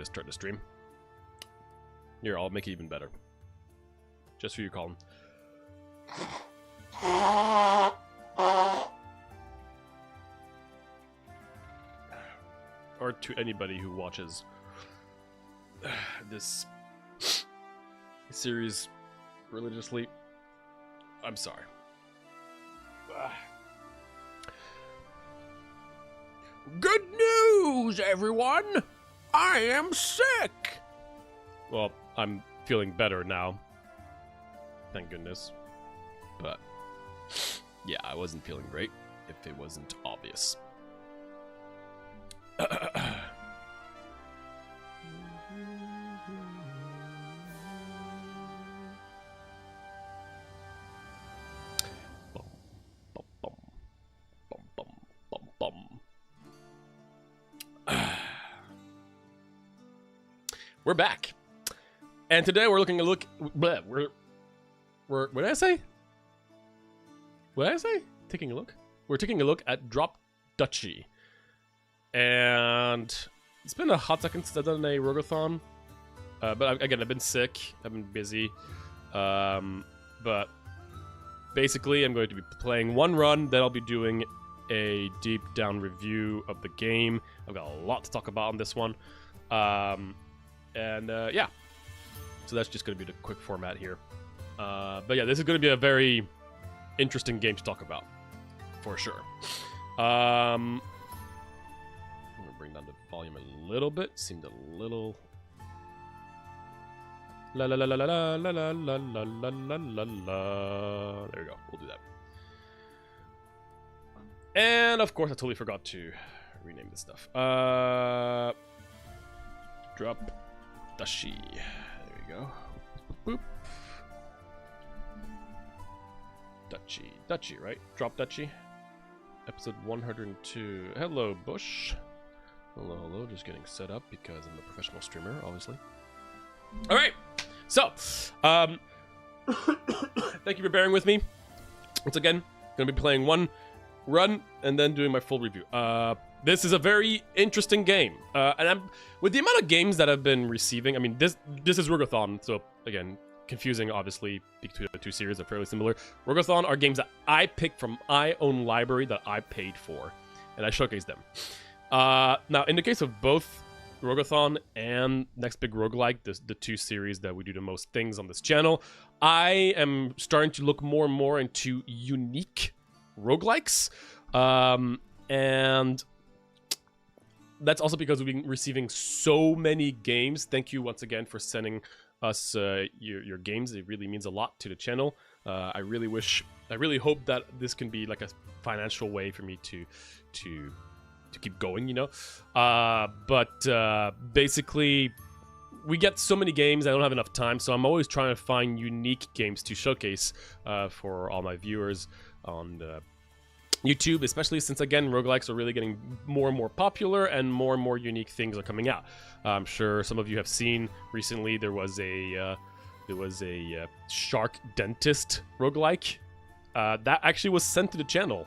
to start the stream. Here, I'll make it even better. Just for you, Colin. Or to anybody who watches this series religiously. I'm sorry. Good news, everyone! I am sick! Well, I'm feeling better now. Thank goodness. But, yeah, I wasn't feeling great, if it wasn't obvious. We're back, and today we're looking at what did I say? What did I say? Taking a look. We're taking a look at Drop Duchy, and it's been a hot second since I've done a Rogue-a-thon. But again, I've been sick. I've been busy. But basically, I'm going to be playing one run. Then I'll be doing a deep down review of the game. I've got a lot to talk about on this one. Yeah, so that's just going to be the quick format here. But yeah, this is going to be a very interesting game to talk about, for sure. I'm going to bring down the volume a little bit. Seemed a little... La la la la la la la la la la la la la. There we go. We'll do that. And of course, I totally forgot to rename this stuff. Drop Duchy. There we go. Boop. Duchy, right? Drop Duchy. Episode 102. Hello, Bush. Hello. Just getting set up because I'm a professional streamer, obviously. All right. So, thank you for bearing with me. Once again, going to be playing one run and then doing my full review. This is a very interesting game, and with the amount of games that I've been receiving. I mean, this is Rogue-a-thon, so again, confusing. Obviously, between the two series are fairly similar. Rogue-a-thon are games that I picked from my own library that I paid for, and I showcase them. Now, in the case of both Rogue-a-thon and Next Big Roguelike, the two series that we do the most things on this channel, I am starting to look more and more into unique roguelikes, and that's also because we've been receiving so many games. Thank you once again for sending us your games. It really means a lot to the channel. I really hope that this can be like a financial way for me to keep going, you know. But basically, we get so many games, I don't have enough time, so I'm always trying to find unique games to showcase for all my viewers on YouTube, especially since, again, roguelikes are really getting more and more popular and more unique things are coming out. I'm sure some of you have seen recently there was a shark dentist roguelike. That actually was sent to the channel,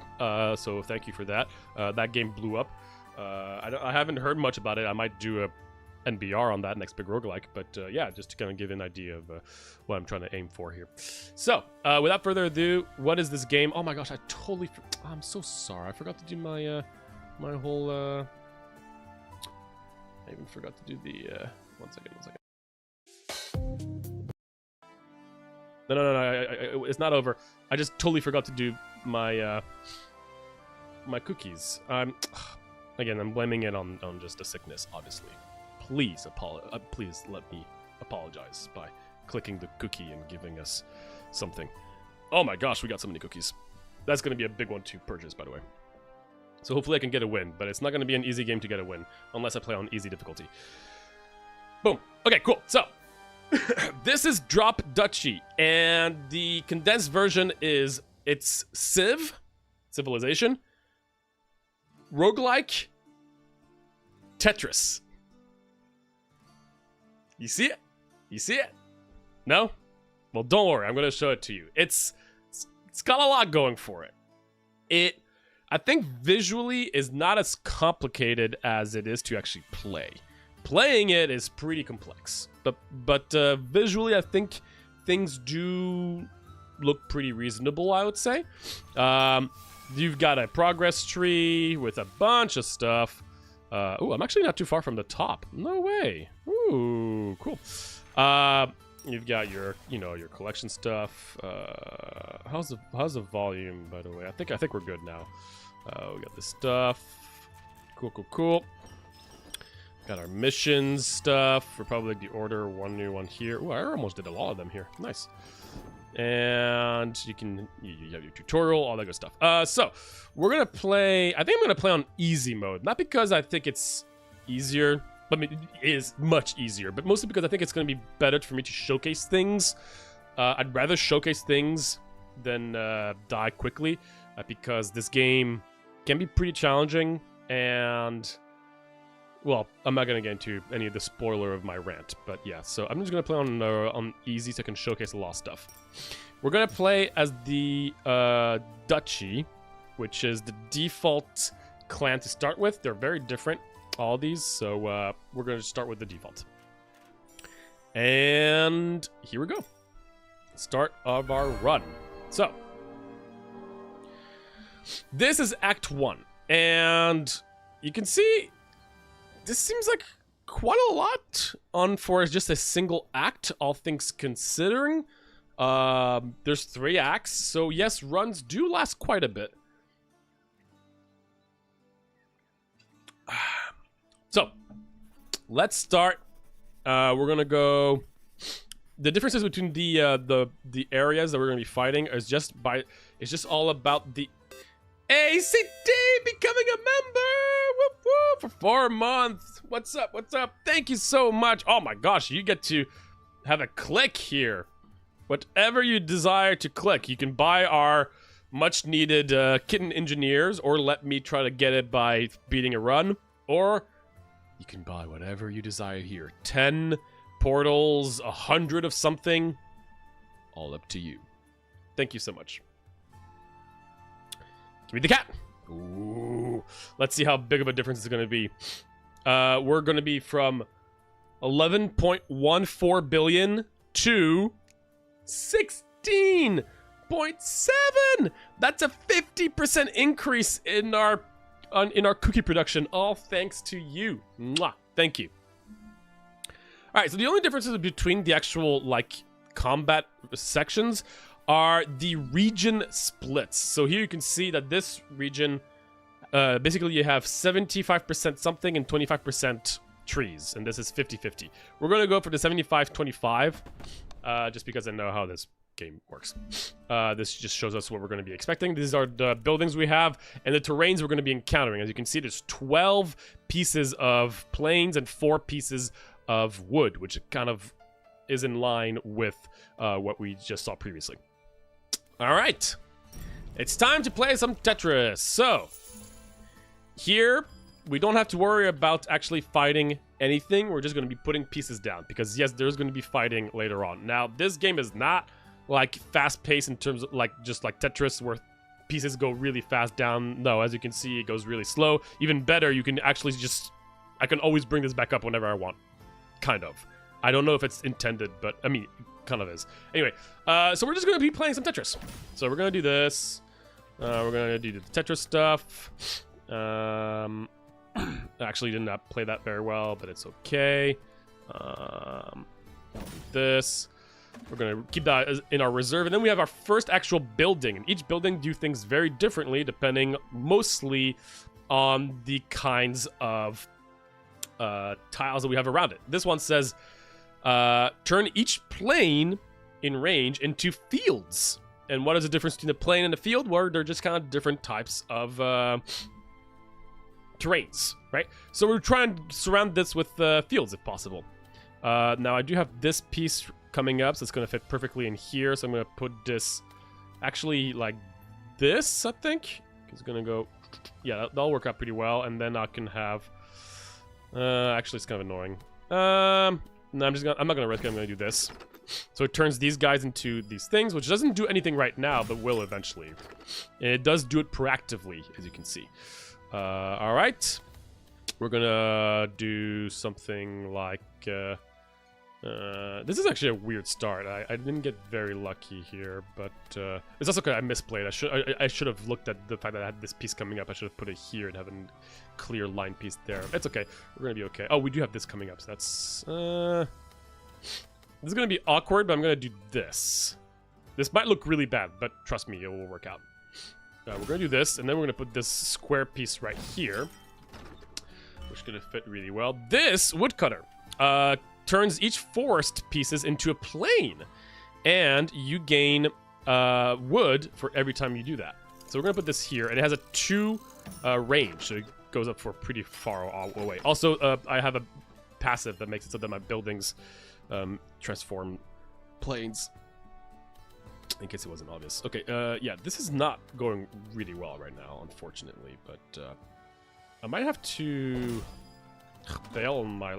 so thank you for that. That game blew up. I haven't heard much about it. I might do a NBR on that Next Big Roguelike, but yeah, just to kind of give an idea of what I'm trying to aim for here. So, without further ado, what is this game? Oh my gosh, I'm so sorry. I forgot to do my my whole. I even forgot to do the. One second. No, it's not over. I just totally forgot to do my my cookies. Again, I'm blaming it on just a sickness, obviously. Please let me apologize by clicking the cookie and giving us something. Oh my gosh, we got so many cookies. That's going to be a big one to purchase, by the way. So hopefully I can get a win, but it's not going to be an easy game to get a win unless I play on easy difficulty. Boom. Okay, cool. So, this is Drop Duchy, and the condensed version is it's Civilization, Roguelike, Tetris. You see it? You see it? No? Well, don't worry. I'm going to show it to you. It's got a lot going for it. I think visually is not as complicated as it is to actually play. playing it is pretty complex. But visually, I think things do look pretty reasonable, I would say. You've got a progress tree with a bunch of stuff. Ooh, I'm actually not too far from the top. No way. Ooh, cool. You've got your, your collection stuff. How's the volume, by the way? I think we're good now. We got this stuff. Cool. Got our missions stuff. Republic, the Order, one new one here. Ooh, I almost did a lot of them here. Nice. And you have your tutorial, all that good stuff. So we're gonna play. I think I'm gonna play on easy mode, not because I think it's easier. I mean, it is much easier, but mostly because I think it's gonna be better for me to showcase things. I'd rather showcase things than die quickly, because this game can be pretty challenging. And well, I'm not gonna get into any of the spoiler of my rant, but yeah. So I'm just gonna play on easy so I can showcase a lot of stuff. We're gonna play as the Duchy, which is the default clan to start with. They're very different, all these, so we're gonna start with the default. And here we go. Start of our run. So this is Act 1, and you can see this seems like quite a lot for just a single act, all things considering. There's 3 acts, so yes, runs do last quite a bit. So, let's start. We're gonna go. The differences between the areas that we're gonna be fighting is just all about the ACT becoming a member. Whoop whoop for 4 months. What's up? Thank you so much. Oh my gosh, you get to have a click here. Whatever you desire to click, you can buy our much needed kitten engineers, or let me try to get it by beating a run, or you can buy whatever you desire here. 10 portals, 100 of something, all up to you. Thank you so much. Give me the cat. Ooh. Let's see how big of a difference it's going to be. We're going to be from 11.14 billion to 16.7. That's a 50% increase in our cookie production. All thanks to you. Mwah. Thank you. All right, so the only differences between the actual combat sections are the region splits. So here you can see that this region, basically you have 75% something and 25% trees, and this is 50-50. We're going to go for the 75-25, just because I know how this game works. This just shows us what we're going to be expecting. These are the buildings we have and the terrains we're going to be encountering. As you can see, there's 12 pieces of plains and 4 pieces of wood, which kind of is in line with what we just saw previously. All right, it's time to play some Tetris. So here we don't have to worry about actually fighting anything. We're just going to be putting pieces down, because yes, there's going to be fighting later on. Now, this game is not fast-paced in terms of just like Tetris, where pieces go really fast down. No, as you can see, it goes really slow. Even better, you can actually I can always bring this back up whenever I want. Kind of. I don't know if it's intended, but I mean, it kind of is. Anyway, so we're just going to be playing some Tetris. So we're going to do this. We're going to do the Tetris stuff. Actually did not play that very well, but it's okay. This. We're going to keep that in our reserve. And then we have our first actual building. And each building do things very differently, depending mostly on the kinds of tiles that we have around it. This one says, turn each plane in range into fields. And what is the difference between a plane and a field? Well, they're just kind of different types of terrains, right? So we're trying to surround this with fields if possible. Now I do have this piece coming up, so it's going to fit perfectly in here. So I'm going to put this actually like this, I think. It's going to go, yeah, that'll work out pretty well. And then I can have, actually it's kind of annoying. No, I'm not going to risk it. I'm going to do this. So it turns these guys into these things, which doesn't do anything right now, but will eventually. And it does do it proactively, as you can see. All right. we're gonna do something like... this is actually a weird start. I didn't get very lucky here, but it's also okay. I misplayed. I should have looked at the fact that I had this piece coming up. I should have put it here and have a clear line piece there. It's okay. We're gonna be okay. Oh, we do have this coming up, so that's... this is gonna be awkward, but I'm gonna do this. This might look really bad, but trust me, it will work out. We're gonna do this, and then we're gonna put this square piece right here, which is gonna fit really well. This woodcutter turns each forest pieces into a plane, and you gain wood for every time you do that. So we're gonna put this here, and it has a 2 range, so it goes up for pretty far away. Also, I have a passive that makes it so that my buildings transform planes. In case it wasn't obvious. Okay, yeah, this is not going really well right now, unfortunately, but I might have to fail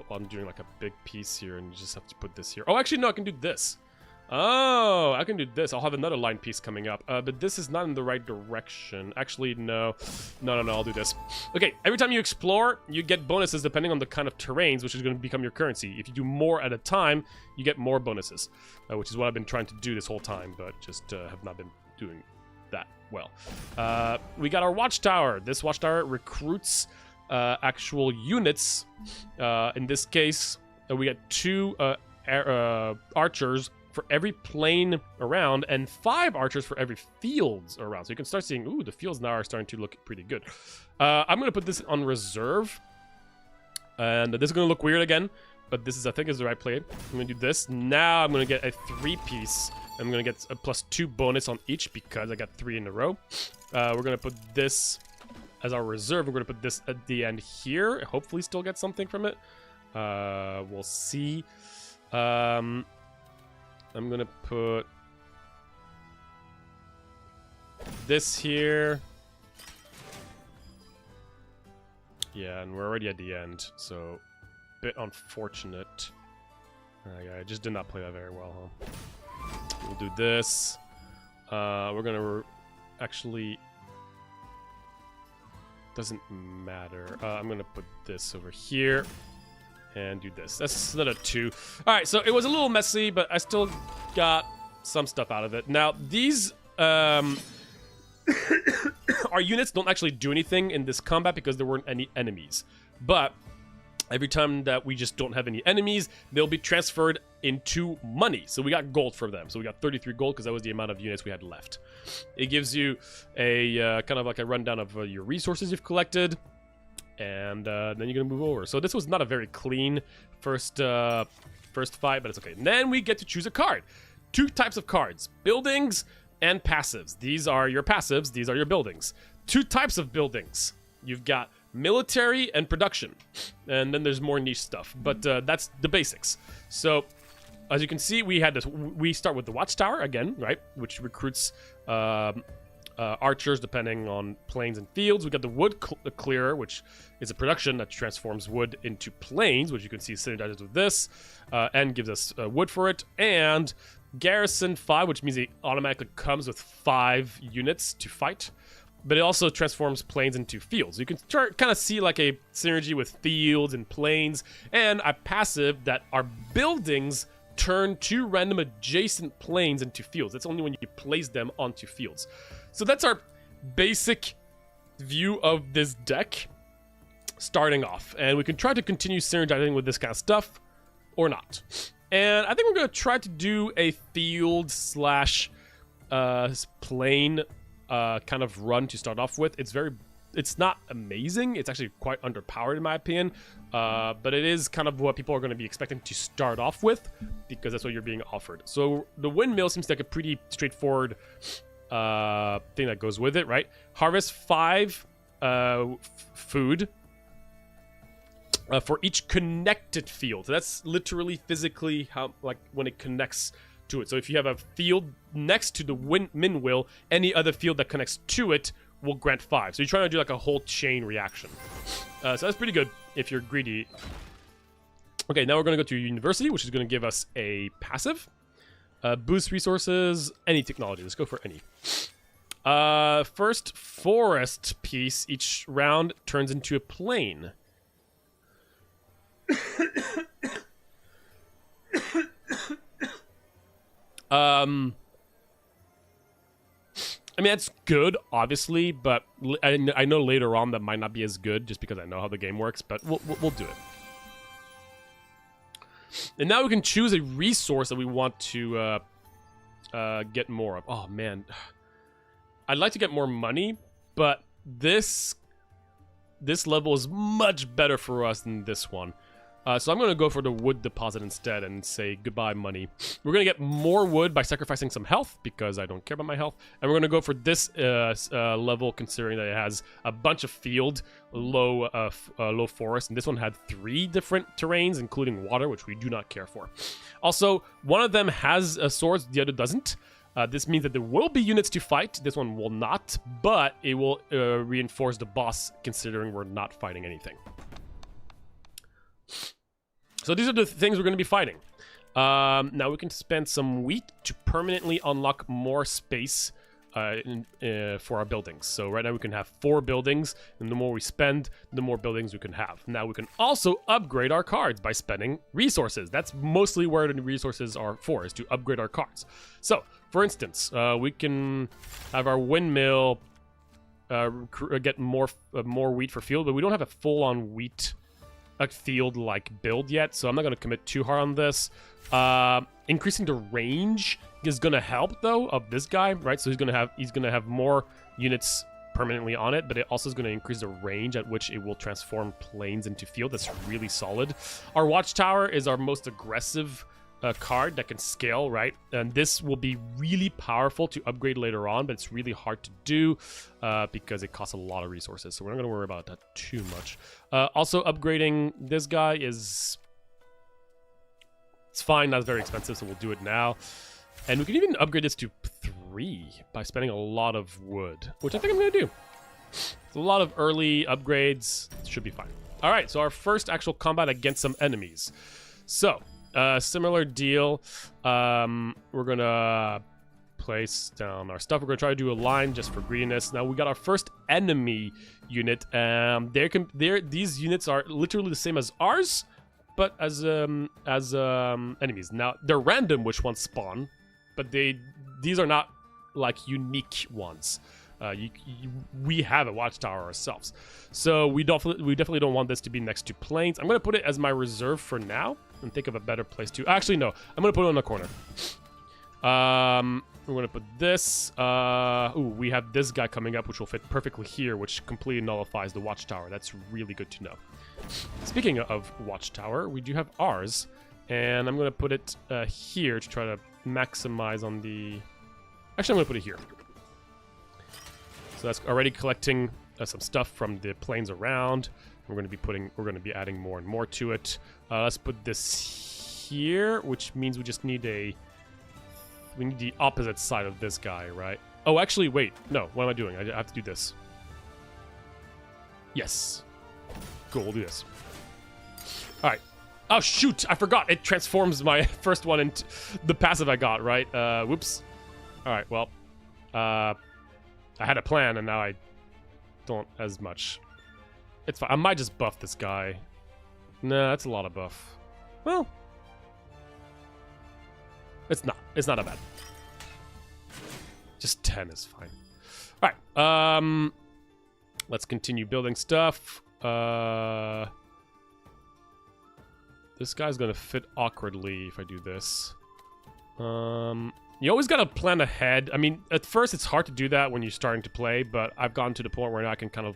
on doing like a big piece here, and you just have to put this here. Oh, actually, no, I can do this. Oh, I can do this. I'll have another line piece coming up, but this is not in the right direction. Actually, no, I'll do this. Okay, every time you explore, you get bonuses depending on the kind of terrains, which is going to become your currency. If you do more at a time, you get more bonuses, which is what I've been trying to do this whole time, but just have not been doing that well. We got our watchtower. This watchtower recruits actual units. In this case, we get 2 archers for every plane around, and 5 archers for every fields around. So you can start seeing, ooh, the fields now are starting to look pretty good. I'm going to put this on reserve. And this is going to look weird again, but this is, I think, is the right play. I'm going to do this. Now I'm going to get a 3-piece. I'm going to get a +2 bonus on each because I got 3 in a row. We're going to put this as our reserve. We're going to put this at the end here. Hopefully still get something from it. We'll see. I'm gonna put this here. Yeah, and we're already at the end, so a bit unfortunate. Yeah, I just did not play that very well, huh? We'll do this. We're gonna actually... Doesn't matter. I'm gonna put this over here. And do this. That's another 2. Alright, so it was a little messy, but I still got some stuff out of it. Now, these our units don't actually do anything in this combat because there weren't any enemies. But every time that we just don't have any enemies, they'll be transferred into money. So we got gold from them. So we got 33 gold because that was the amount of units we had left. It gives you a kind of like a rundown of your resources you've collected. And then you're gonna move over. So this was not a very clean first fight, but it's okay. And then we get to choose a card. 2 types of cards: buildings and passives. These are your passives. These are your buildings. 2 types of buildings. You've got military and production, and then there's more niche stuff. But that's the basics. So as you can see, we had this. We start with the watchtower again, right, which recruits archers depending on plains and fields. We got the wood clearer, which is a production that transforms wood into plains, which you can see synergizes with this, and gives us wood for it. And garrison 5, which means it automatically comes with 5 units to fight, but it also transforms plains into fields. You can kind of see like a synergy with fields and plains, and a passive that our buildings turn 2 random adjacent plains into fields. That's only when you place them onto fields. So that's our basic view of this deck starting off. And we can try to continue synergizing with this kind of stuff or not. And I think we're going to try to do a field slash plain kind of run to start off with. It's not amazing. It's actually quite underpowered in my opinion. But it is kind of what people are going to be expecting to start off with because that's what you're being offered. So the windmill seems like a pretty straightforward thing that goes with it, right? Harvest 5 food for each connected field. So that's literally physically how, like, when it connects to it. So if you have a field next to the windmill, any other field that connects to it will grant 5. So you're trying to do like a whole chain reaction. So that's pretty good if you're greedy. Okay, now we're going to go to university, which is going to give us a passive. Boost resources, any technology. Let's go for any. First forest piece each round turns into a plane. I mean, that's good, obviously, but I know later on that might not be as good just because I know how the game works, but we'll do it. And now we can choose a resource that we want to get more of. Oh, man. I'd like to get more money, but this level is much better for us than this one. So I'm going to go for the wood deposit instead and say goodbye money. We're going to get more wood by sacrificing some health because I don't care about my health. And we're going to go for this level considering that it has a bunch of field, low forest. And this one had 3 different terrains, including water, which we do not care for. Also, one of them has swords, the other doesn't. This means that there will be units to fight. This one will not, but it will reinforce the boss considering we're not fighting anything. So these are the things we're going to be fighting. Now we can spend some wheat to permanently unlock more space for our buildings. So right now we can have 4 buildings, and the more we spend, the more buildings we can have. Now we can also upgrade our cards by spending resources. That's mostly where the resources are for, is to upgrade our cards. So, for instance, we can have our windmill get more wheat for field, but we don't have a full-on wheat field-like build yet, so I'm not going to commit too hard on this. Increasing the range is going to help, though, of this guy, right? So he's going to have more units permanently on it, but it also is going to increase the range at which it will transform plains into field. That's really solid. Our watchtower is our most aggressive card that can scale, right? And this will be really powerful to upgrade later on, but it's really hard to do because it costs a lot of resources. So we're not going to worry about that too much. Also, upgrading this guy it's fine, not very expensive, so we'll do it now. And we can even upgrade this to 3 by spending a lot of wood, which I think I'm going to do. It's a lot of early upgrades. It should be fine. All right, so our first actual combat against some enemies. So, similar deal. We're going to place down our stuff. We're going to try to do a line just for greediness. Now, we got our first enemy unit. These units are literally the same as ours, but as enemies. Now, they're random which ones spawn, but these are not like unique ones. We have a watchtower ourselves, so we definitely don't want this to be next to plains. I'm going to put it as my reserve for now and think of a better place to. Actually, no, I'm going to put it in the corner. We're going to put this. Ooh, we have this guy coming up, which will fit perfectly here, which completely nullifies the watchtower. That's really good to know. Speaking of watchtower, we do have ours, and I'm going to put it here to try to maximize on the. Actually, I'm going to put it here. So that's already collecting some stuff from the plains around. We're going to be adding more and more to it. Let's put this here, which means we just need we need the opposite side of this guy, right? Oh, actually, wait. No, what am I doing? I have to do this. Yes. Cool, we'll do this. All right. Oh, shoot, I forgot. It transforms my first one into the passive I got, right? Whoops. All right, well, I had a plan, and now I don't as much. It's fine. I might just buff this guy. Nah, that's a lot of buff. Well, it's not that bad. Just 10 is fine. All right. Let's continue building stuff. This guy's gonna fit awkwardly if I do this. You always gotta plan ahead. I mean, at first it's hard to do that when you're starting to play, but I've gotten to the point where now I can kind of,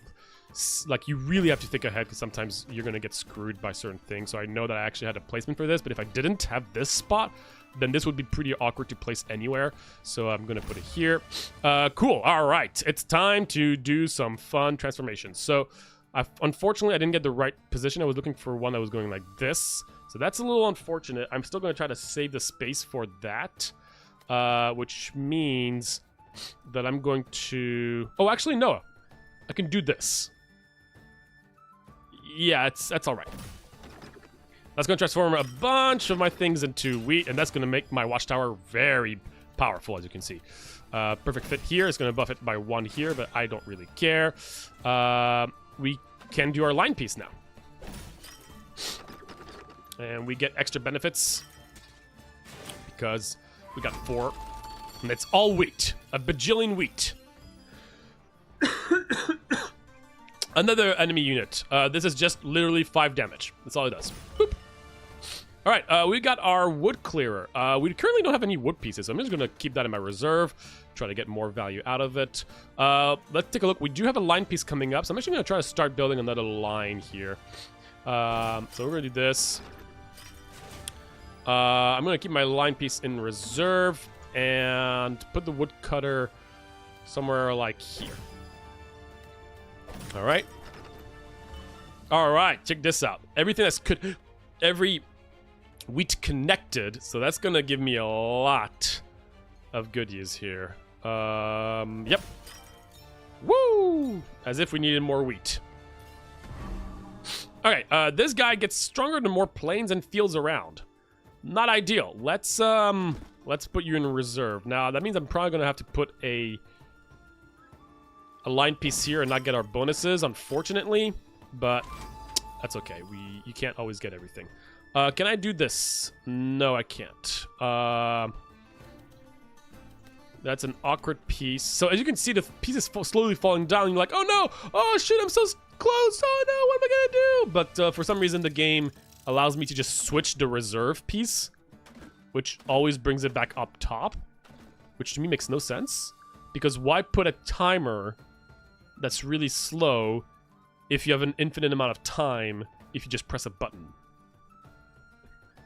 like, you really have to think ahead because sometimes you're gonna get screwed by certain things. So I know that I actually had a placement for this, but if I didn't have this spot, then this would be pretty awkward to place anywhere. So I'm gonna put it here. Cool, all right. It's time to do some fun transformations. So unfortunately, I didn't get the right position. I was looking for one that was going like this. So that's a little unfortunate. I'm still gonna try to save the space for that. Which means that I'm going to... Oh, actually, no. I can do this. Yeah, that's all right. That's going to transform a bunch of my things into wheat, and that's going to make my watchtower very powerful, as you can see. Perfect fit here. It's going to buff it by 1 here, but I don't really care. We can do our line piece now. And we get extra benefits because We got 4. And it's all wheat. A bajillion wheat. Another enemy unit. This is just literally 5 damage. That's all it does. Boop. Alright, we got our wood clearer. We currently don't have any wood pieces, so I'm just going to keep that in my reserve. Try to get more value out of it. Let's take a look. We do have a line piece coming up, so I'm actually going to try to start building another line here. So we're going to do this. I'm going to keep my line piece in reserve and put the woodcutter somewhere like here. Alright. Alright, check this out. Everything that's every wheat connected, so that's going to give me a lot of goodies here. Yep. Woo! As if we needed more wheat. Okay, this guy gets stronger the more planes and fields around. Not ideal. Let's put you in reserve. Now, that means I'm probably going to have to put a line piece here and not get our bonuses, unfortunately. But that's okay. You can't always get everything. Can I do this? No, I can't. That's an awkward piece. So as you can see, the piece is slowly falling down. You're like, oh no! Oh shit, I'm so close! Oh no, what am I gonna do? But for some reason, the game allows me to just switch the reserve piece, which always brings it back up top, which to me makes no sense. Because why put a timer that's really slow if you have an infinite amount of time if you just press a button?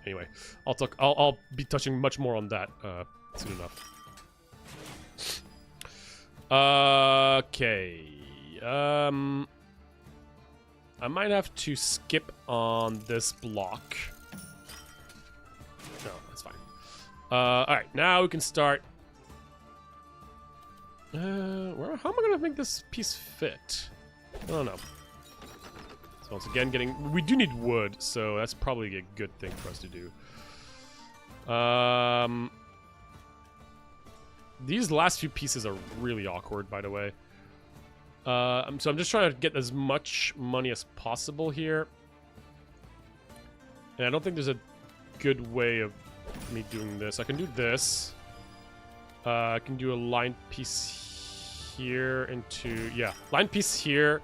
Anyway, I'll be touching much more on that soon enough. Okay. I might have to skip on this block. No, that's fine. Alright, now we can start. How am I gonna make this piece fit? I don't know. So once again, we do need wood, so that's probably a good thing for us to do. These last few pieces are really awkward, by the way. So I'm just trying to get as much money as possible here. And I don't think there's a good way of me doing this. I can do this. I can do a line piece here into... Yeah, line piece here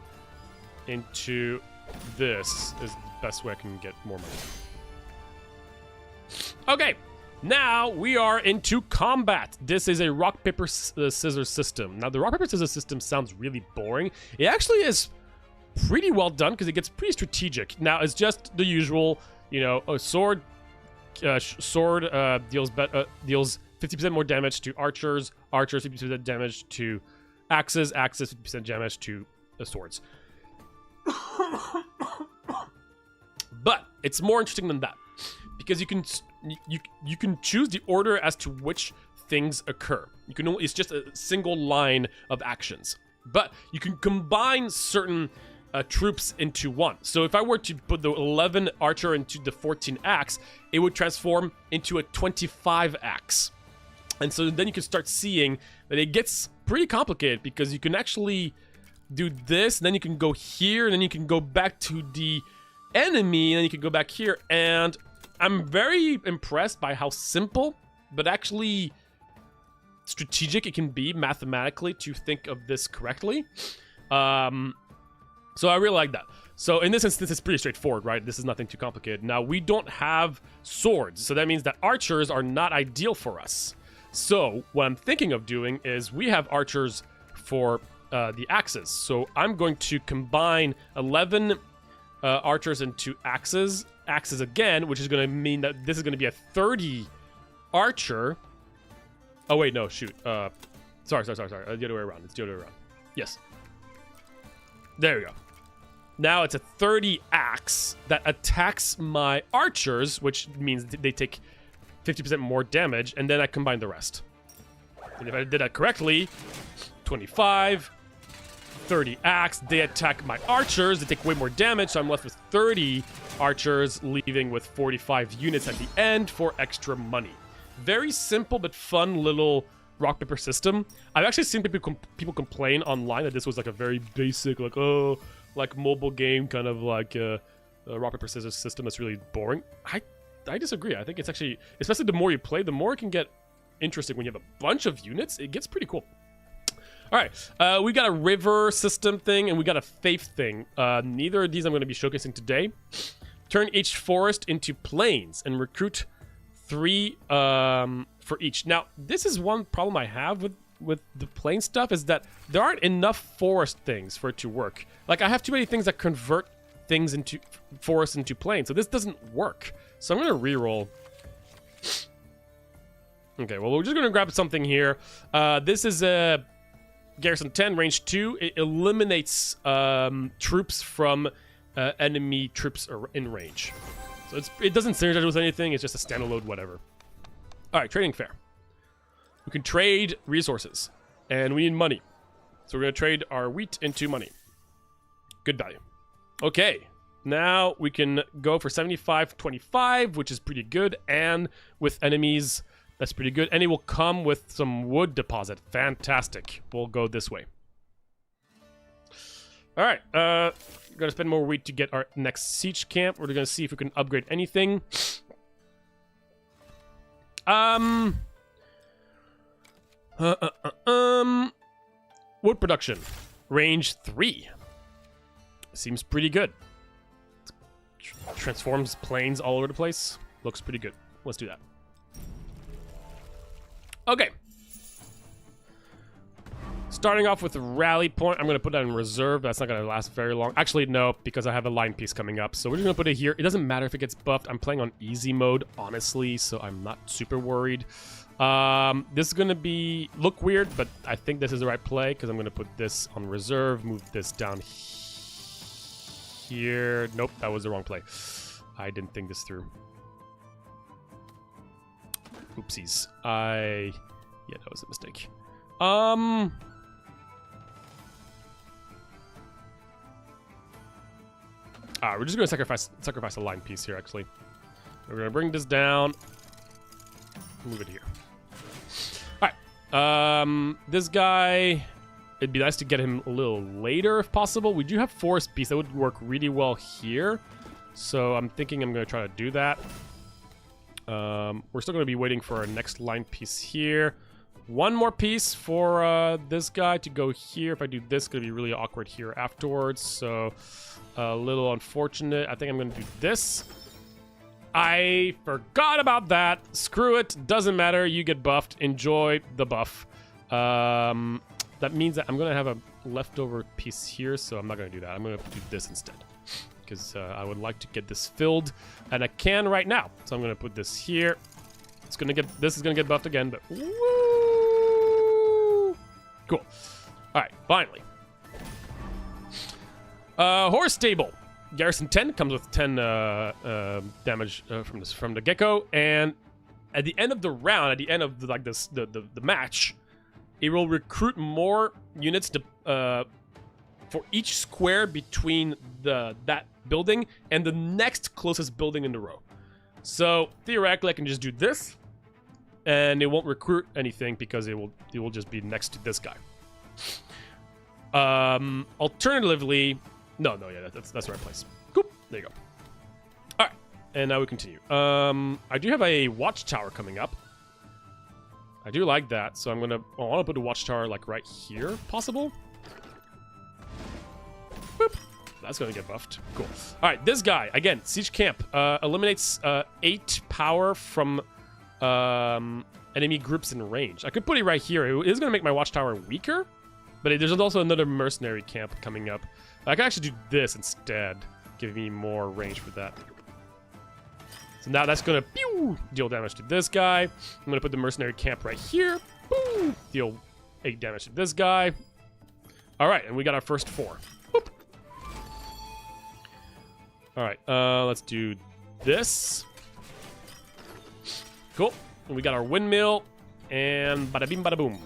into this is the best way I can get more money. Okay. Now we are into combat. This is a rock, paper, scissors system. Now the rock, paper, scissors system sounds really boring. It actually is pretty well done because it gets pretty strategic. Now it's just the usual, you know, a sword deals 50% more damage to archers, 50% damage to axes, 50% damage to swords. But it's more interesting than that because you can choose the order as to which things occur. It's just a single line of actions, but you can combine certain troops into one. So if I were to put the 11 archer into the 14 axe, it would transform into a 25 axe. And so then you can start seeing that it gets pretty complicated because you can actually do this, and then you can go here, and then you can go back to the enemy, and then you can go back here, and I'm very impressed by how simple, but actually strategic it can be mathematically to think of this correctly. So I really like that. So in this instance, it's pretty straightforward, right? This is nothing too complicated. Now, we don't have swords, so that means that archers are not ideal for us. So what I'm thinking of doing is we have archers for the axes. So I'm going to combine 11 archers into axes again, which is going to mean that this is going to be a 30 archer. Oh wait, no, shoot. Sorry. The other way around. It's the other way around. Yes. There we go. Now it's a 30 axe that attacks my archers, which means they take 50% more damage, and then I combine the rest. And if I did that correctly, 25, 30 axe, they attack my archers, they take way more damage, so I'm left with 30 archers, leaving with 45 units at the end for extra money. Very simple but fun little rock paper system. I've actually seen people complain online that this was like a very basic, like, oh, like mobile game, kind of like a rock paper scissors system that's really boring. I disagree. I think it's actually, especially the more you play, the more it can get interesting when you have a bunch of units. It gets pretty cool. All right, we got a river system thing, and we got a faith thing. Neither of these I'm going to be showcasing today. Turn each forest into plains and recruit 3 for each. Now, this is one problem I have with the plain stuff, is that there aren't enough forest things for it to work. Like, I have too many things that convert things into forests into plains, so this doesn't work. So I'm going to reroll. Okay, well, we're just going to grab something here. This is a Garrison 10, range 2. It eliminates troops from enemy troops in range. So it doesn't synergize with anything. It's just a standalone whatever. All right, trading fair. We can trade resources, and we need money. So we're going to trade our wheat into money. Good value. Okay, now we can go for 75-25, which is pretty good, and with enemies, that's pretty good. And it will come with some wood deposit. Fantastic. We'll go this way. All right, we're going to spend more wheat to get our next siege camp. We're going to see if we can upgrade anything. Wood production, range 3. Seems pretty good. Transforms plains all over the place. Looks pretty good. Let's do that. Okay. Starting off with a rally point. I'm going to put that in reserve. That's not going to last very long. Actually, no, because I have a line piece coming up. So we're just going to put it here. It doesn't matter if it gets buffed. I'm playing on easy mode, honestly, so I'm not super worried. This is going to look weird, but I think this is the right play because I'm going to put this on reserve, move this down here. Nope, that was the wrong play. I didn't think this through. Oopsies. Yeah, that was a mistake. We're just going to sacrifice a line piece here, actually. We're going to bring this down. Move it here. Alright. This guy, it'd be nice to get him a little later if possible. We do have forest beasts that would work really well here. So I'm thinking I'm going to try to do that. We're still going to be waiting for our next line piece here. One more piece for this guy to go here. If I do this, it's going to be really awkward here afterwards. So a little unfortunate. I think I'm going to do this. I forgot about that. Screw it. Doesn't matter. You get buffed. Enjoy the buff. That means that I'm going to have a leftover piece here, so I'm not going to do that. I'm going to do this instead because I would like to get this filled, and I can right now. So I'm going to put this here. This is going to get buffed again, but woo! Cool. All right, finally. Horse stable. Garrison 10 comes with 10 damage from the gecko, and at the end of the round, at the end of the match, it will recruit more units for each square between that building and the next closest building in the row. So theoretically, I can just do this, and it won't recruit anything because it will just be next to this guy. Alternatively, no, yeah, that's the right place. Cool, there you go. All right, and now we continue. I do have a watchtower coming up. I do like that, so I want to put a watchtower like right here, if possible. Boop. That's gonna get buffed. Cool. All right, this guy again, siege camp eliminates 8 power from enemy groups in range. I could put it right here. It is gonna make my watchtower weaker, but there's also another mercenary camp coming up. I can actually do this instead, giving me more range for that. So now that's gonna deal damage to this guy. I'm gonna put the mercenary camp right here. Boom, deal 8 damage to this guy. All right, and we got our first 4. Boop. All right, let's do this. Cool. And we got our windmill, and bada bing, bada boom.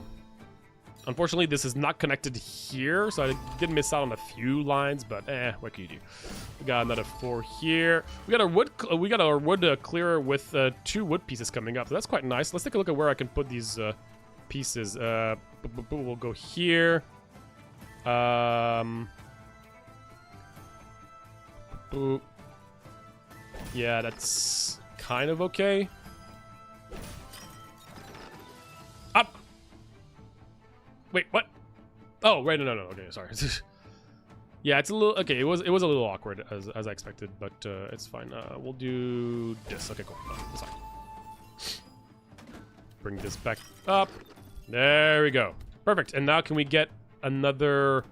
Unfortunately, this is not connected here, so I did miss out on a few lines, but what can you do? We got another 4 here. We got our wood clearer with 2 wood pieces coming up, so that's quite nice. Let's take a look at where I can put these pieces. We'll go here. Yeah, that's kind of okay. Wait, what? Oh, right, no. Okay, sorry. Yeah, it's a little... Okay, it was a little awkward, as I expected, but it's fine. We'll do this. Okay, cool. That's fine. Bring this back up. There we go. Perfect. And now can we get another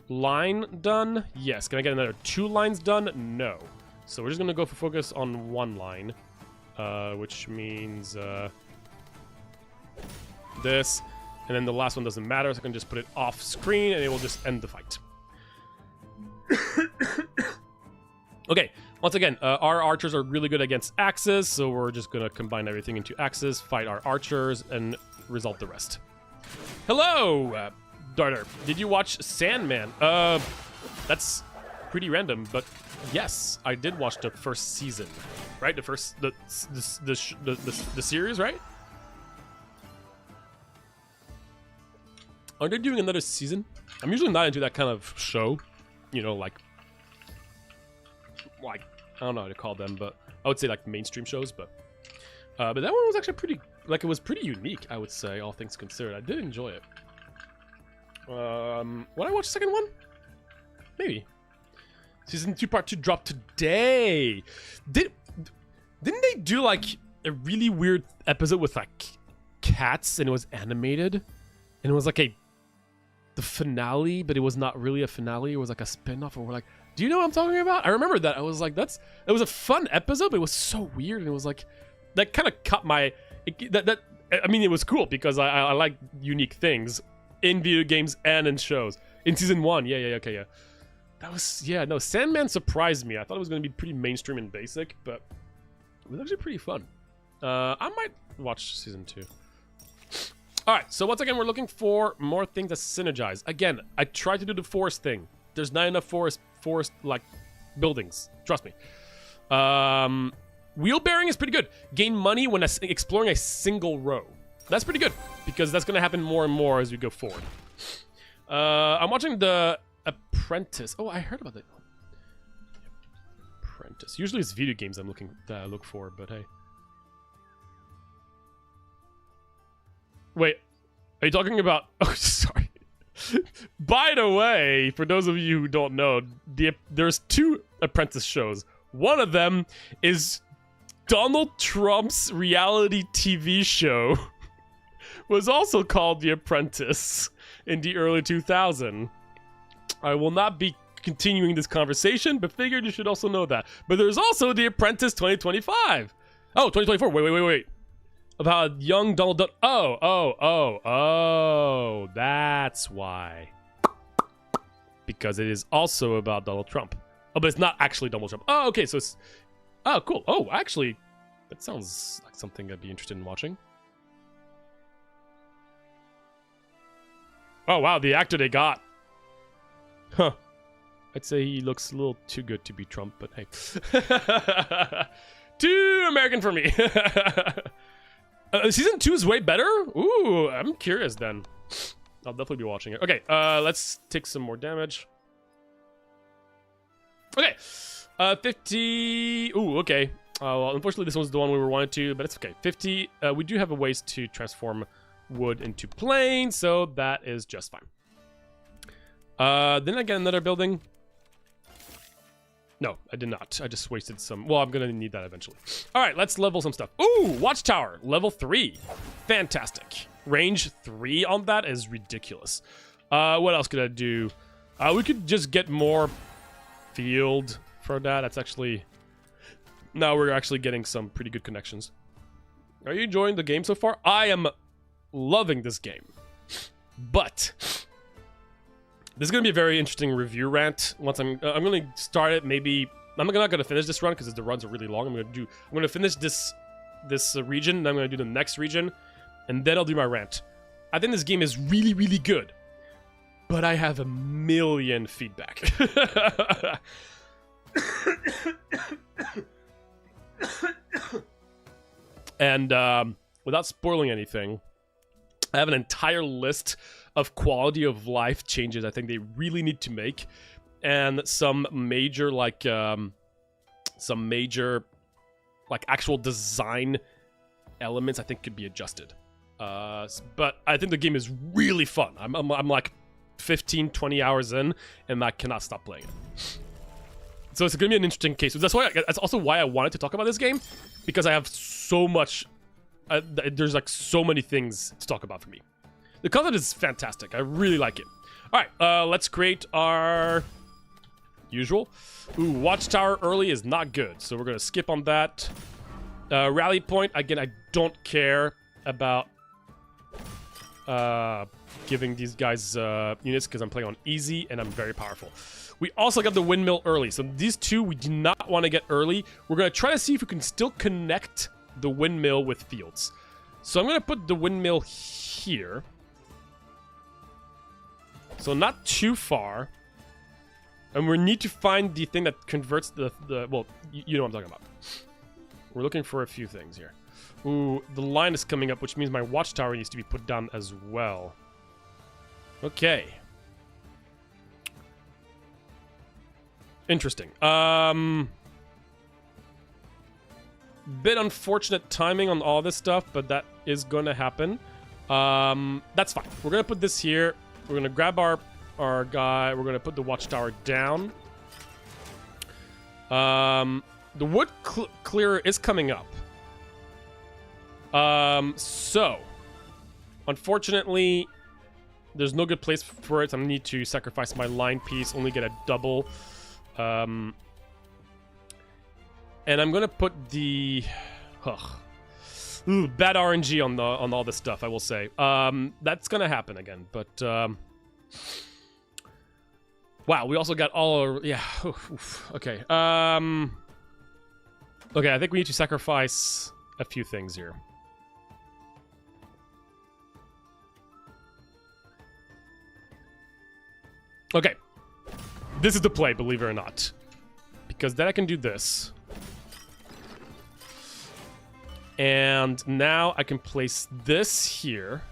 line done? Yes. Can I get another 2 lines done? No. So we're just going to go for focus on 1 line, which means this. And then the last one doesn't matter, so I can just put it off screen, and it will just end the fight. Okay, once again, our archers are really good against axes, so we're just gonna combine everything into axes, fight our archers, and result the rest. Hello, Darter. Did you watch Sandman? That's pretty random, but yes, I did watch the first season, right? The first the series, right? Are they doing another season? I'm usually not into that kind of show. You know, like, I don't know how to call them, but I would say like mainstream shows, but that one was actually pretty, like, it was pretty unique, I would say, all things considered. I did enjoy it. Would I watch the second one? Maybe. Season 2 Part 2 dropped today. Didn't they do like a really weird episode with like cats, and it was animated, and it was like the finale, but it was not really a finale. It was like a spin-off, and we're like, do you know what I'm talking about? I remember that. I was like, it was a fun episode, but it was so weird, and it was like, that kind of cut my, I mean, it was cool because I like unique things in video games and in shows. In season 1, yeah. That was, yeah, no, Sandman surprised me. I thought it was going to be pretty mainstream and basic, but it was actually pretty fun. I might watch season 2. Alright, so once again, we're looking for more things that synergize. Again, I tried to do the forest thing. There's not enough forest like, buildings. Trust me. Wheel bearing is pretty good. Gain money when exploring a single row. That's pretty good, because that's going to happen more and more as we go forward. I'm watching The Apprentice. Oh, I heard about that. Apprentice. Usually it's video games that I look for, but hey. Wait, are you talking about... Oh, sorry. By the way, for those of you who don't know, there's 2 Apprentice shows. One of them is Donald Trump's reality TV show. Was also called The Apprentice in the early 2000s. I will not be continuing this conversation, but figured you should also know that. But there's also The Apprentice 2025. Oh, 2024. Wait. About young Donald Duck. Oh, that's why. Because it is also about Donald Trump. Oh, but it's not actually Donald Trump. Oh, okay, so it's... Oh, cool. Oh, actually, that sounds like something I'd be interested in watching. Oh, wow, the actor they got. Huh. I'd say he looks a little too good to be Trump, but hey. Too American for me. Season 2 is way better? Ooh, I'm curious then. I'll definitely be watching it. Okay, let's take some more damage. Okay, 50... Ooh, okay. Well, unfortunately, this one's the one we were wanted to, but it's okay. 50. We do have a ways to transform wood into plain, so that is just fine. Didn't I get another building? No, I did not. I just wasted some. Well, I'm gonna need that eventually. All right, let's level some stuff. Ooh, watchtower, level 3. Fantastic. Range 3 on that is ridiculous. What else could I do? We could just get more field for that. That's actually... Now we're actually getting some pretty good connections. Are you enjoying the game so far? I am loving this game. But this is going to be a very interesting review rant. Once I'm going to start it, maybe... I'm not going to finish this run because the runs are really long. I'm going to finish this region, and I'm going to do the next region, and then I'll do my rant. I think this game is really, really good. But I have a million feedback. And without spoiling anything, I have an entire list of quality of life changes I think they really need to make, and some major actual design elements I think could be adjusted. But I think the game is really fun. I'm like 15, 20 hours in, and I cannot stop playing it. So it's going to be an interesting case. That's also why I wanted to talk about this game, because I have so much. There's like so many things to talk about for me. The content is fantastic. I really like it. All right, let's create our usual. Ooh, watchtower early is not good, so we're going to skip on that. Rally point, again, I don't care about giving these guys units because I'm playing on easy and I'm very powerful. We also got the windmill early, so these two we do not want to get early. We're going to try to see if we can still connect the windmill with fields. So I'm going to put the windmill here. So not too far. And we need to find the thing that converts the well, you know what I'm talking about. We're looking for a few things here. Ooh, the line is coming up, which means my watchtower needs to be put down as well. Okay. Interesting. Bit unfortunate timing on all this stuff, but that is going to happen. That's fine. We're going to put this here. We're going to grab our guy. We're going to put the watchtower down. The wood clearer is coming up. So, unfortunately, there's no good place for it. I need to sacrifice my line piece, only get a double. And I'm gonna put the bad RNG on all this stuff, I will say. That's gonna happen again, but wow, we also got all our, yeah. Okay. Okay, I think we need to sacrifice a few things here. Okay. This is the play, believe it or not. Because then I can do this. And now I can place this here.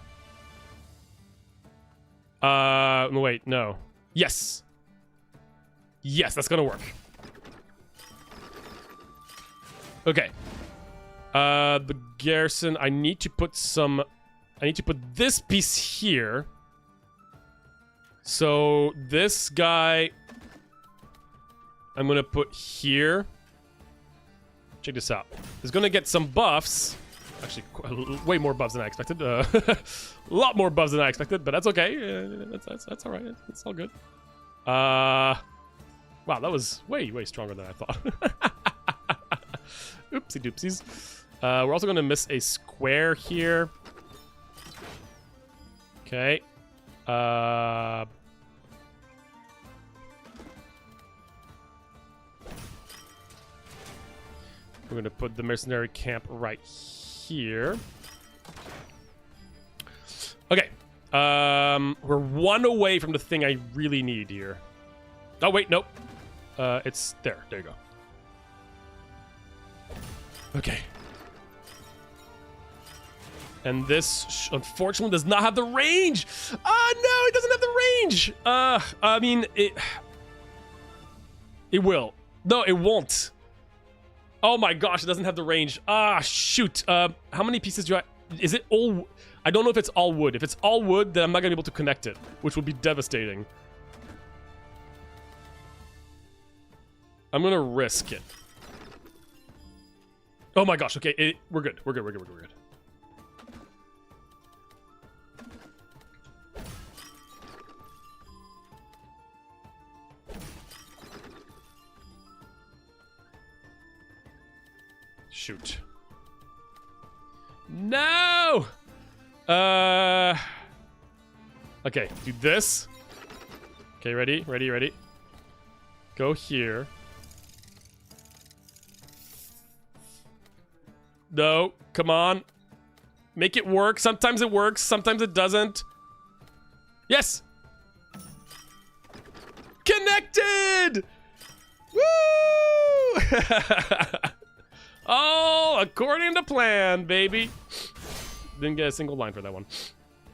Wait, no. Yes. Yes, that's gonna work. Okay. The garrison, I need to put this piece here. So this guy I'm gonna put here. Check this out. He's gonna get some buffs. Actually, way more buffs than I expected. A lot more buffs than I expected, but that's okay. That's all right. It's all good. Wow, that was way stronger than I thought. Oopsie doopsies. We're also gonna miss a square here. Okay. We're gonna put the mercenary camp right here. Okay. We're one away from the thing I really need here. Oh wait, nope. It's there. There you go. Okay. And this, unfortunately, does not have the range. Ah, no, it doesn't have the range. I mean, it will. No, it won't. Oh my gosh, it doesn't have the range. Ah, shoot. How many pieces do I... Is it all... I don't know if it's all wood. If it's all wood, then I'm not going to be able to connect it, which would be devastating. I'm going to risk it. Oh my gosh, okay. We're good. We're good. We're good. We're good. Shoot. No! Okay, do this. Okay, ready? Ready, ready. Go here. No, come on. Make it work. Sometimes it works, sometimes it doesn't. Yes! Connected! Woo! Oh, according to plan, baby. Didn't get a single line for that one.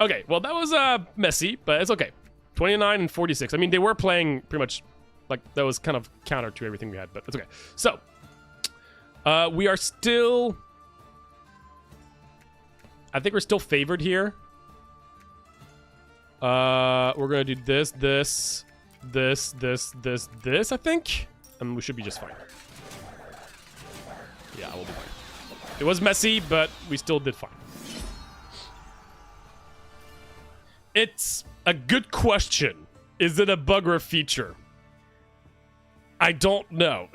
Okay, well, that was messy, but it's okay. 29 and 46. I mean, they were playing pretty much like that was kind of counter to everything we had, but it's okay. So, we are still... I think we're still favored here. We're gonna do this, I think. And we should be just fine. Yeah, we'll be fine. It was messy, but we still did fine. It's a good question. Is it a bug or a feature? I don't know.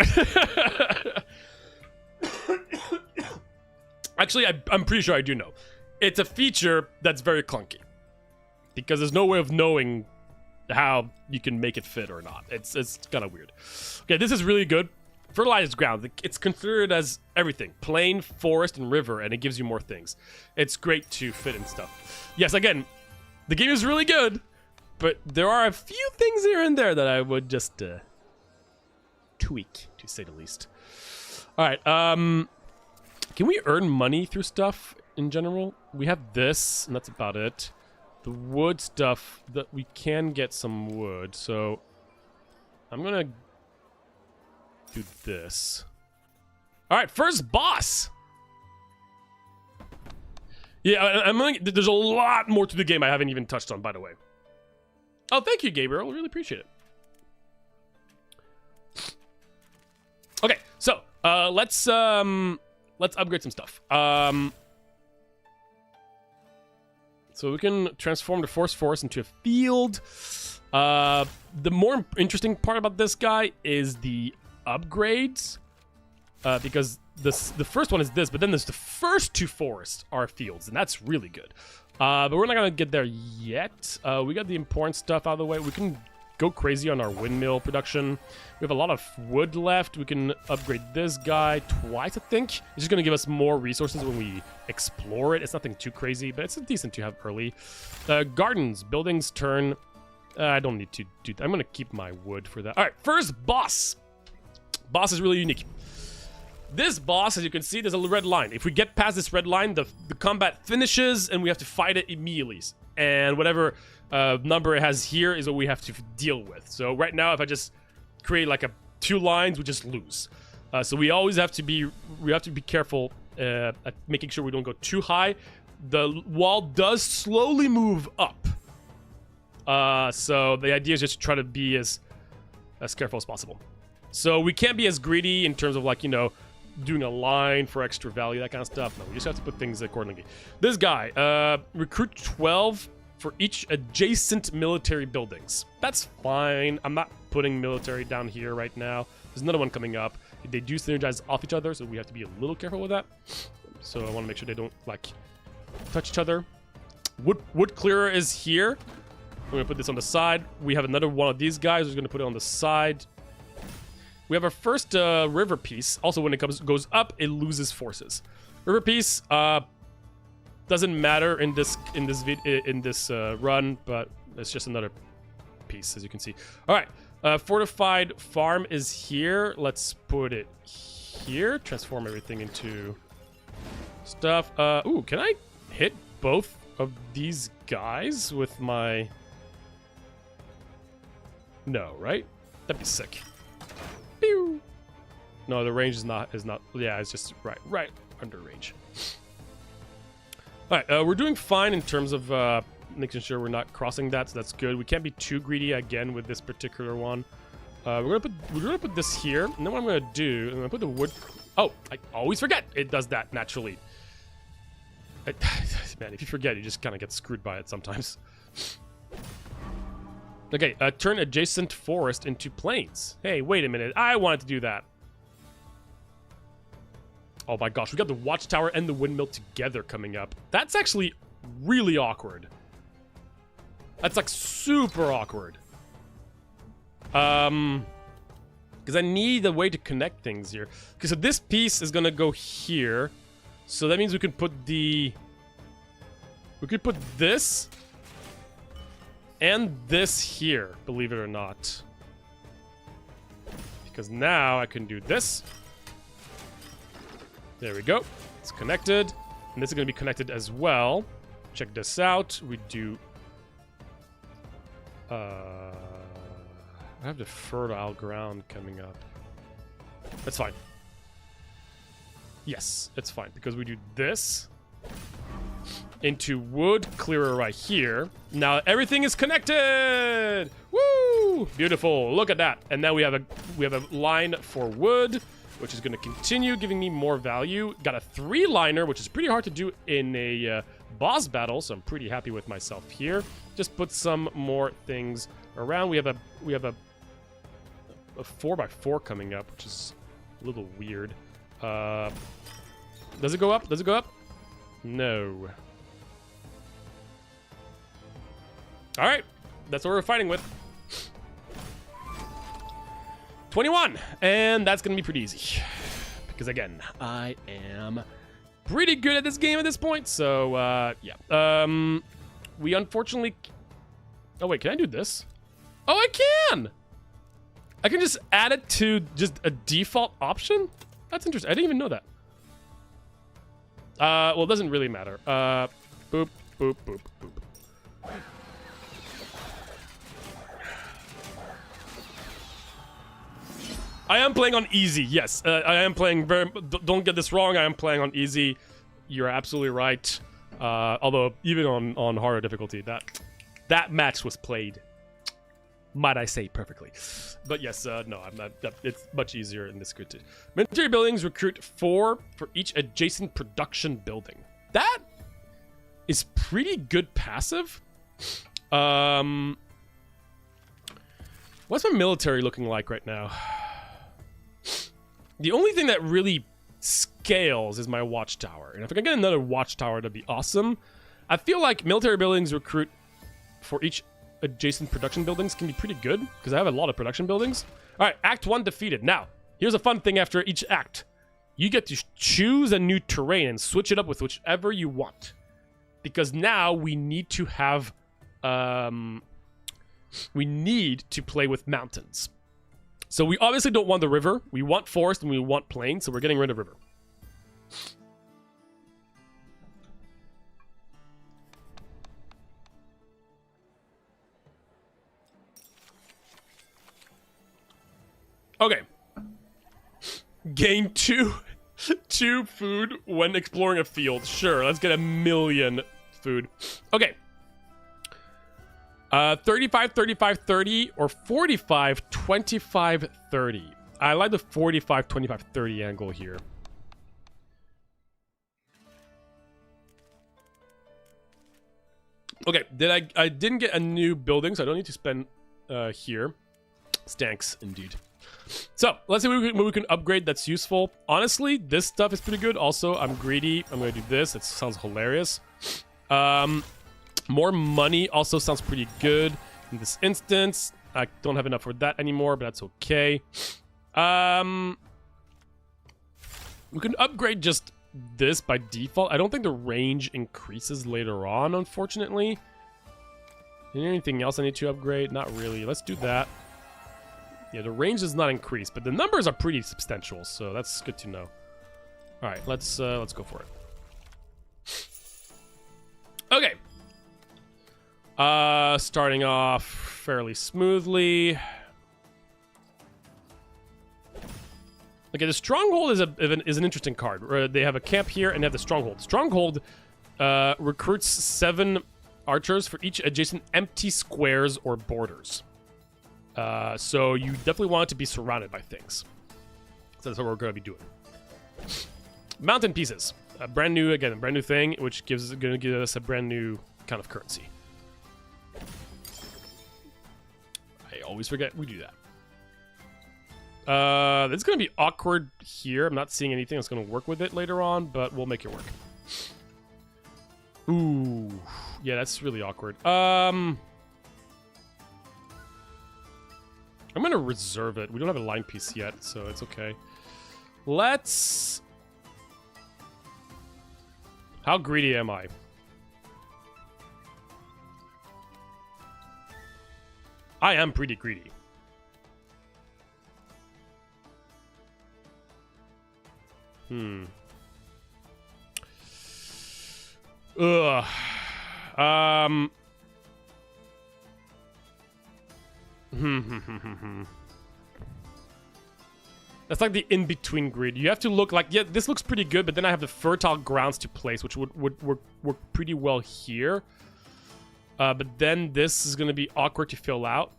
Actually, I'm pretty sure I do know. It's a feature that's very clunky. Because there's no way of knowing how you can make it fit or not. It's kind of weird. Okay, this is really good. Fertilized ground. It's considered as everything. Plain, forest, and river, and it gives you more things. It's great to fit in stuff. Yes, again, the game is really good, but there are a few things here and there that I would just tweak, to say the least. All right, can we earn money through stuff in general? We have this, and that's about it. The wood stuff, that we can get some wood, so I'm gonna do this. All right, first boss. Yeah, there's a lot more to the game I haven't even touched on, by the way. Oh, thank you, Gabriel. I really appreciate it. Okay, so let's upgrade some stuff. So we can transform the forest into a field. The more interesting part about this guy is the upgrades. Because the first one is this, but then there's the first two forests are fields, and that's really good. But we're not going to get there yet. We got the important stuff out of the way. We can go crazy on our windmill production. We have a lot of wood left. We can upgrade this guy twice, I think. It's just going to give us more resources when we explore it. It's nothing too crazy, but it's decent to have early. Gardens, buildings turn. I don't need to do that. I'm going to keep my wood for that. All right, first boss. Boss is really unique. This boss, as you can see, there's a red line. If we get past this red line, the combat finishes, and we have to fight it immediately. And whatever number it has here is what we have to deal with. So right now, if I just create like two lines, we just lose. So we always have to be careful at making sure we don't go too high. The wall does slowly move up. So the idea is just to try to be as careful as possible. So we can't be as greedy in terms of, like, you know, doing a line for extra value, that kind of stuff. No, we just have to put things accordingly. This guy, recruit 12 for each adjacent military buildings. That's fine. I'm not putting military down here right now. There's another one coming up. They do synergize off each other, so we have to be a little careful with that. So I want to make sure they don't, like, touch each other. Wood clearer is here. We're going to put this on the side. We have another one of these guys who's going to put it on the side. We have our first river piece. Also, when it goes up, it loses forces. River piece doesn't matter in this run, but it's just another piece, as you can see. All right, fortified farm is here. Let's put it here. Transform everything into stuff. Ooh, can I hit both of these guys with my? No, right? That'd be sick. Pew. No, the range is not. Yeah, it's just right under range. All right, we're doing fine in terms of making sure we're not crossing that, so that's good. We can't be too greedy again with this particular one. We're gonna put this here, and then what I'm gonna do, I'm gonna put the wood. Oh, I always forget it does that naturally. Man, if you forget, you just kind of get screwed by it sometimes. Okay, turn adjacent forest into plains. Hey, wait a minute. I wanted to do that. Oh my gosh, we got the watchtower and the windmill together coming up. That's actually really awkward. That's like super awkward. Because I need a way to connect things here. Okay, so this piece is gonna go here. So that means we could put the... We could put this... and this here, believe it or not. Because now I can do this. There we go. It's connected. And this is going to be connected as well. Check this out. We do... I have the fertile ground coming up. That's fine. Yes, it's fine. Because we do this. into wood clearer right here. Now everything is connected. Woo! Beautiful. Look at that. And now we have a line for wood, which is going to continue giving me more value. Got a 3-liner, which is pretty hard to do in a boss battle, so I'm pretty happy with myself here. Just put some more things around. We have a 4x4 coming up, which is a little weird. Does it go up? Does it go up? No. All right, that's what we're fighting with. 21, and that's gonna be pretty easy. Because again, I am pretty good at this game at this point, so yeah. We unfortunately... Oh wait, can I do this? Oh, I can! I can just add it to just a default option? That's interesting, I didn't even know that. Well, it doesn't really matter. Boop, boop, boop, boop. I am playing on easy, yes. I am playing very... Don't get this wrong, I am playing on easy. You're absolutely right. Although, even on harder difficulty, that match was played, might I say, perfectly. But yes, no, I'm not... It's much easier in this grid too. Military buildings recruit 4 for each adjacent production building. That is pretty good passive. What's my military looking like right now? The only thing that really scales is my watchtower. And if I can get another watchtower, that'd be awesome. I feel like military buildings recruit for each adjacent production buildings can be pretty good, because I have a lot of production buildings. All right, Act 1 defeated. Now, here's a fun thing after each act. You get to choose a new terrain and switch it up with whichever you want. Because now we need to have... we need to play with mountains. So we obviously don't want the river. We want forest and we want plain, so we're getting rid of river. Okay. Gain 2 food when exploring a field. Sure, let's get 1,000,000 food. Okay. 35, 35, 30, or 45, 25, 30. I like the 45, 25, 30 angle here. Okay, I didn't get a new building, so I don't need to spend here. Stanks, indeed. So, let's see what we can upgrade that's useful. Honestly, this stuff is pretty good. Also, I'm greedy. I'm going to do this. It sounds hilarious. More money also sounds pretty good in this instance. I don't have enough for that anymore, but that's okay. We can upgrade just this by default. I don't think the range increases later on, unfortunately. Anything else I need to upgrade? Not really. Let's do that. Yeah, the range does not increase, but the numbers are pretty substantial, so that's good to know. All right, let's go for it. Okay. Starting off fairly smoothly. Okay, the Stronghold is an interesting card. They have a camp here and they have the Stronghold. Stronghold recruits 7 archers for each adjacent empty squares or borders. So you definitely want it to be surrounded by things. So that's what we're going to be doing. Mountain pieces. A brand new thing, which going to give us a brand new kind of currency. I always forget we do that. It's going to be awkward here. I'm not seeing anything that's going to work with it later on, but we'll make it work. Ooh. Yeah, that's really awkward. I'm going to reserve it. We don't have a line piece yet, so it's okay. Let's... How greedy am I? I am pretty greedy. Ugh. That's like the in-between grid. You have to look like, yeah, this looks pretty good, but then I have the fertile grounds to place, which would work pretty well here. But then this is going to be awkward to fill out.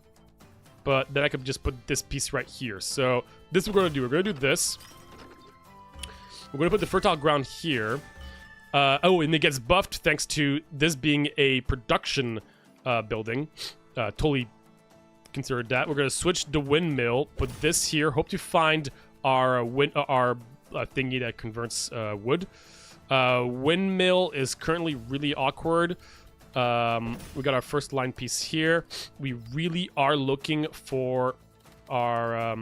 But then I could just put this piece right here. So this we're going to do. We're going to do this. We're going to put the fertile ground here. Oh, and it gets buffed thanks to this being a production building. Totally considered that. We're going to switch the windmill, put this here. Hope to find our thingy that converts wood. Windmill is currently really awkward. We got our first line piece here. We really are looking for our...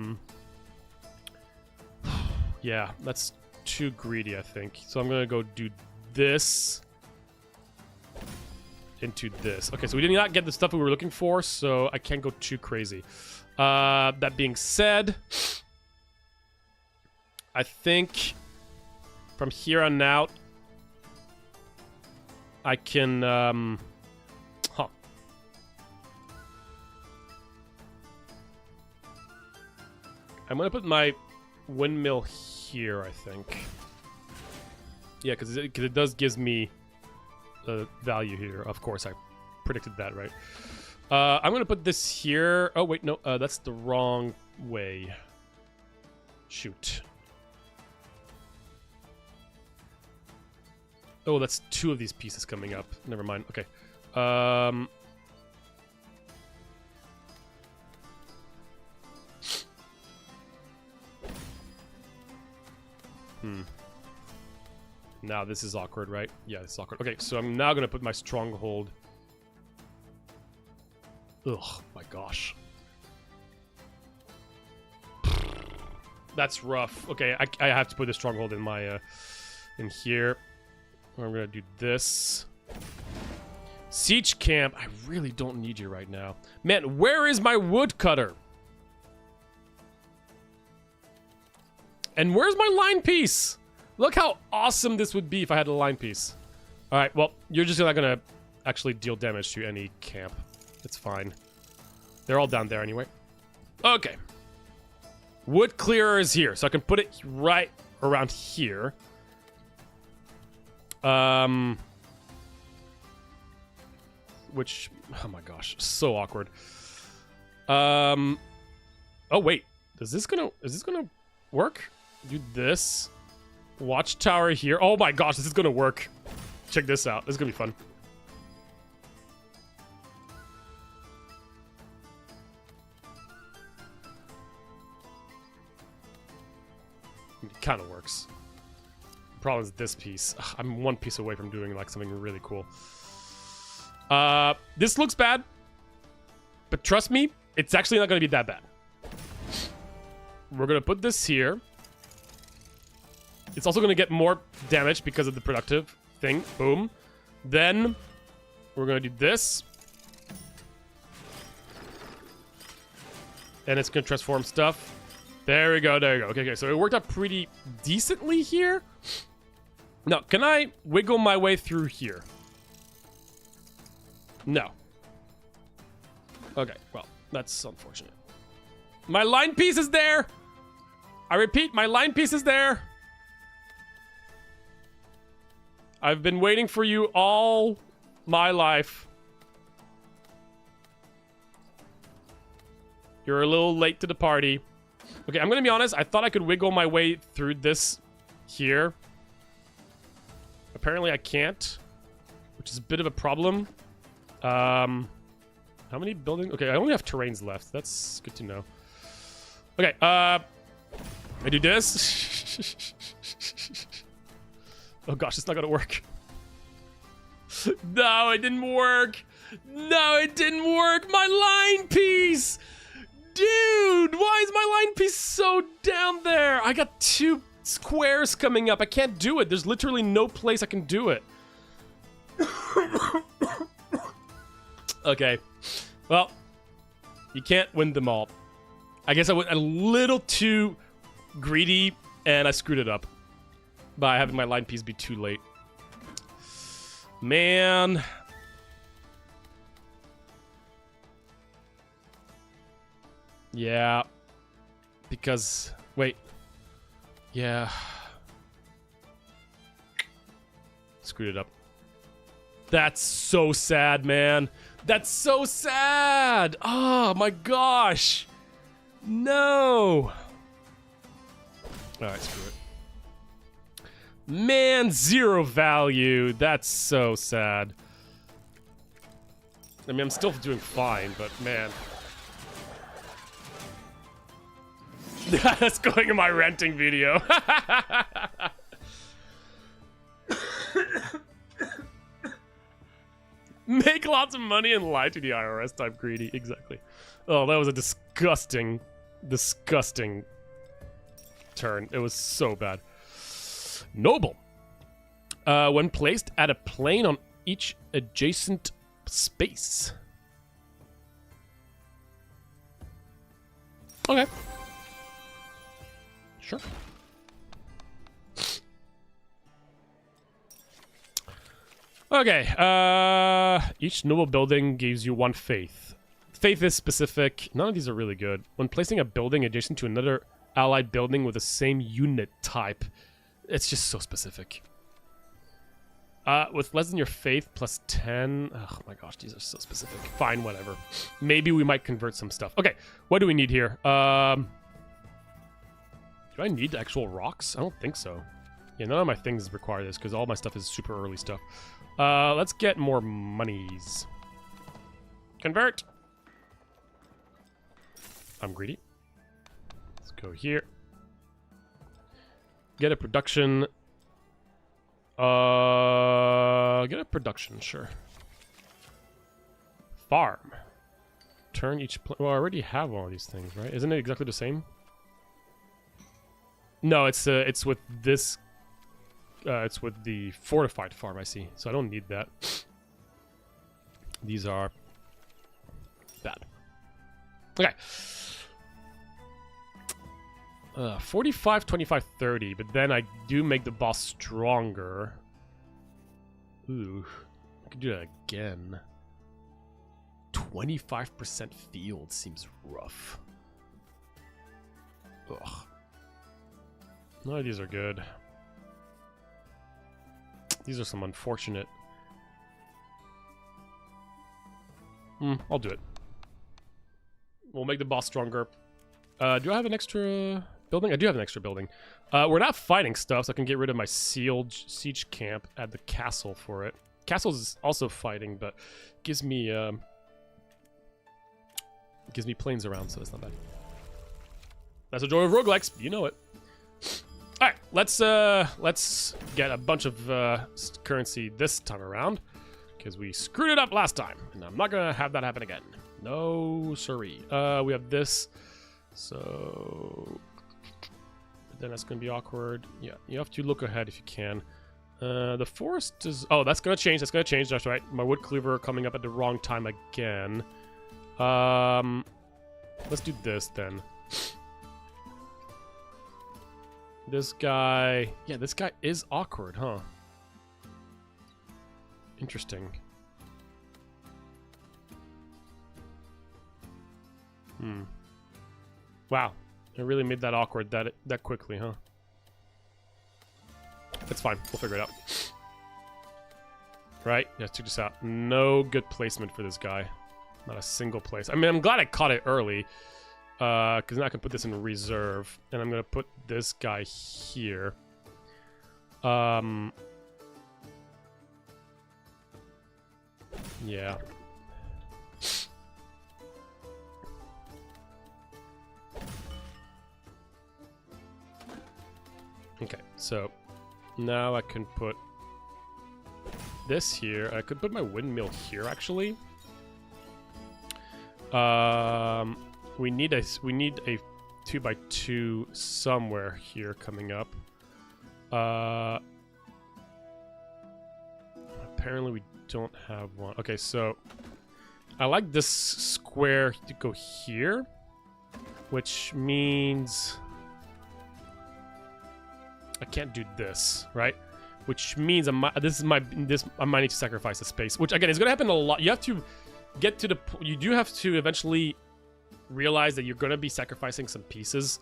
yeah, that's too greedy, I think. So I'm going to go do this into this. Okay, so we did not get the stuff we were looking for, so I can't go too crazy. That being said, I think from here on out, I can, I'm gonna put my windmill here, I think. Yeah, because it does gives me value here. Of course, I predicted that, right? I'm gonna put this here. Oh wait, no, that's the wrong way. Shoot. Oh, that's two of these pieces coming up. Never mind. Okay. Now this is awkward, right? Yeah, it's awkward. Okay, so I'm now gonna put my stronghold. Ugh, my gosh. That's rough. Okay, I have to put the stronghold in my in here. I'm gonna do this. Siege camp. I really don't need you right now. Man, where is my woodcutter? And where's my line piece? Look how awesome this would be if I had a line piece. Alright, well, you're just not gonna actually deal damage to any camp. It's fine. They're all down there anyway. Okay. Wood clearer is here, so I can put it right around here. Which, oh my gosh, so awkward. Oh wait, is this gonna work? Do this. Watchtower here. Oh my gosh, this is gonna work. Check this out. This is gonna be fun. It kind of works. Problem is this piece. Ugh, I'm one piece away from doing like something really cool. This looks bad, but trust me, it's actually not gonna be that bad. We're gonna put this here. It's also gonna get more damage because of the productive thing. Boom. Then we're gonna do this. And it's gonna transform stuff. There we go, there we go. Okay, so it worked out pretty decently here. Now, can I wiggle my way through here? No. Okay, well, that's unfortunate. My line piece is there! I repeat, my line piece is there! I've been waiting for you all my life. You're a little late to the party. Okay, I'm gonna be honest, I thought I could wiggle my way through this here. Apparently I can't, which is a bit of a problem. How many buildings? Okay, I only have terrains left. That's good to know. Okay, I do this. Oh gosh, it's not gonna work. No, it didn't work. No, it didn't work. My line piece. Dude, why is my line piece so down there? I got two squares coming up. I can't do it. There's literally no place I can do it. Okay. Well, you can't win them all. I guess I went a little too greedy and I screwed it up by having my line piece be too late. Man. Yeah. Because, wait, Yeah. Screwed it up. That's so sad, man. That's so sad. Oh my gosh. No. Alright, screw it. Man, 0 value. That's so sad. I mean, I'm still doing fine, but man. That's going in my renting video. Make lots of money and lie to the IRS type greedy. Exactly. Oh, that was a disgusting, disgusting turn. It was so bad. Noble. When placed at a plane on each adjacent space. Okay. Sure. Okay, each noble building gives you 1 faith. Faith is specific. None of these are really good. When placing a building adjacent to another allied building with the same unit type, it's just so specific. With less than your faith, plus 10. Oh my gosh, these are so specific. Fine, whatever. Maybe we might convert some stuff. Okay, what do we need here? Do I need actual rocks? I don't think so. Yeah, none of my things require this because all my stuff is super early stuff. Let's get more monies. Convert. I'm greedy. Let's go here. Get a production. Get a production, sure. Farm. Turn each. Well, I already have all of these things, right? Isn't it exactly the same? No, it's with this. It's with the fortified farm, I see. So I don't need that. These are bad. Okay. 45, 25, 30. But then I do make the boss stronger. Ooh. I could do that again. 25% field seems rough. Ugh. None of these are good. These are some unfortunate. I'll do it. We'll make the boss stronger. Do I have an extra building? I do have an extra building. We're not fighting stuff, so I can get rid of my siege camp, add the castle for it. Castle is also fighting, but gives me planes around, so it's not bad. That's the joy of roguelikes. You know it. All right, let's get a bunch of currency this time around, because we screwed it up last time, and I'm not gonna have that happen again. No siree. We have this, so then that's gonna be awkward. Yeah, you have to look ahead if you can. The forest is. Oh, that's gonna change. That's gonna change. That's right. My wood cleaver coming up at the wrong time again. Let's do this then. This guy... Yeah, this guy is awkward, huh? Interesting. Wow. I really made that awkward that quickly, huh? That's fine. We'll figure it out. Right? Let's check this out. No good placement for this guy. Not a single place. I mean, I'm glad I caught it early. Because now I can put this in reserve. And I'm going to put this guy here. Yeah. Okay, so now I can put this here. I could put my windmill here, actually. We need a 2x2 somewhere here coming up. Apparently we don't have one. Okay, so I like this square to go here, which means I can't do this, right? Which means I might need to sacrifice a space, which again is going to happen a lot. You have to get to you do have to eventually realize that you're going to be sacrificing some pieces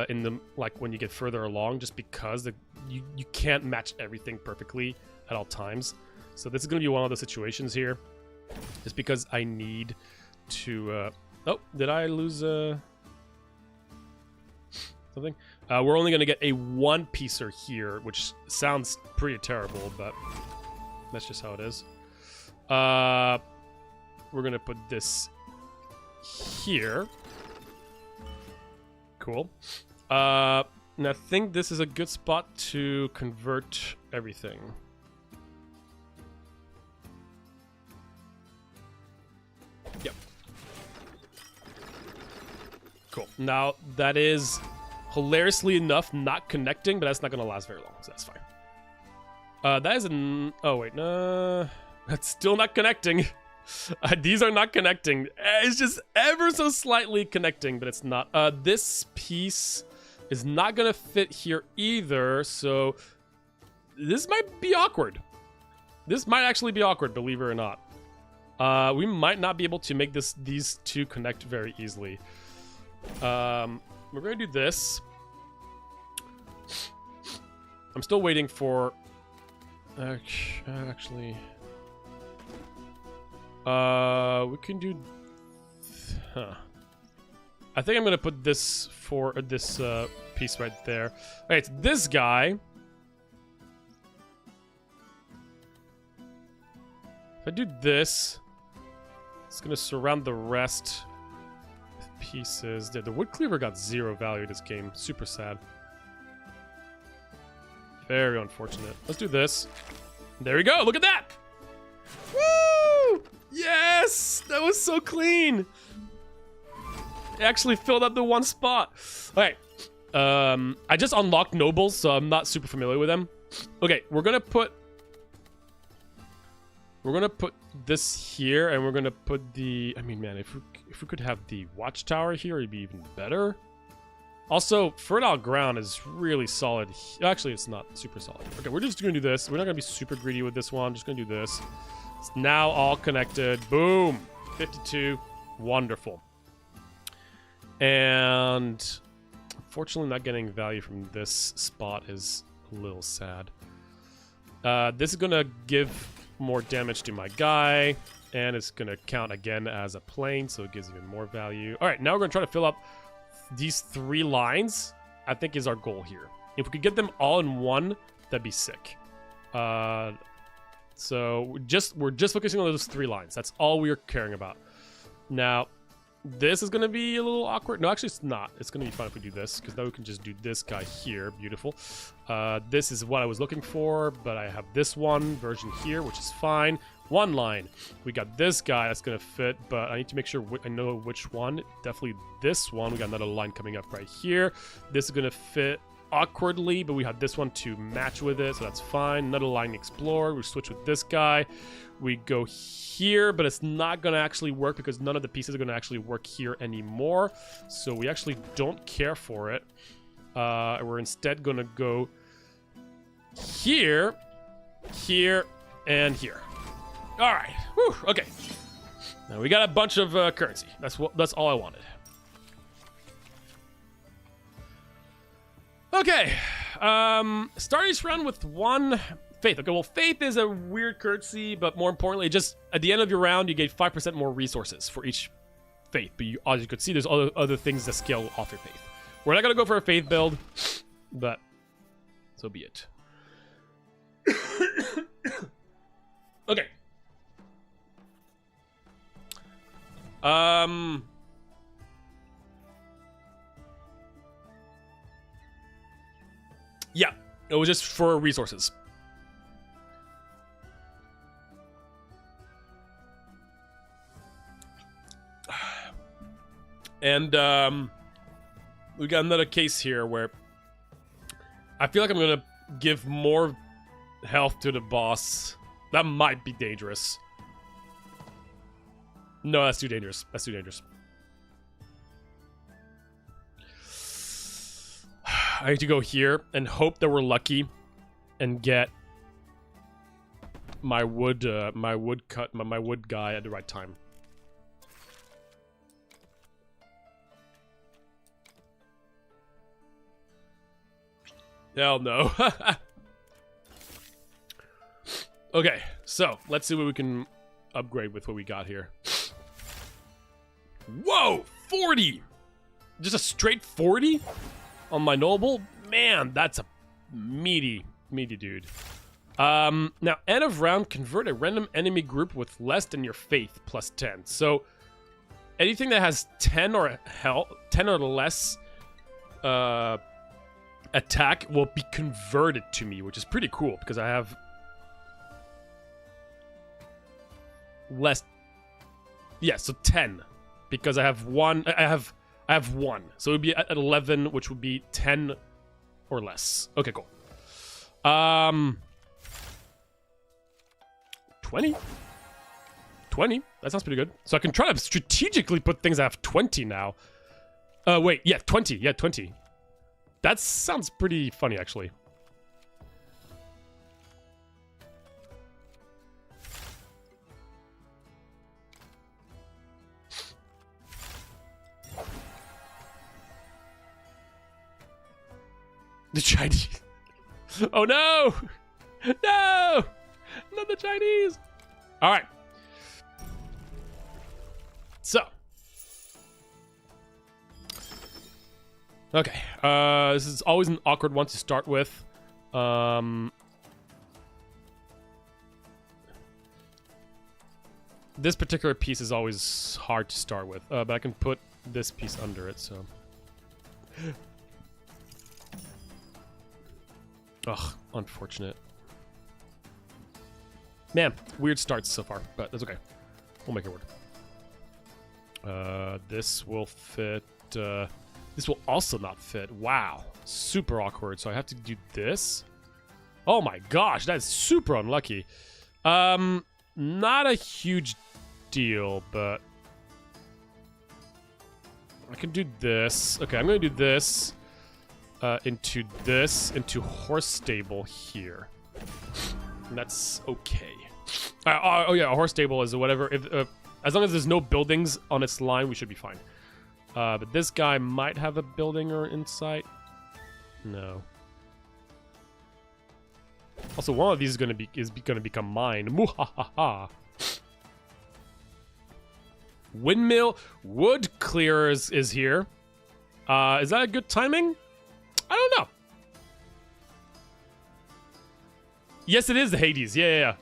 in the like when you get further along, just because you can't match everything perfectly at all times. So this is going to be one of the situations here, just because I need to. Oh, did I lose something? We're only going to get a one-piecer here, which sounds pretty terrible, but that's just how it is. We're going to put this here. Cool. And I think this is a good spot to convert everything. Yep. Cool. Now, that is hilariously enough not connecting, but that's not going to last very long, so that's fine. That is an... Oh, wait. That's still not connecting. These are not connecting. It's just ever so slightly connecting, but it's not. This piece is not going to fit here either, so this might be awkward. This might actually be awkward, believe it or not. We might not be able to make these two connect very easily. We're going to do this. I'm still waiting for... actually... we can do... Huh. I think I'm going to put this for this piece right there. Okay, it's this guy. If I do this, it's going to surround the rest with pieces. The wood cleaver got 0 value this game. Super sad. Very unfortunate. Let's do this. There we go. Look at that. Woo! Yes! That was so clean! It actually filled up the one spot. Alright. I just unlocked nobles, so I'm not super familiar with them. Okay, we're gonna put this here, and we're gonna put the... I mean, man, if we could have the watchtower here, it'd be even better. Also, fertile ground is really solid. Actually, it's not super solid. Okay, we're just gonna do this. We're not gonna be super greedy with this one. Just gonna do this. It's now all connected. Boom! 52. Wonderful. And unfortunately, not getting value from this spot is a little sad. This is gonna give more damage to my guy, and it's gonna count again as a plane, so it gives even more value. All right, now we're gonna try to fill up these 3 lines. I think is our goal here. If we could get them all in one, that'd be sick. So we're just focusing on those 3 lines. That's all we're caring about. Now, this is going to be a little awkward. No, actually, it's not. It's going to be fun if we do this, because now we can just do this guy here. Beautiful. This is what I was looking for, but I have this one version here, which is fine. 1 line. We got this guy that's going to fit, but I need to make sure I know which one. Definitely this one. We got another line coming up right here. This is going to fit awkwardly, but we have this one to match with it, so that's fine. Another line explored. We switch with this guy. We go here, but it's not going to actually work because none of the pieces are going to actually work here anymore, so we actually don't care for it. We're instead going to go here, here, and here. All right. Whew. Okay. Now we got a bunch of currency. That's all I wanted. Okay, start each round with 1 faith. Okay, well, faith is a weird currency, but more importantly, just at the end of your round, you get 5% more resources for each faith. But as you could see, there's other things that scale off your faith. We're not gonna go for a faith build, but so be it. Okay. Yeah, it was just for resources. And we got another case here where I feel like I'm gonna give more health to the boss. That might be dangerous. No, that's too dangerous. That's too dangerous. I need to go here and hope that we're lucky and get my wood guy at the right time. Hell no. Okay, so let's see what we can upgrade with what we got here. Whoa, 40! Just a straight 40 on my noble? Man, that's a meaty dude. Now, end of round, convert a random enemy group with less than your faith plus 10. So, anything that has 10 or less attack will be converted to me, which is pretty cool because I have less. Yeah, so 10 because I have one. I have 1, so it would be at 11, which would be 10 or less. Okay, cool. 20? 20? That sounds pretty good. So I can try to strategically put things that have 20 now. Wait, yeah, 20. Yeah, 20. That sounds pretty funny, actually. The Chinese. Oh no! No! Not the Chinese! Alright. So. Okay. This is always an awkward one to start with. This particular piece is always hard to start with. But I can put this piece under it, so. Ugh, unfortunate. Man, weird starts so far, but that's okay. We'll make it work. This will fit. This will also not fit. Wow, super awkward. So I have to do this. Oh my gosh, that's super unlucky. Not a huge deal, but I can do this. Okay, I'm gonna do this. Into horse stable here. And that's okay. Oh yeah, a horse stable is whatever. If as long as there's no buildings on its line, we should be fine. But this guy might have a building or in sight. No. Also, one of these is gonna become mine. Muhahaha. Windmill wood clearers is here. Is that a good timing? I don't know. Yes, it is the Hades. Yeah.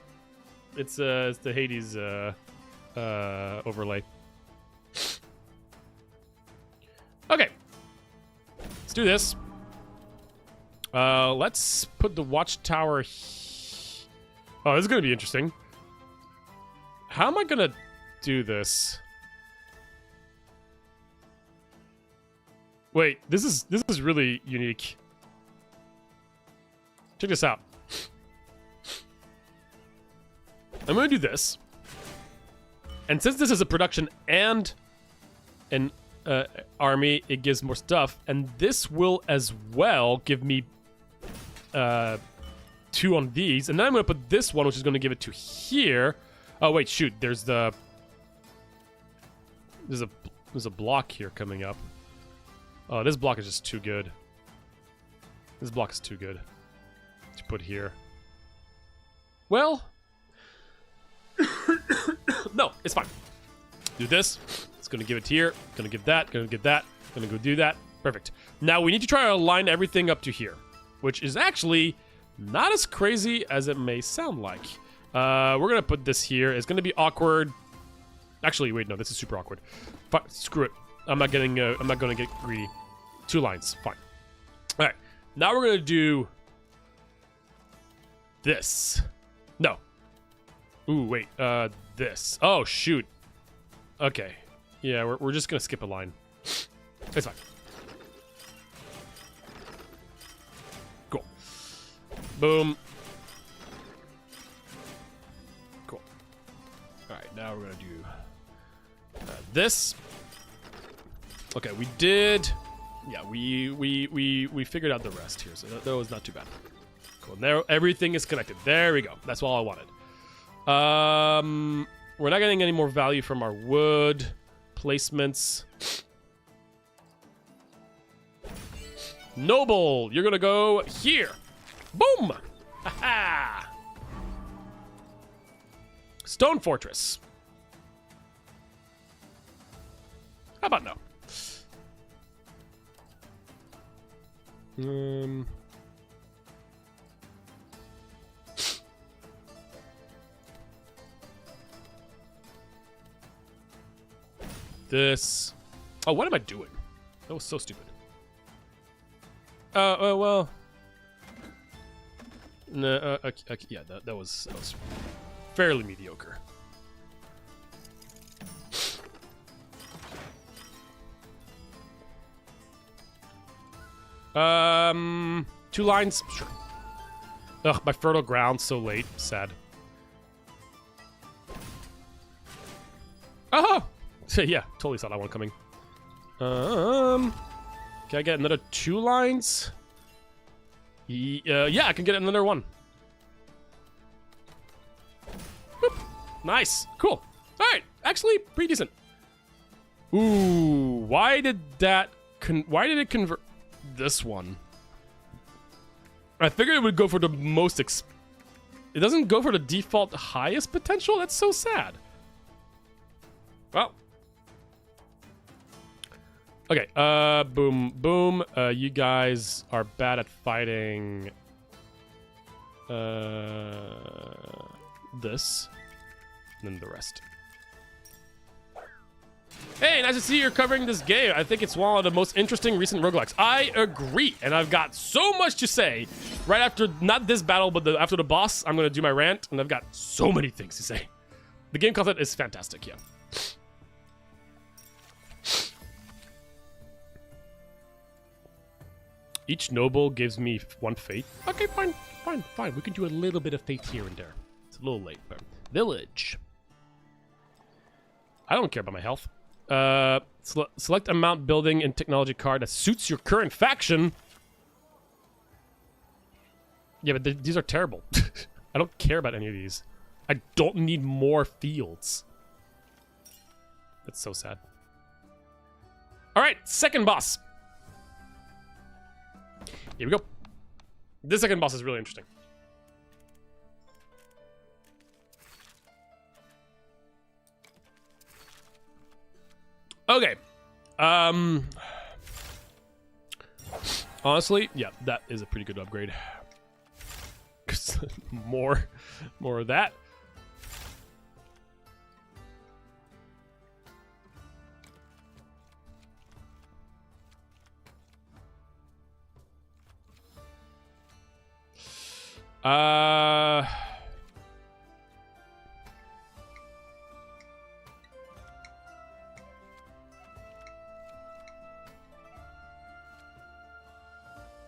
It's the Hades overlay. Okay. Let's do this. Let's put the watchtower. Oh, this is gonna be interesting. How am I gonna do this? Wait, this is really unique. Check this out. I'm gonna do this. And since this is a production and an army, it gives more stuff. And this will as well give me 2 on these. And then I'm gonna put this one, which is gonna give it to here. Oh wait, shoot, there's a block here coming up. Oh, this block is just too good. This block is too good to put here. Well, no, it's fine. Do this. It's gonna give it here. Gonna give that. Gonna give that. Gonna go do that. Perfect. Now we need to try to align everything up to here, which is actually not as crazy as it may sound like. We're gonna put this here. It's gonna be awkward. Actually, wait, no, this is super awkward. Screw it. I'm not gonna get greedy. 2 lines, fine. All right, now we're gonna do this. No. Ooh, wait. This. Oh shoot. Okay. Yeah, we're just gonna skip a line. It's fine. Cool. Boom. Cool. All right, now we're gonna do this. Okay, we did. Yeah, we figured out the rest here, so that was not too bad. Cool. Now everything is connected. There we go. That's all I wanted. We're not getting any more value from our wood placements. Noble, you're gonna go here. Boom! Ha-ha! Stone Fortress. How about no? This. Oh, what am I doing? That was so stupid. Well. No, okay, yeah, that was fairly mediocre. Two lines? Sure. Ugh, my fertile ground so late. Sad. Oh! Yeah, totally saw that one coming. Can I get another 2 lines? Yeah, I can get another one. Boop. Nice. Cool. Alright, actually, pretty decent. Ooh, why did it convert this one? I figured it would go for the most it doesn't go for the default highest potential? That's so sad. Well. Okay, boom, boom. You guys are bad at fighting this. And then the rest. Hey, nice to see you're covering this game. I think it's one of the most interesting recent roguelikes. I agree, and I've got so much to say. Right after, not this battle, but after the boss, I'm going to do my rant, and I've got so many things to say. The game content is fantastic, yeah. Each noble gives me 1 faith. Okay, fine. We can do a little bit of faith here and there. It's a little late, but... Village. I don't care about my health. Select a mount building and technology card that suits your current faction. Yeah, but these are terrible. I don't care about any of these. I don't need more fields. That's so sad. Alright, second boss. Here we go. This second boss is really interesting. Okay. Honestly, yeah, that is a pretty good upgrade. more of that.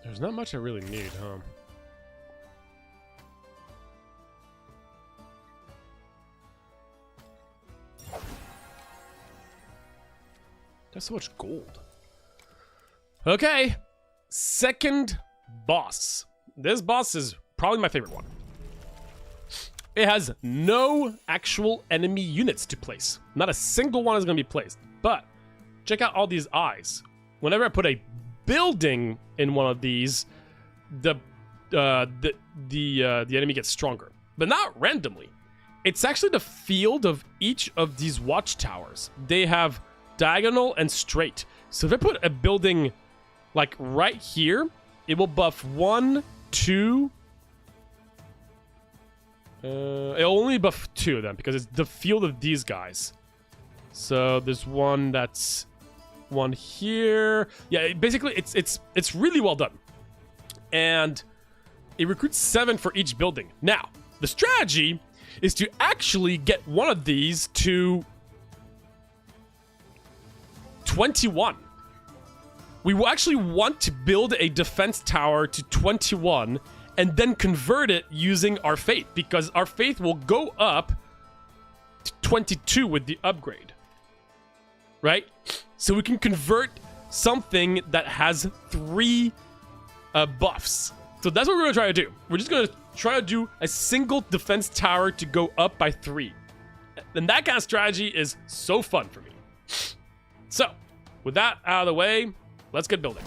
There's not much I really need, huh? That's so much gold. Okay. Second boss. This boss is probably my favorite one. It has no actual enemy units to place. Not a single one is going to be placed. But check out all these eyes. Whenever I put a building in one of these, the enemy gets stronger, but not randomly. It's actually the field of each of these watchtowers. They have diagonal and straight. So if I put a building like right here, it will buff 1, 2. It'll only buff 2 then because it's the field of these guys. So there's one that's one here. Yeah, basically it's really well done. And it recruits 7 for each building. Now, the strategy is to actually get one of these to 21. We will actually want to build a defense tower to 21 and then convert it using our faith, because our faith will go up to 22 with the upgrade. Right? So we can convert something that has 3 buffs. So that's what we're going to try to do. We're just going to try to do a single defense tower to go up by 3. And that kind of strategy is so fun for me. So, with that out of the way, let's get building.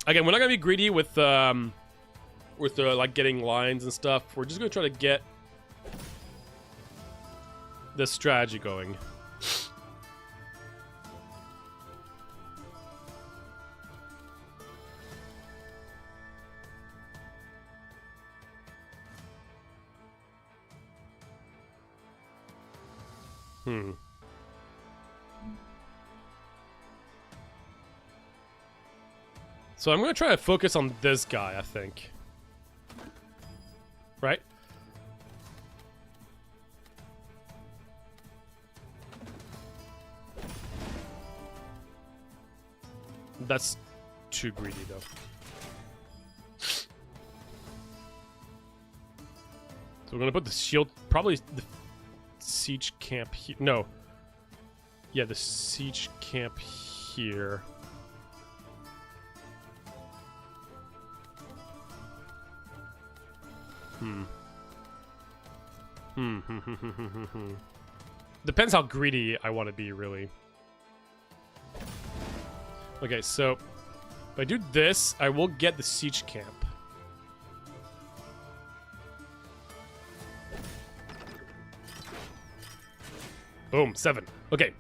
Again, we're not gonna be greedy with like getting lines and stuff. We're just gonna try to get this strategy going. So I'm gonna try to focus on this guy, I think. Right? That's too greedy, though. So we're gonna put the shield, probably the siege camp here. No. Yeah, the siege camp here. Depends how greedy I want to be, really. Okay, so if I do this, I will get the siege camp. Boom, 7. Okay.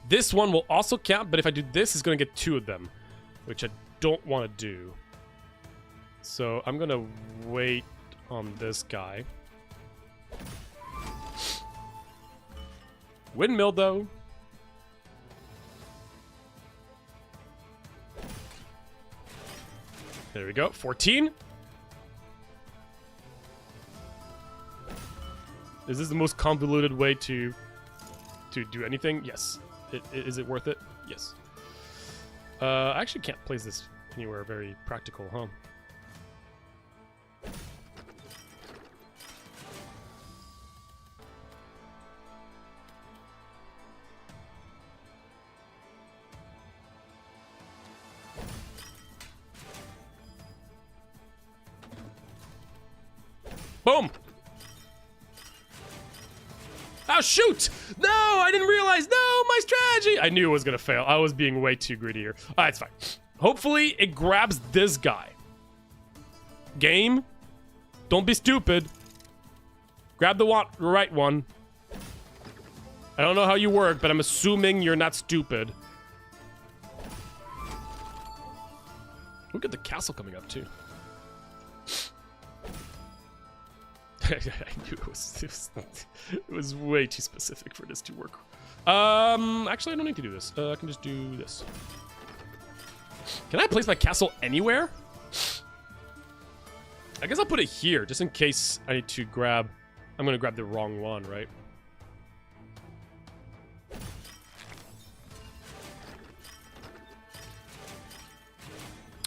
This one will also count, but if I do this, it's going to get 2 of them, which I don't want to do. So I'm going to wait on this guy. Windmill, though. There we go. 14. Is this the most convoluted way to do anything? Yes. Is it worth it? Yes. I actually can't place this anywhere very practical, huh? Boom! Oh, shoot! No, I didn't realize. No, my strategy! I knew it was gonna fail. I was being way too greedy here. Alright, it's fine. Hopefully, it grabs this guy. Game, don't be stupid. Grab the right one. I don't know how you work, but I'm assuming you're not stupid. Look at the castle coming up, too. I knew it was way too specific for this to work. Actually, I don't need to do this. I can just do this. Can I place my castle anywhere? I guess I'll put it here, just in case I need to grab... I'm gonna grab the wrong one, right?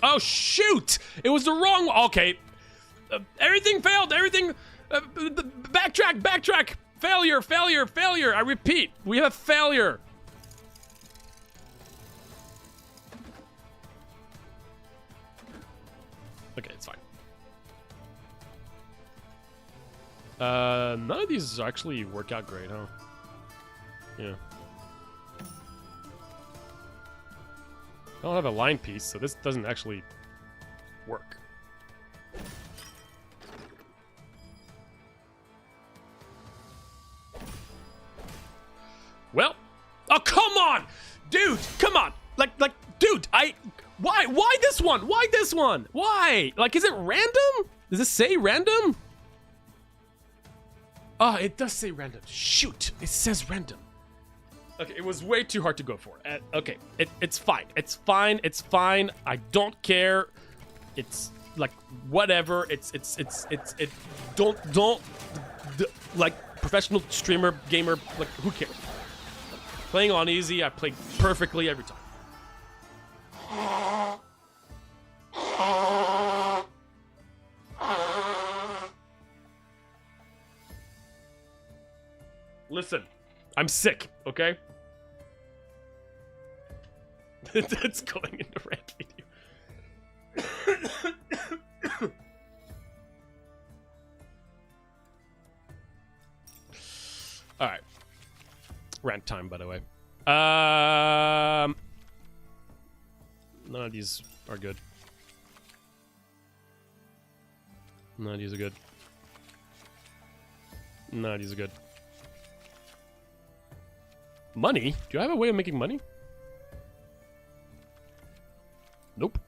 Oh, shoot! It was the wrong... Okay. Everything failed! Everything... backtrack! Failure! I repeat, we have a failure. Okay, it's fine. None of these actually work out great, huh? Yeah. I don't have a line piece, so this doesn't actually work. Well, oh, come on! Dude, come on! Like, dude, why this one? Why this one? Why? Like, is it random? Does it say random? Oh, it does say random. Shoot, it says random. Okay, it was way too hard to go for. Okay, it's fine. It's fine. I don't care. It's, like, whatever. Don't, like, professional streamer, gamer, like, who cares? Playing on easy, I play perfectly every time. Listen, I'm sick, okay? That's going into rant video. Alright. Rant time, by the way. None of these are good. None of these are good. None of these are good. Money? Do I have a way of making money? Nope.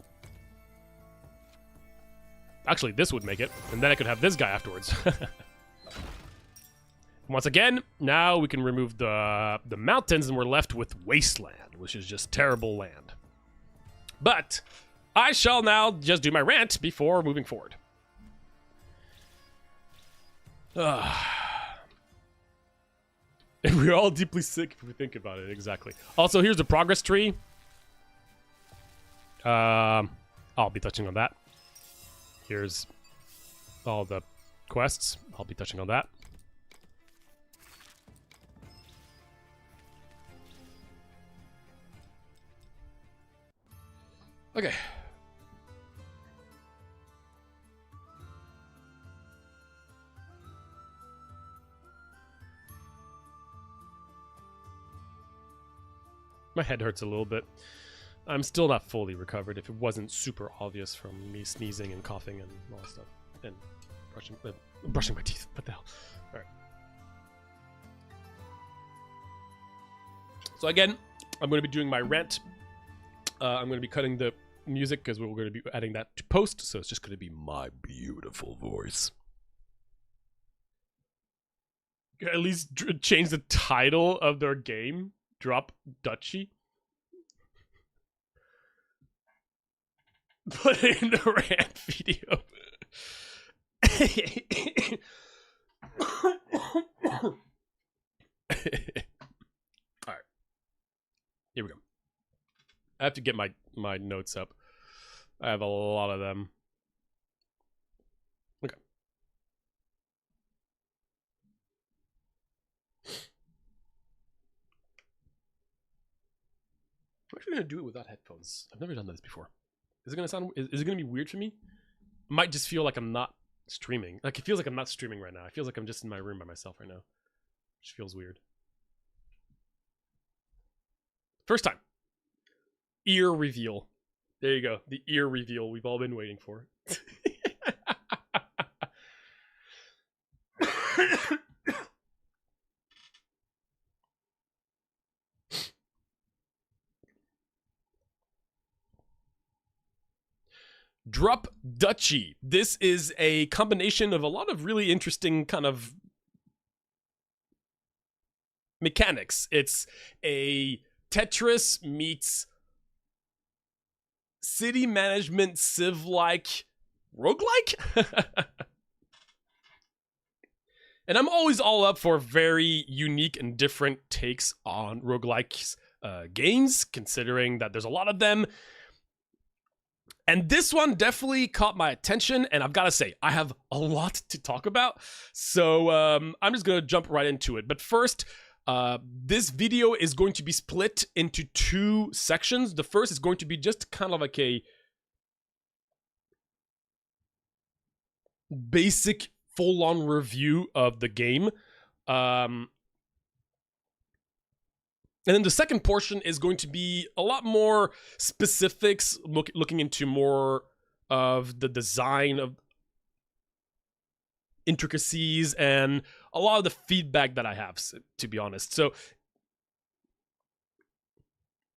Actually, this would make it, and then I could have this guy afterwards. Once again, now we can remove the mountains, and we're left with wasteland, which is just terrible land. But I shall now just do my rant before moving forward. And we're all deeply sick if we think about it, exactly. Also, here's the progress tree. I'll be touching on that. Here's all the quests. I'll be touching on that. Okay. My head hurts a little bit. I'm still not fully recovered if it wasn't super obvious from me sneezing and coughing and all that stuff. And brushing my teeth. What the hell? Alright. So again, I'm going to be doing my rant. I'm going to be cutting the music because we're going to be adding that to post. So it's just going to be my beautiful voice. At least change the title of their game. Drop Duchy. Put it in the rant video. Alright. Here we go. I have to get my notes up. I have a lot of them. Okay. I'm actually going to do it without headphones. I've never done this before. Is it going to sound... Is it going to be weird for me? It might just feel like I'm not streaming. Like, it feels like I'm not streaming right now. It feels like I'm just in my room by myself right now. Which feels weird. First time. Ear reveal. There you go. The ear reveal we've all been waiting for. Drop Duchy. This is a combination of a lot of really interesting kind of mechanics. It's a Tetris meets city management civ-like roguelike. And I'm always all up for very unique and different takes on roguelike games, considering that there's a lot of them. And this one definitely caught my attention, and I've got to say, I have a lot to talk about, so I'm just going to jump right into it. But first, this video is going to be split into two sections. The first is going to be just kind of like a basic full-on review of the game. And then the second portion is going to be a lot more specifics, looking into more of the design of intricacies and a lot of the feedback that I have, to be honest. So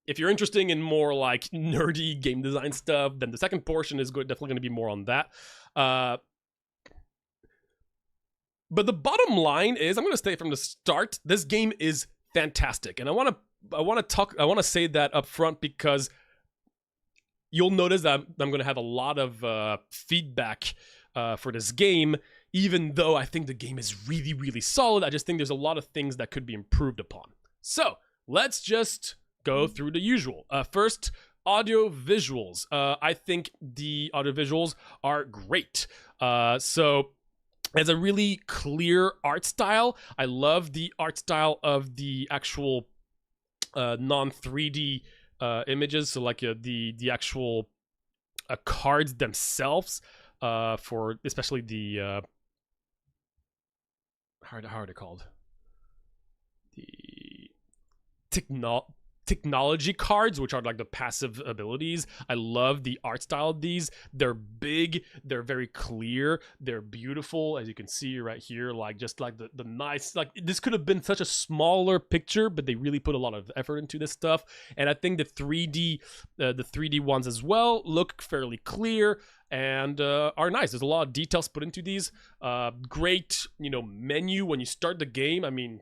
if you're interested in more like nerdy game design stuff, then the second portion is definitely going to be more on that. But the bottom line is, I'm going to say from the start, this game is fantastic, and I want to say that up front because you'll notice that I'm going to have a lot of feedback for this game, even though I think the game is really, really solid. I just think there's a lot of things that could be improved upon. So let's just go through the usual. First, audio visuals. I think the audio visuals are great. So it has a really clear art style. I love the art style of the actual non-3D images. So like the actual cards themselves, for especially the how are they called? technology cards, which are like the passive abilities. I love the art style of these. They're big, they're very clear, they're beautiful, as you can see right here. Like just like the nice, like this could have been such a smaller picture, but they really put a lot of effort into this stuff. And I think the 3D ones as well look fairly clear and are nice. There's a lot of details put into these. Great, menu when you start the game. I mean,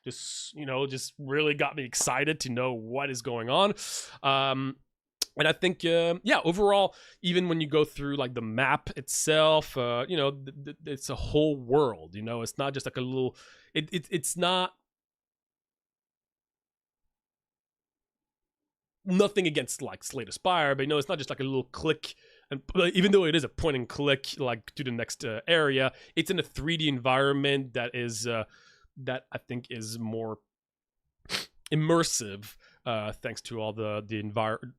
just really got me excited to know what is going on. And I think, overall, even when you go through like the map itself, it's a whole world. It's not just like a little. It's not. Nothing against like Slay the Spire, but it's not just like a little click. And even though it is a point and click, like to the next area, it's in a 3D environment that is. That I think is more immersive, thanks to all the environment,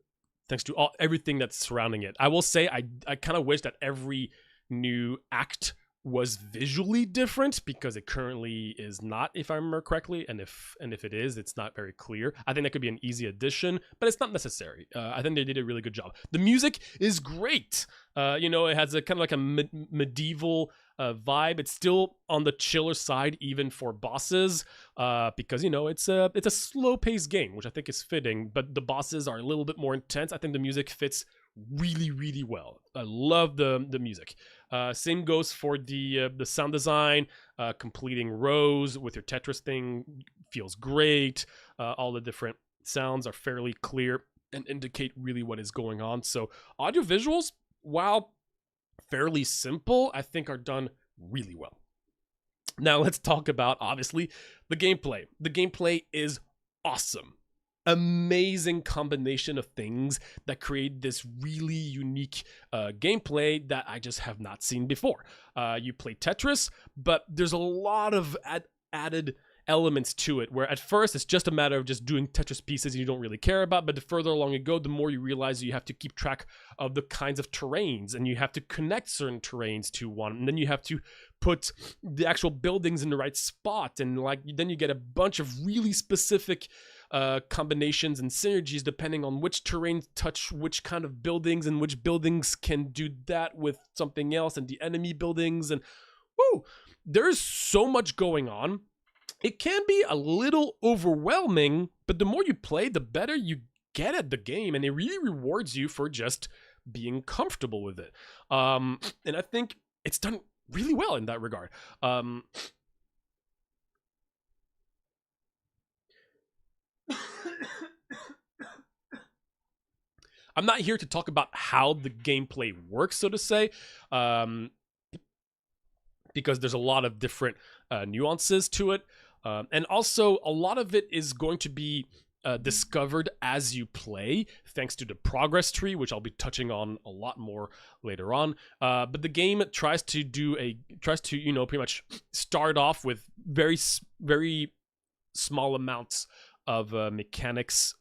thanks to everything that's surrounding it. I will say I kind of wish that every new act was visually different, because it currently is not, if I remember correctly, and if it is, it's not very clear. I think that could be an easy addition, but it's not necessary. I think they did a really good job. The music is great. It has a kind of like a medieval vibe. It's still on the chiller side, even for bosses, because it's a slow-paced game, which I think is fitting. But the bosses are a little bit more intense. I think the music fits really, really well. I love the music. Same goes for the sound design. Completing rows with your Tetris thing feels great. All the different sounds are fairly clear and indicate really what is going on. So audio visuals, while fairly simple, I think are done really well. Now let's talk about, obviously, the gameplay. The gameplay is awesome. Amazing combination of things that create this really unique gameplay that I just have not seen before. You play Tetris, but there's a lot of added elements to it, where at first it's just a matter of just doing Tetris pieces you don't really care about, but the further along you go, the more you realize you have to keep track of the kinds of terrains, and you have to connect certain terrains to one, and then you have to put the actual buildings in the right spot, and then you get a bunch of really specific combinations and synergies depending on which terrains touch which kind of buildings, and which buildings can do that with something else, and the enemy buildings, and there's so much going on. It can be a little overwhelming, but the more you play, the better you get at the game, and it really rewards you for just being comfortable with it. And I think it's done really well in that regard. I'm not here to talk about how the gameplay works, so to say, because there's a lot of different nuances to it. And also, a lot of it is going to be discovered as you play, thanks to the progress tree, which I'll be touching on a lot more later on. But the game tries to pretty much start off with very, very small amounts of mechanics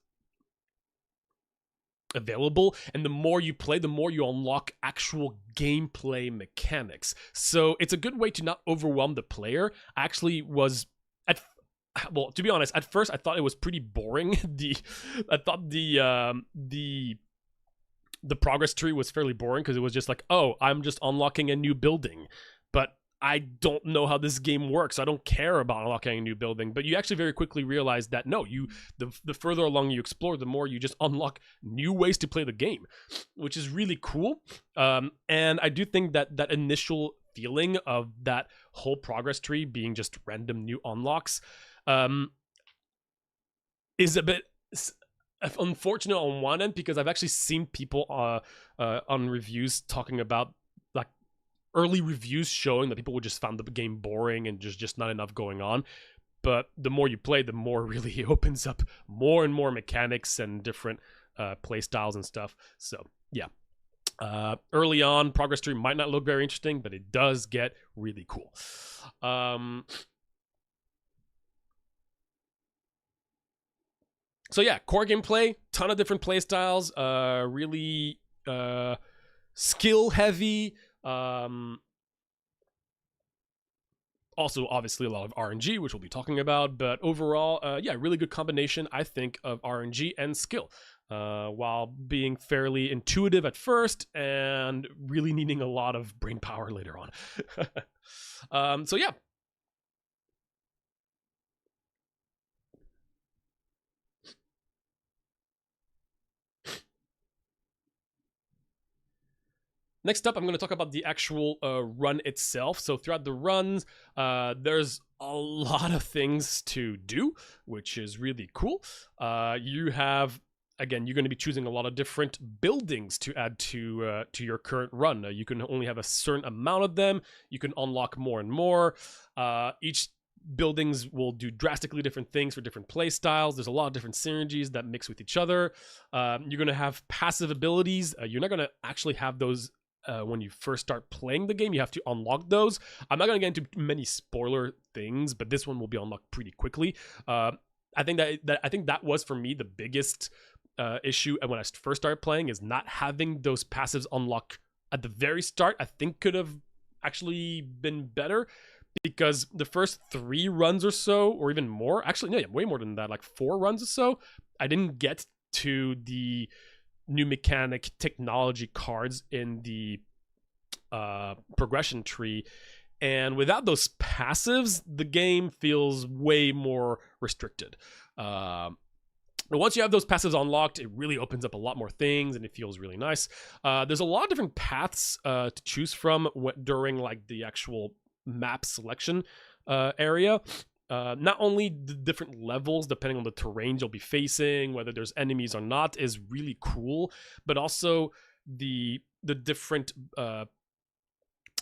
available, and the more you play, the more you unlock actual gameplay mechanics. So it's a good way to not overwhelm the player. I actually was to be honest, at first I thought it was pretty boring. I thought the progress tree was fairly boring, because it was just like, oh, I'm just unlocking a new building, but I don't know how this game works. I don't care about unlocking a new building. But you actually very quickly realize that no, the further along you explore, the more you just unlock new ways to play the game, which is really cool. And I do think that that initial feeling of that whole progress tree being just random new unlocks is a bit unfortunate on one end, because I've actually seen people on reviews talking about, like, early reviews showing that people would just found the game boring and just not enough going on. But the more you play, the more really it opens up more and more mechanics and different play styles and stuff. So yeah, early on, progress tree might not look very interesting, but it does get really cool. So yeah, core gameplay, ton of different play styles, really skill heavy, also obviously a lot of RNG, which we'll be talking about. But overall, yeah, really good combination, I think, of RNG and skill, while being fairly intuitive at first and really needing a lot of brain power later on. So yeah. Next up, I'm going to talk about the actual run itself. So throughout the runs, there's a lot of things to do, which is really cool. You have, again, you're going to be choosing a lot of different buildings to add to your current run. You can only have a certain amount of them. You can unlock more and more. Each buildings will do drastically different things for different play styles. There's a lot of different synergies that mix with each other. You're going to have passive abilities. You're not going to actually have those when you first start playing the game. You have to unlock those. I'm not going to get into many spoiler things, but this one will be unlocked pretty quickly. I think that was for me the biggest issue when I first started playing, is not having those passives unlock at the very start. I think could have actually been better, because the first 3 runs or so, or even more, actually, no, yeah, way more than that, like 4 runs or so, I didn't get to the new mechanic technology cards in the progression tree. And without those passives, the game feels way more restricted. But once you have those passives unlocked, it really opens up a lot more things, and it feels really nice. There's a lot of different paths to choose from during like the actual map selection area. Not only the different levels depending on the terrain you'll be facing, whether there's enemies or not, is really cool, but also the different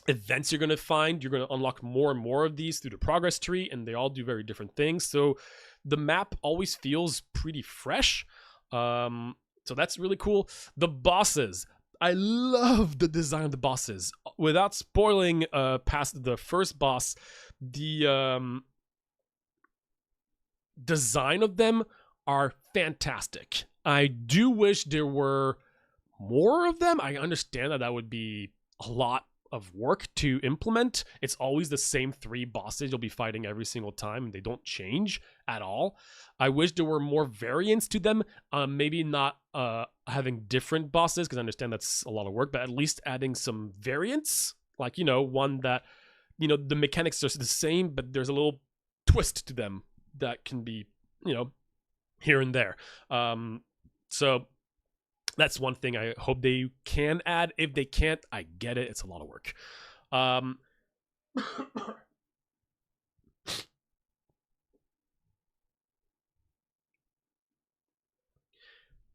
events you're going to find. You're going to unlock more and more of these through the progress tree, and they all do very different things. So the map always feels pretty fresh. So that's really cool. The bosses, I love the design of the bosses. Without spoiling past the first boss, the design of them are fantastic. I do wish there were more of them. I understand that would be a lot of work to implement. It's always the same 3 bosses you'll be fighting every single time, and they don't change at all. I wish there were more variants to them. Maybe not having different bosses, because I understand that's a lot of work, but at least adding some variants, like, one that, the mechanics are the same, but there's a little twist to them that can be, here and there. So that's one thing I hope they can add. If they can't, I get it. It's a lot of work.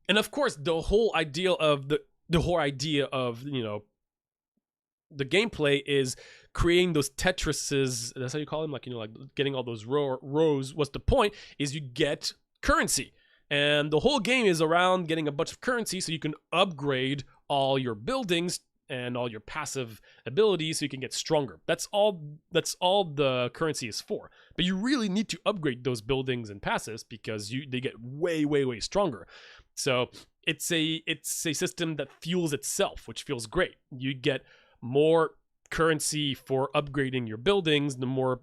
And of course, the whole idea of the gameplay is creating those Tetrises. That's how you call them, like getting all those rows. What's the point? Is you get currency, and the whole game is around getting a bunch of currency so you can upgrade all your buildings and all your passive abilities so you can get stronger. That's all the currency is for. But you really need to upgrade those buildings and passives, because they get way, way, way stronger. So it's a system that fuels itself, which feels great. You get more currency for upgrading your buildings. The more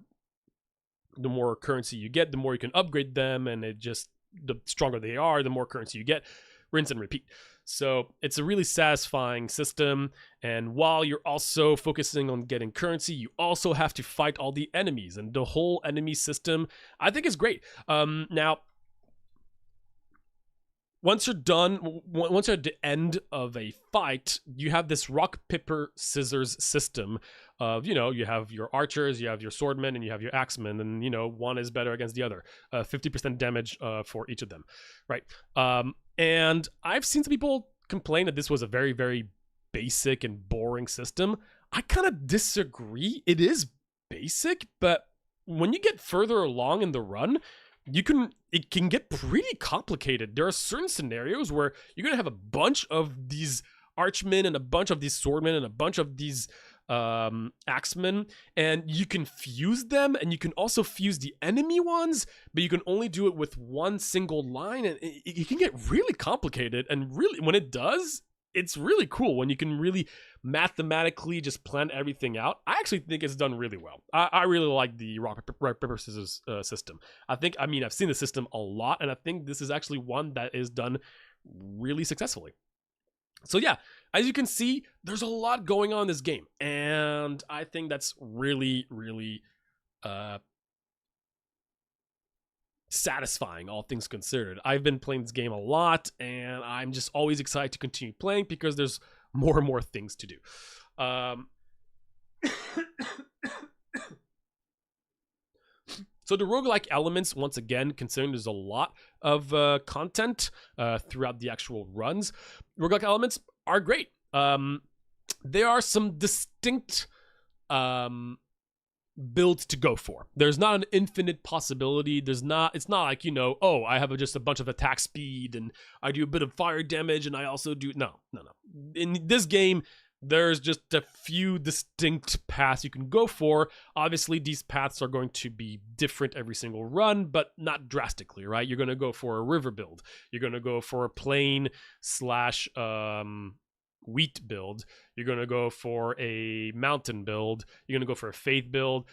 currency you get, the more you can upgrade them, and the stronger they are, the more currency you get. Rinse and repeat. So it's a really satisfying system, and while you're also focusing on getting currency, you also have to fight all the enemies, and the whole enemy system, I think, is great. Now, once you're at the end of a fight, you have this rock, paper, scissors system of, you have your archers, you have your swordmen, and you have your axemen, and, one is better against the other. 50% damage for each of them, right? And I've seen some people complain that this was a very, very basic and boring system. I kind of disagree. It is basic, but when you get further along in the run, it can get pretty complicated. There are certain scenarios where you're gonna have a bunch of these archmen and a bunch of these swordmen and a bunch of these axemen, and you can fuse them, and you can also fuse the enemy ones, but you can only do it with one single line, and it can get really complicated. And really, when it does, it's really cool when you can really mathematically just plan everything out. I actually think it's done really well. I really like the rock, paper, scissors system. I mean, I've seen the system a lot, and I think this is actually one that is done really successfully. So yeah, as you can see, there's a lot going on in this game, and I think that's really, really satisfying, all things considered. I've been playing this game a lot, and I'm just always excited to continue playing because there's more and more things to do. So the roguelike elements, once again, considering there's a lot of content throughout the actual runs, roguelike elements are great. There are some distinct builds to go for. There's not an infinite possibility. It's not like, oh, I have just a bunch of attack speed and I do a bit of fire damage and I also do, no. In this game, there's just a few distinct paths you can go for. Obviously, these paths are going to be different every single run, but not drastically, right? You're going to go for a river build. You're going to go for a plain / wheat build. You're going to go for a mountain build. You're going to go for a faith build.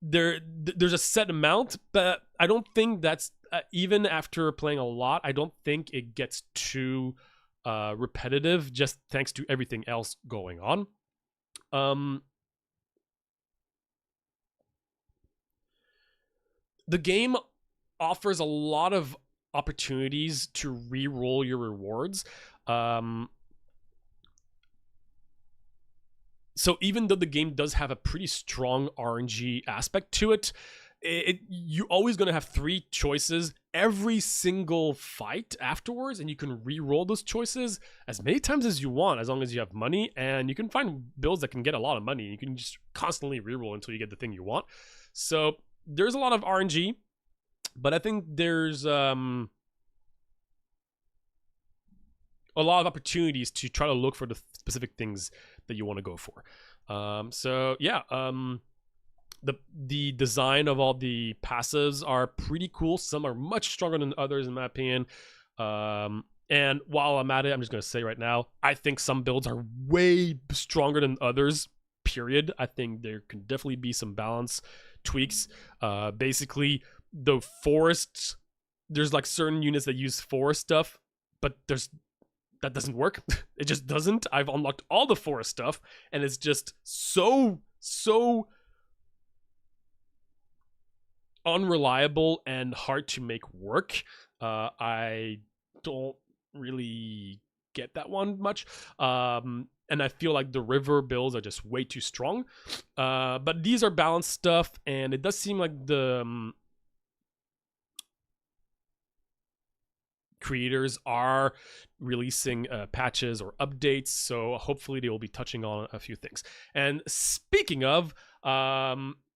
There's a set amount, but I don't think that's even after playing a lot, I don't think it gets too repetitive, just thanks to everything else going on. The game offers a lot of opportunities to re-roll your rewards. So even though the game does have a pretty strong RNG aspect to it, you're always going to have 3 choices every single fight afterwards, and you can re-roll those choices as many times as you want, as long as you have money, and you can find builds that can get a lot of money. You can just constantly re-roll until you get the thing you want. So there's a lot of RNG, but I think there's a lot of opportunities to try to look for the specific things that you want to go for. So yeah, the design of all the passives are pretty cool. Some are much stronger than others, in my opinion. And while I'm at it, I'm just going to say right now, I think some builds are way stronger than others, period. I think there can definitely be some balance tweaks. Basically, the forests, there's like certain units that use forest stuff, but that doesn't work. It just doesn't. I've unlocked all the forest stuff, and it's just so unreliable and hard to make work. I don't really get that one much. And I feel like the river builds are just way too strong. But these are balanced stuff, and it does seem like the creators are releasing patches or updates, so hopefully they will be touching on a few things. And speaking of,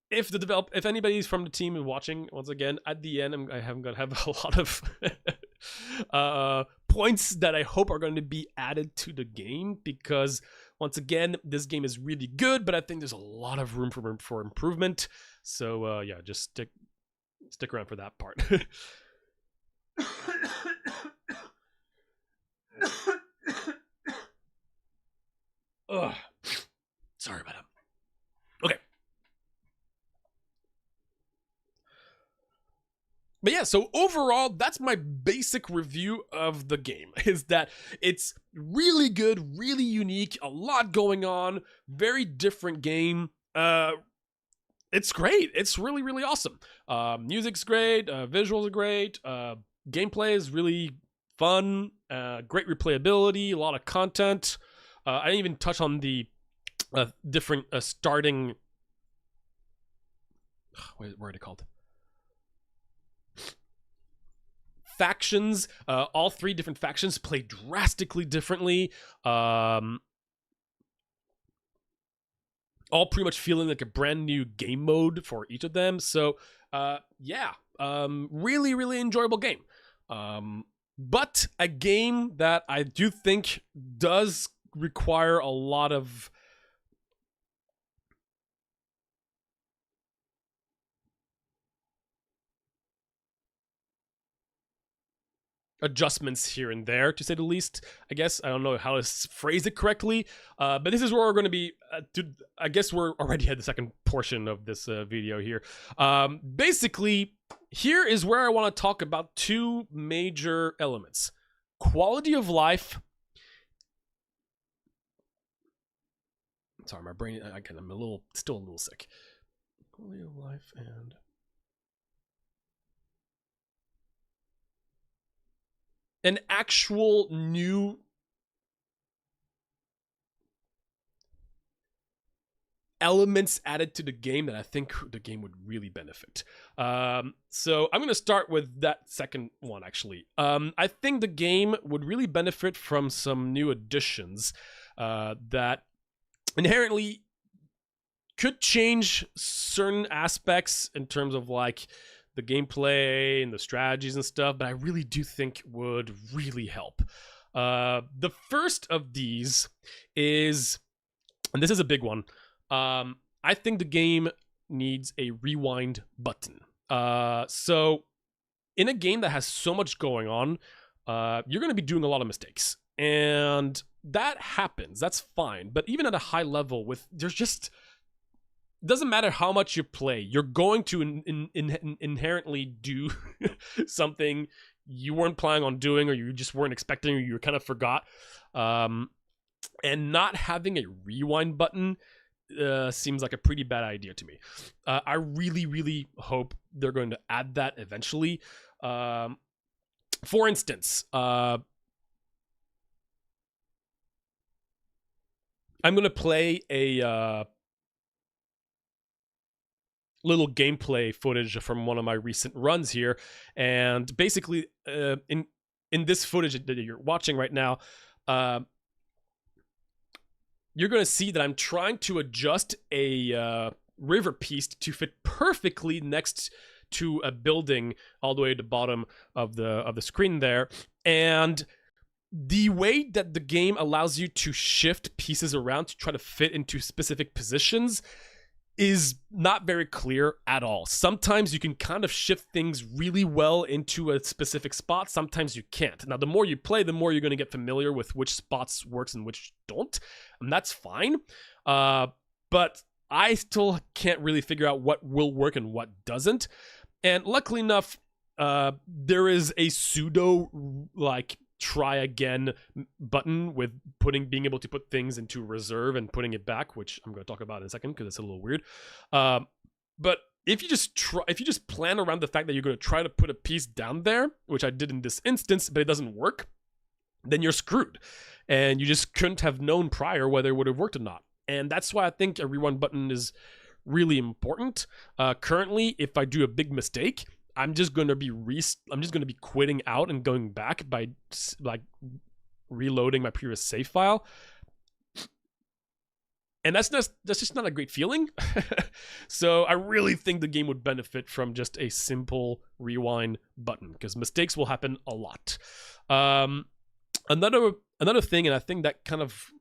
if anybody's from the team is watching, once again, at the end, I'm going to have a lot of points that I hope are going to be added to the game, because once again, this game is really good, but I think there's a lot of room for improvement. So yeah, just stick around for that part. Ugh. Sorry about that. Okay. But yeah, so overall, that's my basic review of the game, is that it's really good, really unique, a lot going on, very different game. It's great. It's really, really awesome. Music's great, visuals are great, gameplay is really fun, great replayability, a lot of content. I didn't even touch on the different starting... what are they called? Factions. All 3 different factions play drastically differently. All pretty much feeling like a brand new game mode for each of them. So yeah, really, really enjoyable game. But a game that I do think does require a lot of adjustments here and there, to say the least. I guess I don't know how to phrase it correctly, but this is where we're going to be. I guess we're already at the second portion of this video here. Basically, here is where I want to talk about two major elements: quality of life. Sorry, my brain. Again, I'm still a little sick. Quality of life and an actual new elements added to the game that I think the game would really benefit. So I'm going to start with that second one, actually. I think the game would really benefit from some new additions that inherently could change certain aspects in terms of like the gameplay and the strategies and stuff, but I really do think would really help. The first of these is, and this is a big one, I think the game needs a rewind button. So in a game that has so much going on, you're going to be doing a lot of mistakes, and that happens. That's fine. But even at a high level, there's just, doesn't matter how much you play, you're going to inherently do something you weren't planning on doing, or you just weren't expecting, or you kind of forgot. And not having a rewind button seems like a pretty bad idea to me. I really, really hope they're going to add that eventually. For instance, I'm going to play a little gameplay footage from one of my recent runs here, and basically in this footage that you're watching right now, you're going to see that I'm trying to adjust a river piece to fit perfectly next to a building all the way at the bottom of the screen there, and the way that the game allows you to shift pieces around to try to fit into specific positions is not very clear at all. Sometimes you can kind of shift things really well into a specific spot. Sometimes you can't. Now, the more you play, the more you're going to get familiar with which spots works and which don't. And that's fine. But I still can't really figure out what will work and what doesn't. And luckily enough, there is a pseudo, like, try again button with being able to put things into reserve and putting it back, which I'm going to talk about in a second because it's a little weird. But if you just plan around the fact that you're going to try to put a piece down there, which I did in this instance, but it doesn't work, then you're screwed. And you just couldn't have known prior whether it would have worked or not. And that's why I think a rewind button is really important. Currently, if I do a big mistake, I'm just going to be quitting out and going back by like reloading my previous save file. And that's just not a great feeling. So I really think the game would benefit from just a simple rewind button, because mistakes will happen a lot. Another thing, and I think that kind of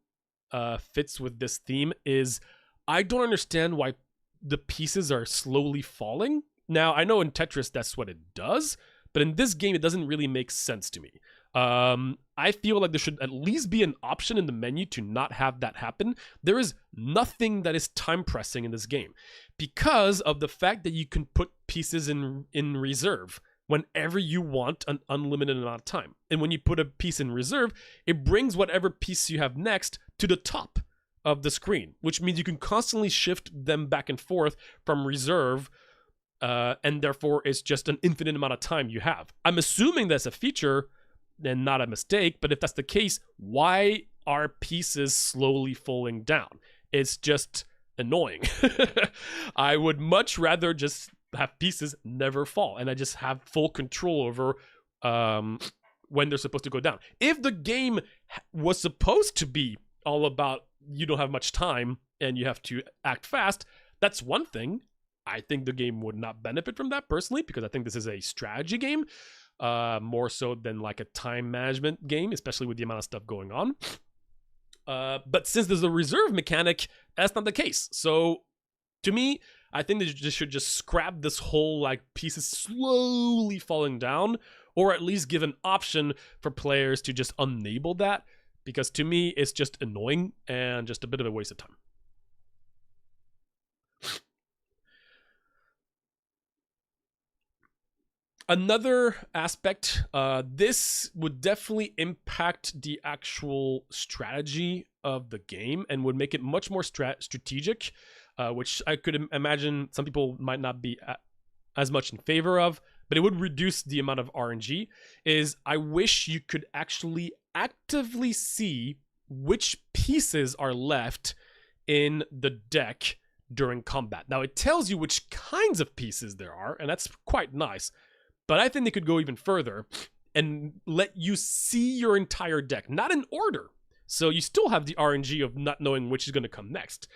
fits with this theme, is I don't understand why the pieces are slowly falling. Now, I know in Tetris that's what it does, but in this game it doesn't really make sense to me. I feel like there should at least be an option in the menu to not have that happen. There is nothing that is time pressing in this game because of the fact that you can put pieces in reserve whenever you want, an unlimited amount of time. And when you put a piece in reserve, it brings whatever piece you have next to the top of the screen, which means you can constantly shift them back and forth from reserve. And therefore, it's just an infinite amount of time you have. I'm assuming that's a feature and not a mistake, but if that's the case, why are pieces slowly falling down? It's just annoying. I would much rather just have pieces never fall, and I just have full control over when they're supposed to go down. If the game was supposed to be all about you don't have much time and you have to act fast, that's one thing. I think the game would not benefit from that personally, because I think this is a strategy game more so than like a time management game, especially with the amount of stuff going on. But since there's a reserve mechanic, that's not the case. So to me, I think they should just scrap this whole like pieces slowly falling down, or at least give an option for players to just enable that, because to me it's just annoying and just a bit of a waste of time. Another aspect, this would definitely impact the actual strategy of the game and would make it much more strategic, which I could imagine some people might not be as much in favor of, but it would reduce the amount of RNG, is I wish you could actually actively see which pieces are left in the deck during combat. Now, it tells you which kinds of pieces there are, and that's quite nice. But I think they could go even further and let you see your entire deck, not in order. So you still have the RNG of not knowing which is going to come next,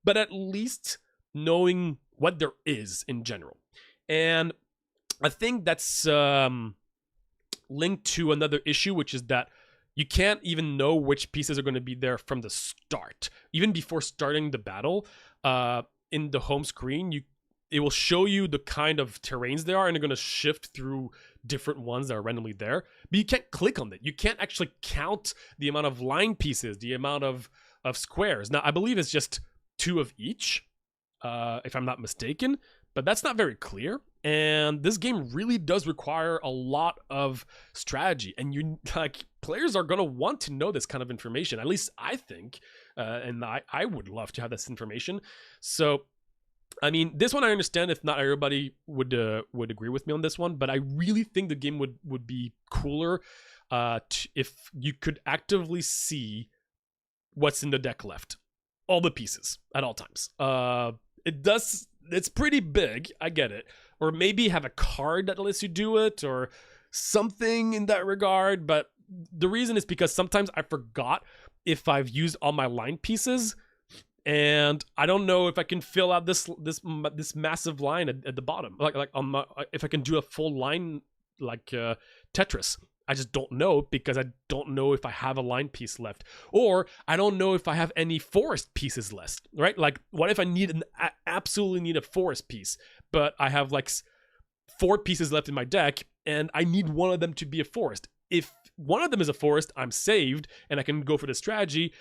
but at least knowing what there is in general. And I think that's linked to another issue, which is that you can't even know which pieces are going to be there from the start. Even before starting the battle, in the home screen, it will show you the kind of terrains there are, and they're going to shift through different ones that are randomly there. But you can't click on it. You can't actually count the amount of line pieces, the amount of squares. Now, I believe it's just 2 of each, if I'm not mistaken, but that's not very clear. And this game really does require a lot of strategy, and players are going to want to know this kind of information. At least I think, and I would love to have this information. So, I mean, this one I understand if not everybody would agree with me on this one, but I really think the game would be cooler if you could actively see what's in the deck left, all the pieces at all times. It's pretty big, I get it, or maybe have a card that lets you do it or something in that regard. But the reason is because sometimes I forgot if I've used all my line pieces. And I don't know if I can fill out this massive line at the bottom, like if I can do a full line like Tetris. I just don't know, because I don't know if I have a line piece left, or I don't know if I have any forest pieces left. Right? Like, what if I absolutely need a forest piece, but I have like 4 pieces left in my deck, and I need one of them to be a forest. If one of them is a forest, I'm saved and I can go for the strategy.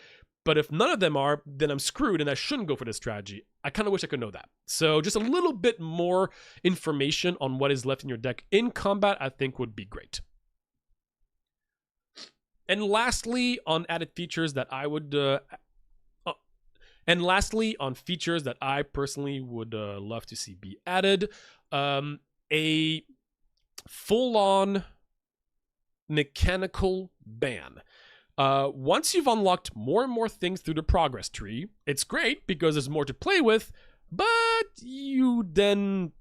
But if none of them are, then I'm screwed and I shouldn't go for this strategy. I kind of wish I could know that. So just a little bit more information on what is left in your deck in combat, I think would be great. And lastly, on added features that I would... on features that I personally would love to see be added, a full-on mechanical ban. Once you've unlocked more and more things through the progress tree, it's great because there's more to play with, but you then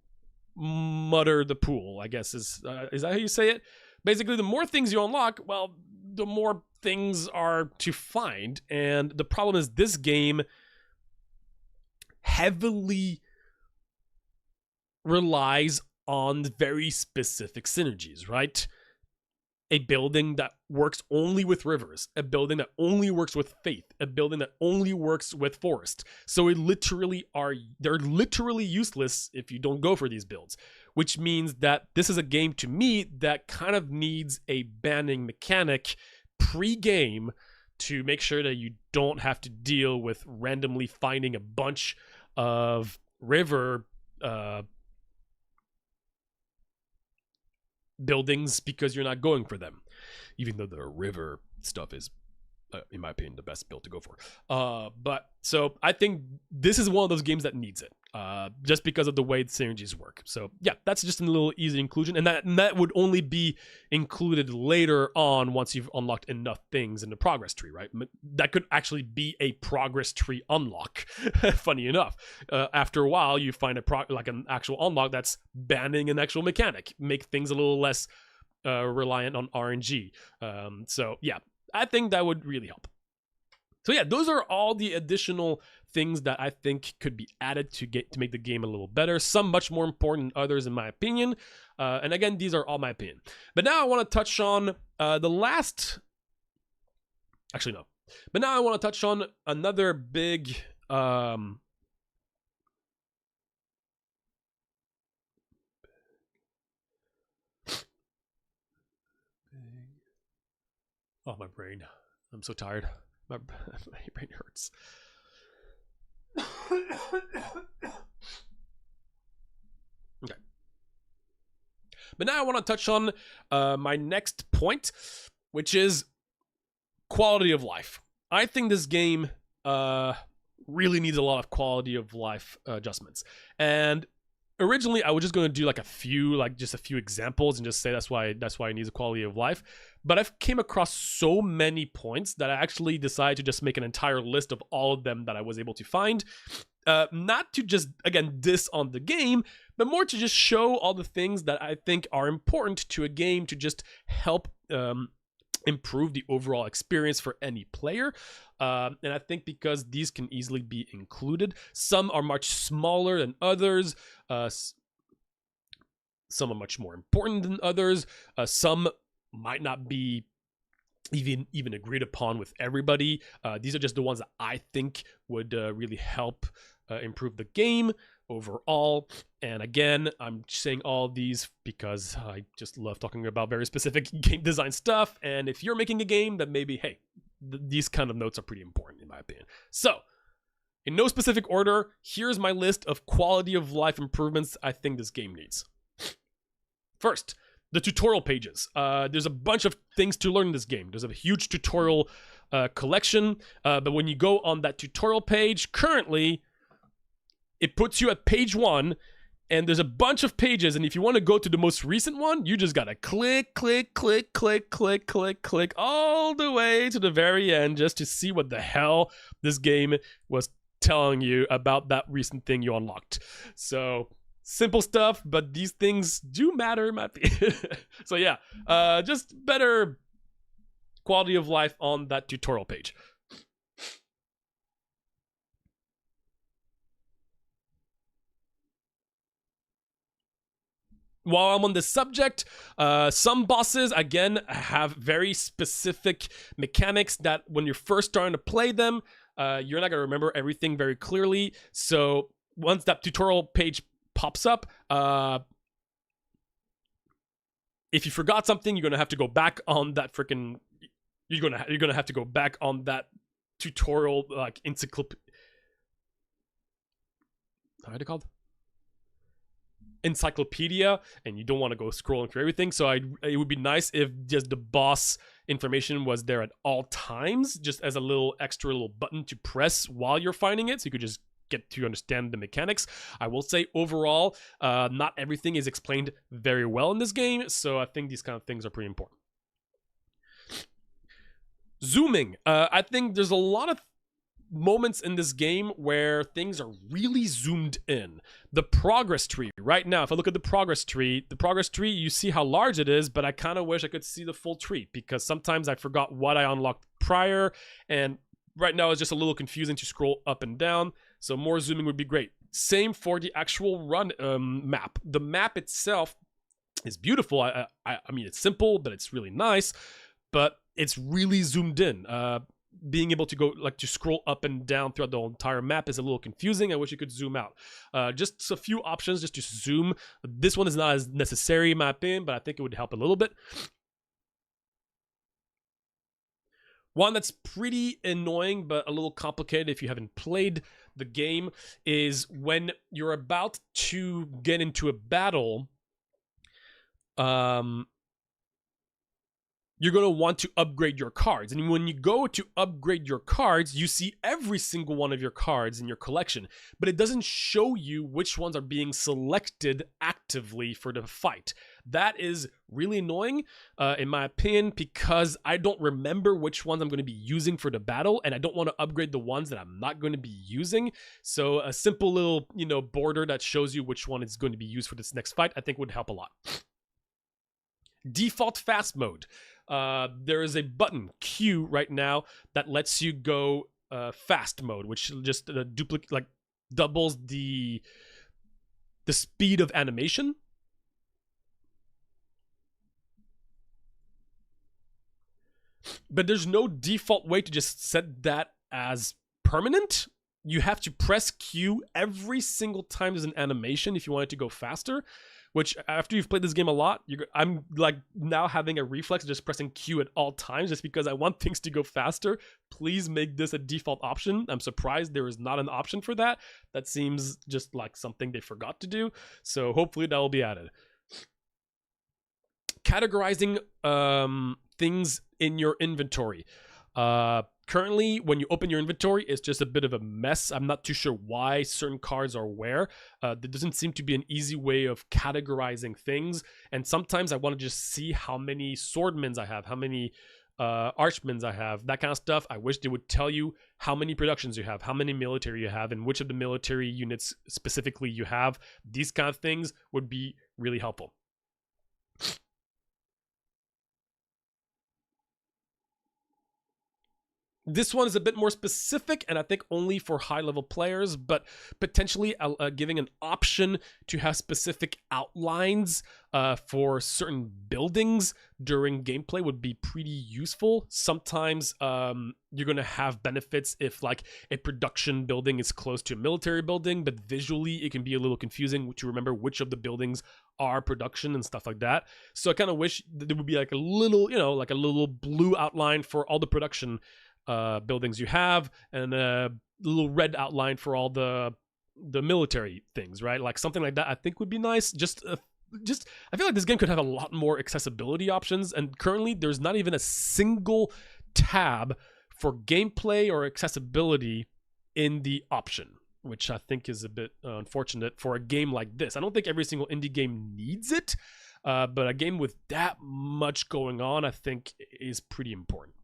mutter the pool, I guess is that how you say it? Basically, the more things you unlock, well, the more things are to find. And the problem is this game heavily relies on very specific synergies, right? A building that works only with rivers, a building that only works with faith, a building that only works with forest. So they're literally useless if you don't go for these builds, which means that this is a game to me that kind of needs a banning mechanic pre-game to make sure that you don't have to deal with randomly finding a bunch of river buildings because you're not going for them, even though the river stuff is in my opinion the best build to go for. But so I think this is one of those games that needs it, just because of the way the synergies work. So yeah, that's just a little easy inclusion, and that would only be included later on once you've unlocked enough things in the progress tree, right? That could actually be a progress tree unlock. Funny enough, after a while you find like an actual unlock that's banning an actual mechanic, make things a little less reliant on RNG. So yeah, I think that would really help. So yeah, those are all the additional things that I think could be added to make the game a little better. Some much more important than others, in my opinion. And again, these are all my opinion. But now I want to touch on the last. Actually, no. But now I want to touch on another big. Oh, my brain. I'm so tired. My brain hurts. Okay. But now I want to touch on my next point, which is quality of life. I think this game really needs a lot of quality of life adjustments. And originally I was just going to do like a few examples and just say that's why it needs a quality of life. But I've came across so many points that I actually decided to just make an entire list of all of them that I was able to find. Not to just, again, diss on the game, but more to just show all the things that I think are important to a game to just help improve the overall experience for any player. And I think because these can easily be included, some are much smaller than others, some are much more important than others, some might not be even agreed upon with everybody. These are just the ones that I think would really help improve the game overall. And again, I'm saying all these because I just love talking about very specific game design stuff. And if you're making a game, then maybe, hey, these kind of notes are pretty important in my opinion. So, in no specific order, here's my list of quality of life improvements I think this game needs. First, the tutorial pages. There's a bunch of things to learn in this game. There's a huge tutorial collection, but when you go on that tutorial page, currently, it puts you at page 1, and there's a bunch of pages, and if you want to go to the most recent one, you just gotta click, click, click, click, click, click, click, all the way to the very end just to see what the hell this game was telling you about that recent thing you unlocked. So, simple stuff, but these things do matter in my opinion. So yeah, just better quality of life on that tutorial page. While I'm on this subject, some bosses, again, have very specific mechanics that when you're first starting to play them, you're not going to remember everything very clearly. So once that tutorial page pops up, if you forgot something, you're going to have to go back on that freaking... You're gonna have to go back on that tutorial, like, encyclopedia... How are they called? Encyclopedia, and you don't want to go scrolling through everything. So it would be nice if just the boss information was there at all times, just as a little extra little button to press while you're finding it, so you could just get to understand the mechanics. I will say overall, not everything is explained very well in this game, so I think these kind of things are pretty important. Zooming. I think there's a lot of moments in this game where things are really zoomed in. The progress tree right now, if I look at the progress tree, you see how large it is, but I kind of wish I could see the full tree because sometimes I forgot what I unlocked prior, and right now it's just a little confusing to scroll up and down, so more zooming would be great. Same for the actual run map. The map itself is beautiful. I mean, it's simple, but it's really nice, but it's really zoomed in. Being able to go, like, to scroll up and down throughout the entire map is a little confusing. I wish you could zoom out. Just a few options just to zoom. This one is not as necessary in my opinion, but I think it would help a little bit. One that's pretty annoying but a little complicated if you haven't played the game is when you're about to get into a battle, you're going to want to upgrade your cards. And when you go to upgrade your cards, you see every single one of your cards in your collection, but it doesn't show you which ones are being selected actively for the fight. That is really annoying, in my opinion, because I don't remember which ones I'm going to be using for the battle, and I don't want to upgrade the ones that I'm not going to be using. So a simple little, border that shows you which one is going to be used for this next fight, I think would help a lot. Default fast mode. There is a button Q right now that lets you go fast mode, which just doubles the speed of animation. But there's no default way to just set that as permanent. You have to press Q every single time there's an animation if you want it to go faster, which after you've played this game a lot, I'm like now having a reflex of just pressing Q at all times just because I want things to go faster. Please make this a default option. I'm surprised there is not an option for that. That seems just like something they forgot to do. So hopefully that will be added. Categorizing things in your inventory. Currently, when you open your inventory, it's just a bit of a mess. I'm not too sure why certain cards are where. There doesn't seem to be an easy way of categorizing things. And sometimes I want to just see how many swordmen I have, how many archmen I have, that kind of stuff. I wish they would tell you how many productions you have, how many military you have, and which of the military units specifically you have. These kind of things would be really helpful. This one is a bit more specific, and I think only for high-level players, but potentially giving an option to have specific outlines for certain buildings during gameplay would be pretty useful. Sometimes you're going to have benefits if like a production building is close to a military building, but visually it can be a little confusing to remember which of the buildings are production and stuff like that. So I kind of wish there would be like a little, like a little blue outline for all the production buildings you have, and a little red outline for all the military things, right? Like something like that I think would be nice. Just I feel like this game could have a lot more accessibility options, and currently there's not even a single tab for gameplay or accessibility in the option, which I think is a bit unfortunate for a game like this. I don't think every single indie game needs it, but a game with that much going on I think is pretty important.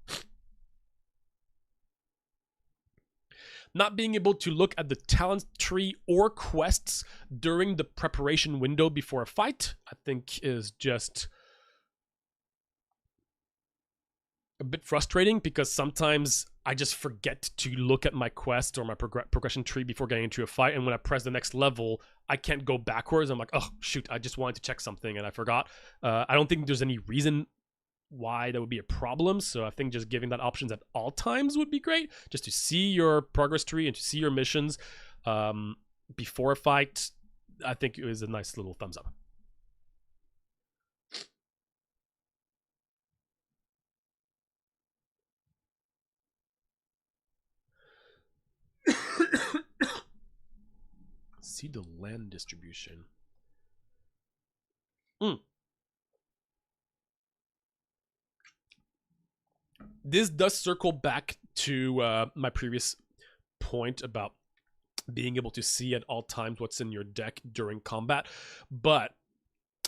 Not being able to look at the talent tree or quests during the preparation window before a fight, I think is just a bit frustrating, because sometimes I just forget to look at my quest or my progression tree before getting into a fight, and when I press the next level, I can't go backwards. I'm like, oh shoot, I just wanted to check something and I forgot. I don't think there's any reason why that would be a problem, so I think just giving that options at all times would be great, just to see your progress tree and to see your missions before a fight. I think it was a nice little thumbs up. See the land distribution. This does circle back to my previous point about being able to see at all times what's in your deck during combat. But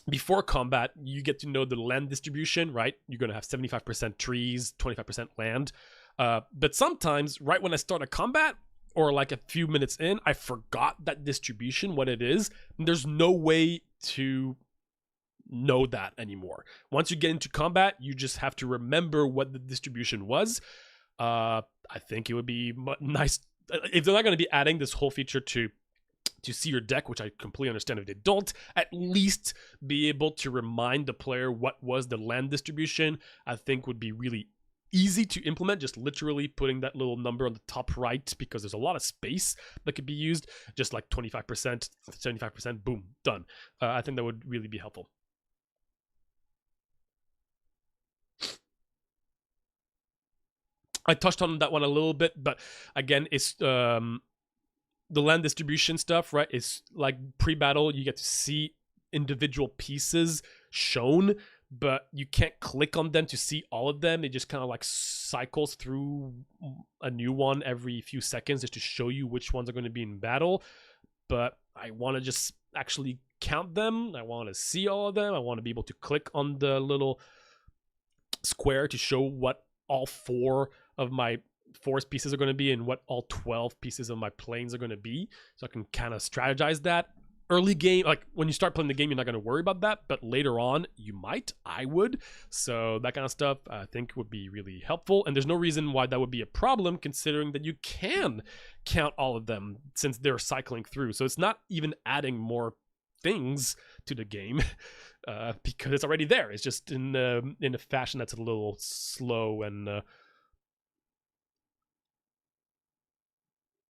before combat, you get to know the land distribution, right? You're going to have 75% trees, 25% land. But sometimes, right when I start a combat, or like a few minutes in, I forgot that distribution, what it is. And there's no way to know that anymore. Once you get into combat, you just have to remember what the distribution was. I think it would be nice if they're not going to be adding this whole feature to see your deck, which I completely understand if they don't, at least be able to remind the player what was the land distribution. I think would be really easy to implement, just literally putting that little number on the top right, because there's a lot of space that could be used. Just like 25%, 75%, boom, done. I think that would really be helpful. I touched on that one a little bit, but again, it's the land distribution stuff, right? It's like pre-battle, you get to see individual pieces shown, but you can't click on them to see all of them. It just kind of like cycles through a new one every few seconds just to show you which ones are going to be in battle. But I want to just actually count them. I want to see all of them. I want to be able to click on the little square to show what all 4 of my forest pieces are going to be and what all 12 pieces of my planes are going to be, so I can kind of strategize that. Early game, like when you start playing the game, you're not going to worry about that, but later on you might. I would. So that kind of stuff I think would be really helpful, and there's no reason why that would be a problem, considering that you can count all of them since they're cycling through. So it's not even adding more things to the game because it's already there. It's just in a fashion that's a little slow and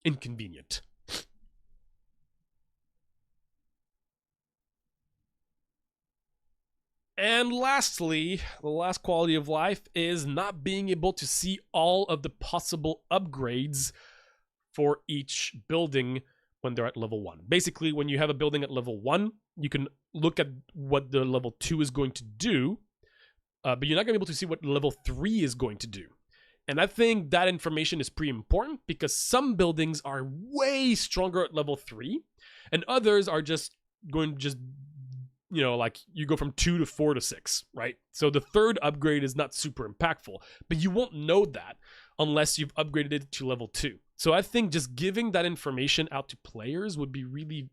inconvenient. And lastly, the last quality of life is not being able to see all of the possible upgrades for each building when they're at level 1. Basically, when you have a building at level 1, you can look at what the level 2 is going to do, but you're not going to be able to see what level 3 is going to do. And I think that information is pretty important because some buildings are way stronger at level 3, and others are just going to just, you know, like you go from 2 to 4 to 6, right? So the third upgrade is not super impactful, but you won't know that unless you've upgraded it to level 2. So I think just giving that information out to players would be really,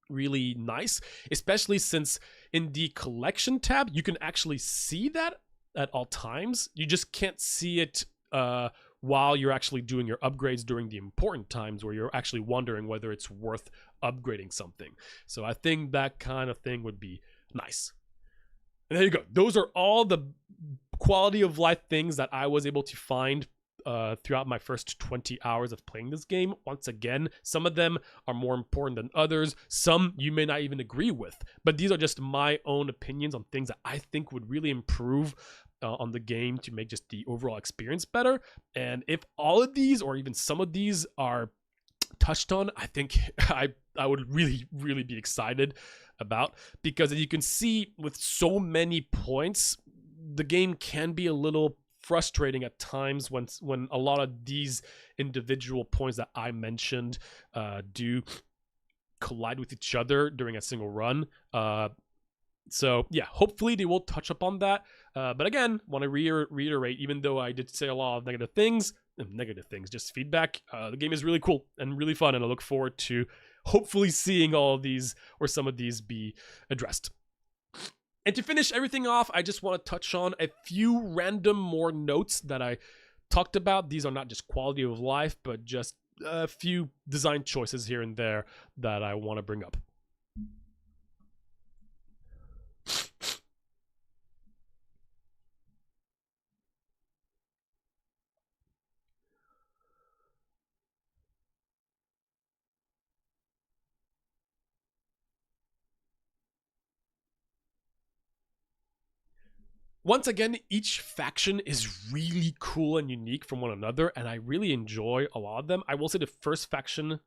really nice, especially since in the collection tab, you can actually see that at all times. You just can't see it while you're actually doing your upgrades during the important times where you're actually wondering whether it's worth upgrading something. So I think that kind of thing would be nice. And there you go. Those are all the quality of life things that I was able to find throughout my first 20 hours of playing this game. Once again, some of them are more important than others. Some you may not even agree with, but these are just my own opinions on things that I think would really improve on the game to make just the overall experience better. And if all of these or even some of these are touched on, I think I would really be excited about, because as you can see with so many points, the game can be a little frustrating at times when a lot of these individual points that I mentioned do collide with each other during a single run. So yeah, hopefully they will touch upon that. But again, want to reiterate, even though I did say a lot of negative things, just feedback, the game is really cool and really fun, and I look forward to hopefully seeing all of these or some of these be addressed. And to finish everything off, I just want to touch on a few random more notes that I talked about. These are not just quality of life, but just a few design choices here and there that I want to bring up. Once again, each faction is really cool and unique from one another, and I really enjoy a lot of them. I will say the first faction,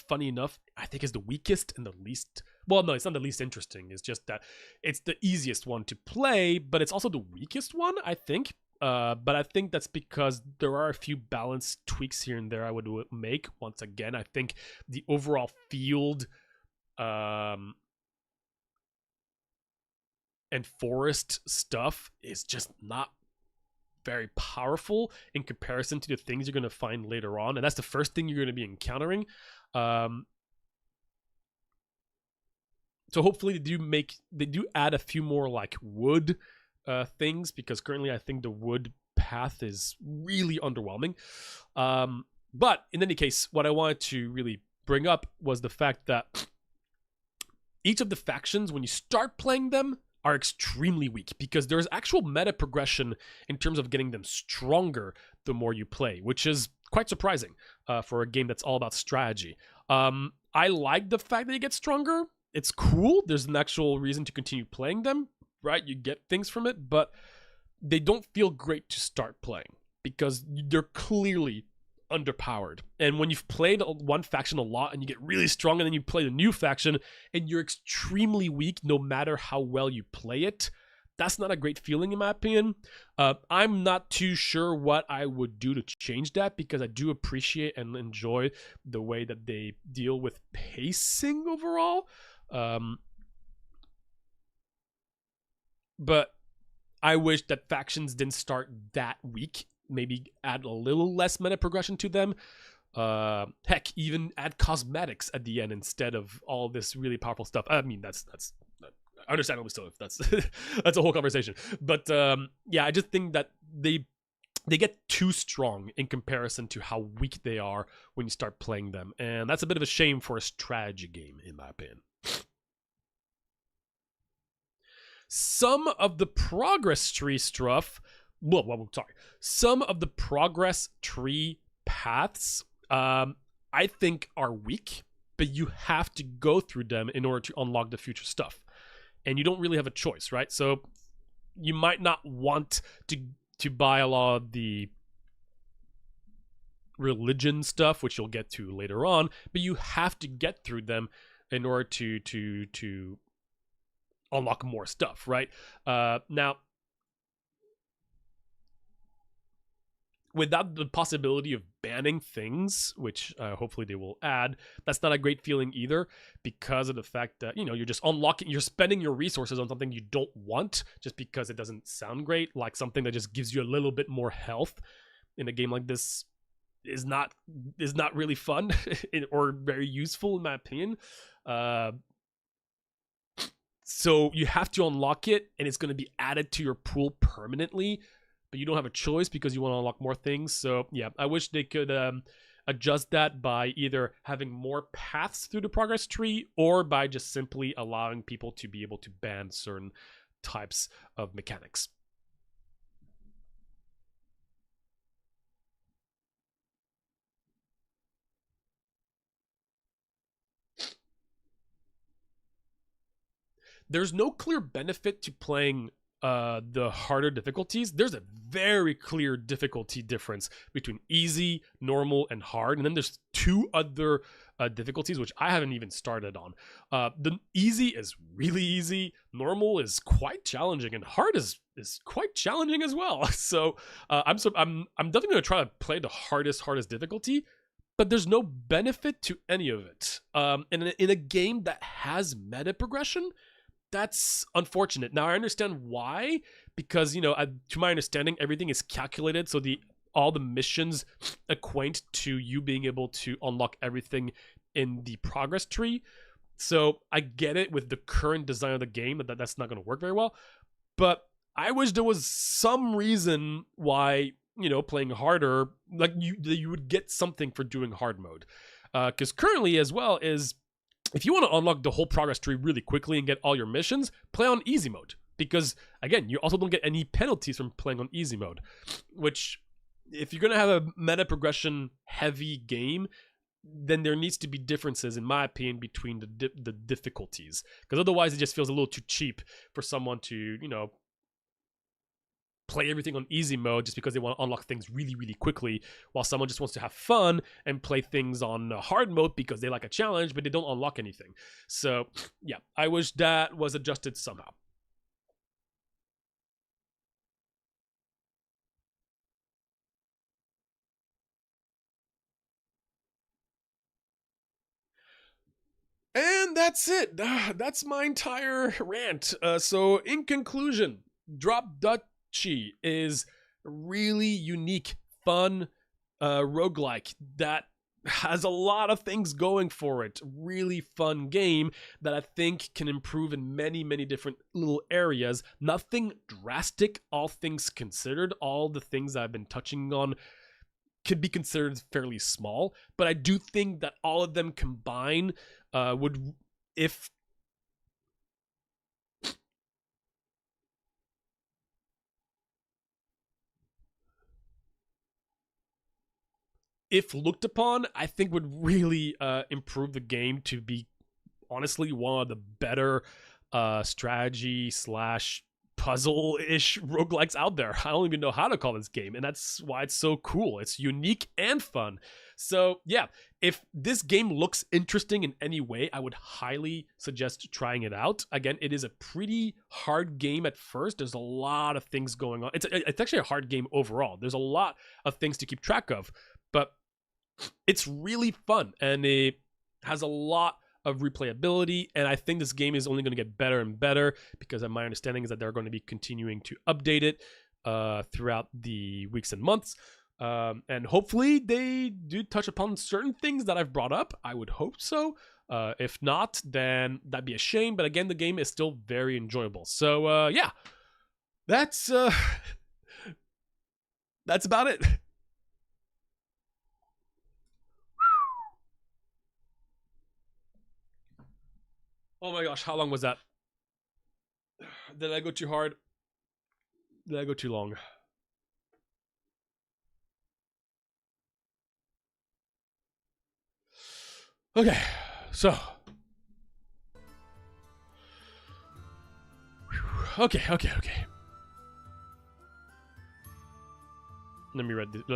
funny enough, I think is the weakest and the least... Well, no, it's not the least interesting. It's just that it's the easiest one to play, but it's also the weakest one, I think. But I think that's because there are a few balance tweaks here and there I would make. Once again, I think the overall field... and forest stuff is just not very powerful in comparison to the things you're going to find later on, and that's the first thing you're going to be encountering. So hopefully they do add a few more like wood things, because currently I think the wood path is really underwhelming. But in any case, what I wanted to really bring up was the fact that each of the factions, when you start playing them, are extremely weak, because there's actual meta progression in terms of getting them stronger the more you play, which is quite surprising for a game that's all about strategy. I like the fact that you get stronger. It's cool. There's an actual reason to continue playing them, right? You get things from it, but they don't feel great to start playing because they're clearly underpowered. And when you've played one faction a lot and you get really strong, and then you play the new faction and you're extremely weak no matter how well you play it, that's not a great feeling in my opinion. I'm not too sure what I would do to change that, because I do appreciate and enjoy the way that they deal with pacing overall. But I wish that factions didn't start that weak. Maybe add a little less meta progression to them. Heck, even add cosmetics at the end instead of all this really powerful stuff. I mean, that's understandable still. If that's that's a whole conversation. But yeah, I just think that they get too strong in comparison to how weak they are when you start playing them, and that's a bit of a shame for a strategy game, in my opinion. Some of the progress tree stuff. Some of the progress tree paths, I think are weak, but you have to go through them in order to unlock the future stuff. and you don't really have a choice, right? So you might not want to buy a lot of the religion stuff, which you'll get to later on, but you have to get through them in order to unlock more stuff, right? Now, without the possibility of banning things, which hopefully they will add, that's not a great feeling either, because of the fact that, you know, you're just unlocking, you're spending your resources on something you don't want just because it doesn't sound great, like something that just gives you a little bit more health in a game like this is not really fun or very useful in my opinion. So you have to unlock it, and it's going to be added to your pool permanently, but you don't have a choice because you want to unlock more things. So yeah, I wish they could adjust that by either having more paths through the progress tree or by just simply allowing people to be able to ban certain types of mechanics. There's no clear benefit to playing the harder difficulties. There's a very clear difficulty difference between easy, normal, and hard. And then there's two other difficulties, which I haven't even started on. The easy is really easy, normal is quite challenging, and hard is quite challenging as well. So I'm definitely going to try to play the hardest difficulty, but there's no benefit to any of it. And in a game that has meta progression, that's unfortunate. Now I understand why, because, you know, to my understanding, everything is calculated, so all the missions equate to you being able to unlock everything in the progress tree. So I get it with the current design of the game that's not going to work very well, but I wish there was some reason why, you know, playing harder, like you would get something for doing hard mode, because currently as well is, if you want to unlock the whole progress tree really quickly and get all your missions, play on easy mode. Because, again, you also don't get any penalties from playing on easy mode. Which, if you're going to have a meta progression heavy game, then there needs to be differences, in my opinion, between the difficulties. Because otherwise it just feels a little too cheap for someone to, you know, play everything on easy mode just because they want to unlock things really, really quickly, while someone just wants to have fun and play things on hard mode because they like a challenge, but they don't unlock anything. So yeah, I wish that was adjusted somehow. And that's it. That's my entire rant. So in conclusion, Drop Duchy is really unique, fun roguelike that has a lot of things going for it. Really fun game that I think can improve in many, many different little areas. Nothing drastic, all things considered. All the things I've been touching on could be considered fairly small, but I do think that all of them combined would, if looked upon, I think would really improve the game to be honestly one of the better strategy slash puzzle-ish roguelikes out there. I don't even know how to call this game, and that's why it's so cool. It's unique and fun. So yeah, if this game looks interesting in any way, I would highly suggest trying it out. Again, it is a pretty hard game at first. There's a lot of things going on. It's actually a hard game overall. There's a lot of things to keep track of, but it's really fun, and it has a lot of replayability, and I think this game is only going to get better and better, because my understanding is that they're going to be continuing to update it throughout the weeks and months, and hopefully they do touch upon certain things that I've brought up. I would hope so. If not, then that'd be a shame, but again, the game is still very enjoyable. So yeah, that's about it. Oh my gosh, how long was that? Did I go too hard? Did I go too long? Okay, so Okay. Let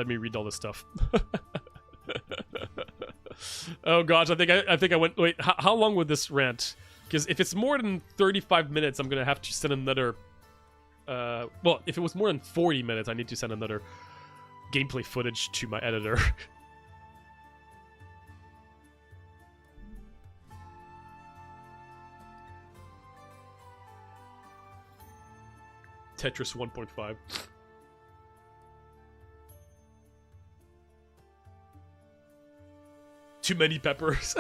me read all this stuff. Oh gosh, I think I went. Wait, how long would this rant? Because if it's more than 35 minutes, I'm gonna have to send another. Well, if it was more than 40 minutes, I need to send another gameplay footage to my editor. Tetris 1.5. Too many peppers.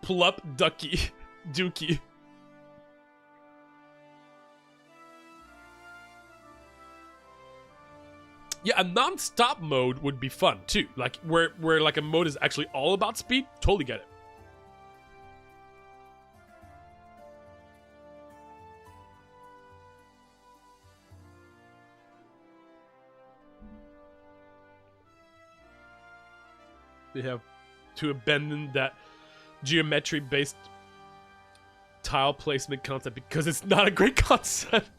Drop Duchy. Yeah, a non-stop mode would be fun too. Like where like a mode is actually all about speed. Totally get it. They have to abandon that geometry-based tile placement concept because it's not a great concept.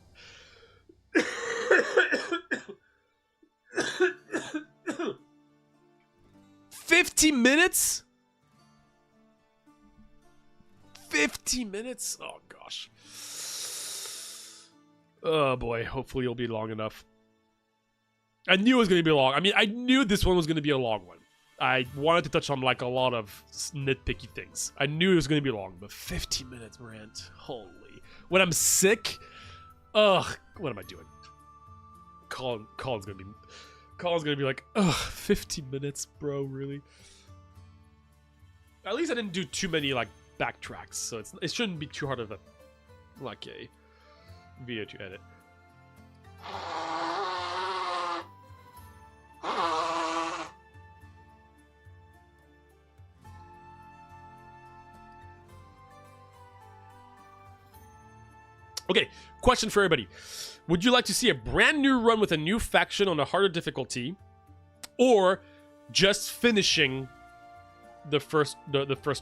50 minutes? 50 minutes? Oh gosh. Oh boy, hopefully it'll be long enough. I knew it was going to be long. I mean, I knew this one was going to be a long one. I wanted to touch on like a lot of nitpicky things. I knew it was going to be long, but 50 minutes rant. Holy. When I'm sick, ugh, what am I doing? Colin's going to be like, ugh, 50 minutes, bro, really? At least I didn't do too many like backtracks, so it shouldn't be too hard of a video to edit. Okay, question for everybody. Would you like to see a brand new run with a new faction on a harder difficulty, or just finishing the first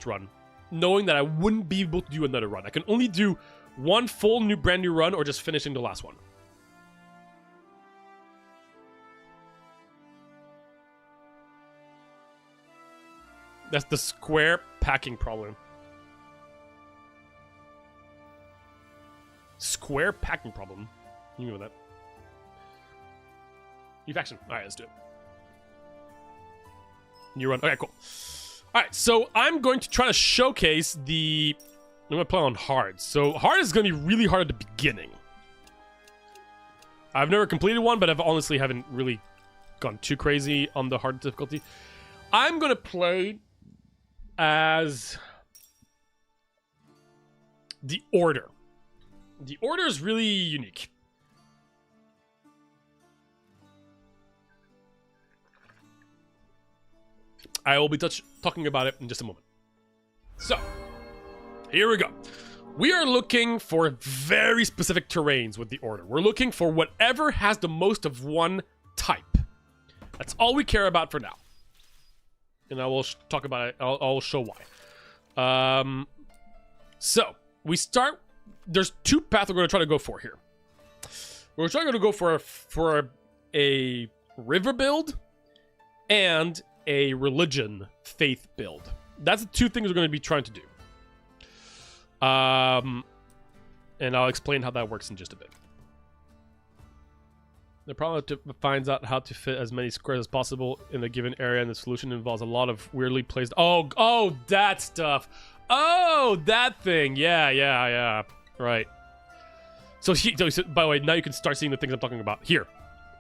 run, knowing that I wouldn't be able to do another run? I can only do one full brand new run, or just finishing the last one. That's the square packing problem. Square packing problem. You know that. New faction. Alright, let's do it. New run. Okay, cool. Alright, so I'm going to try to showcase the... I'm going to play on hard. So hard is going to be really hard at the beginning. I've never completed one, but I've honestly haven't really gone too crazy on the hard difficulty. I'm going to play as the Order. The Order is really unique. I will be talking about it in just a moment. So, here we go. We are looking for very specific terrains with the Order. We're looking for whatever has the most of one type. That's all we care about for now. And I will talk about it. I'll show why. So, we start... There's two paths we're going to try to go for here. We're trying to go for a river build and a religion faith build. That's the two things we're going to be trying to do. And I'll explain how that works in just a bit. The problem finds out how to fit as many squares as possible in a given area, and the solution involves a lot of weirdly placed... Oh, that stuff. Oh, that thing. Yeah. Right. So, by the way, now you can start seeing the things I'm talking about. Here.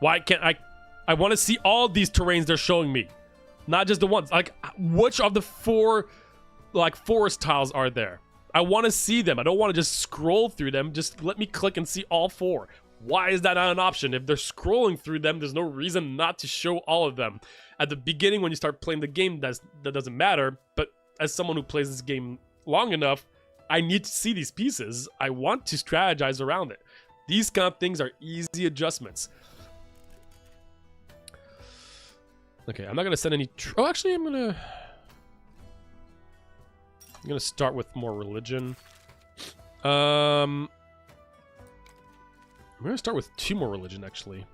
Why can't I want to see all these terrains they're showing me. Not just the ones. Like, which of the four, like, forest tiles are there? I want to see them. I don't want to just scroll through them. Just let me click and see all four. Why is that not an option? If they're scrolling through them, there's no reason not to show all of them. At the beginning, when you start playing the game, that doesn't matter. But as someone who plays this game long enough, I need to see these pieces. I want to strategize around it. These kind of things are easy adjustments. Okay, I'm not gonna send any. Oh, actually, I'm gonna start with more religion. I'm gonna start with 2 more religion actually.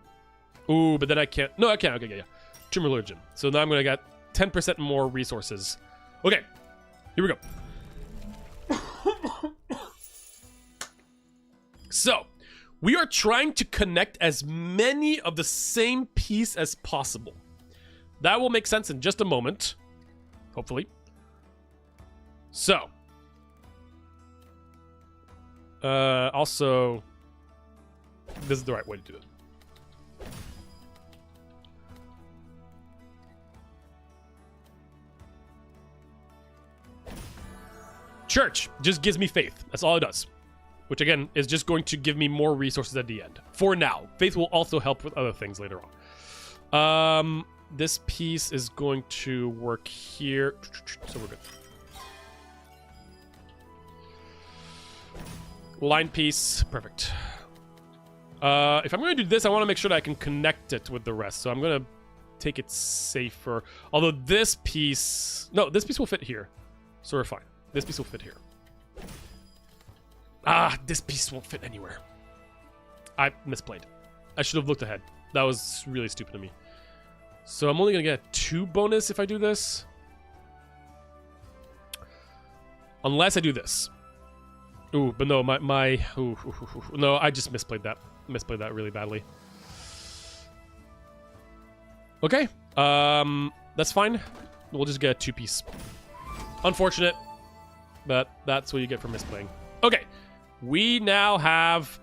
Ooh, but then I can't. No, I can't. Okay, yeah. 2 more religion. So now I'm gonna get 10% more resources. Okay, here we go. So, we are trying to connect as many of the same piece as possible. That will make sense in just a moment. Hopefully. So. Also, this is the right way to do it. Church just gives me faith. That's all it does. Which, again, is just going to give me more resources at the end. For now. Faith will also help with other things later on. This piece is going to work here. So we're good. Line piece. Perfect. If I'm going to do this, I want to make sure that I can connect it with the rest. So I'm going to take it safer. Although this piece... No, this piece will fit here. So we're fine. This piece will fit here. Ah, this piece won't fit anywhere. I misplayed. I should have looked ahead. That was really stupid of me. So I'm only going to get a 2 bonus if I do this. Unless I do this. Ooh, but no, no, I just misplayed that. Misplayed that really badly. Okay. That's fine. We'll just get a 2-piece. Unfortunate. But that's what you get for misplaying. Okay. We now have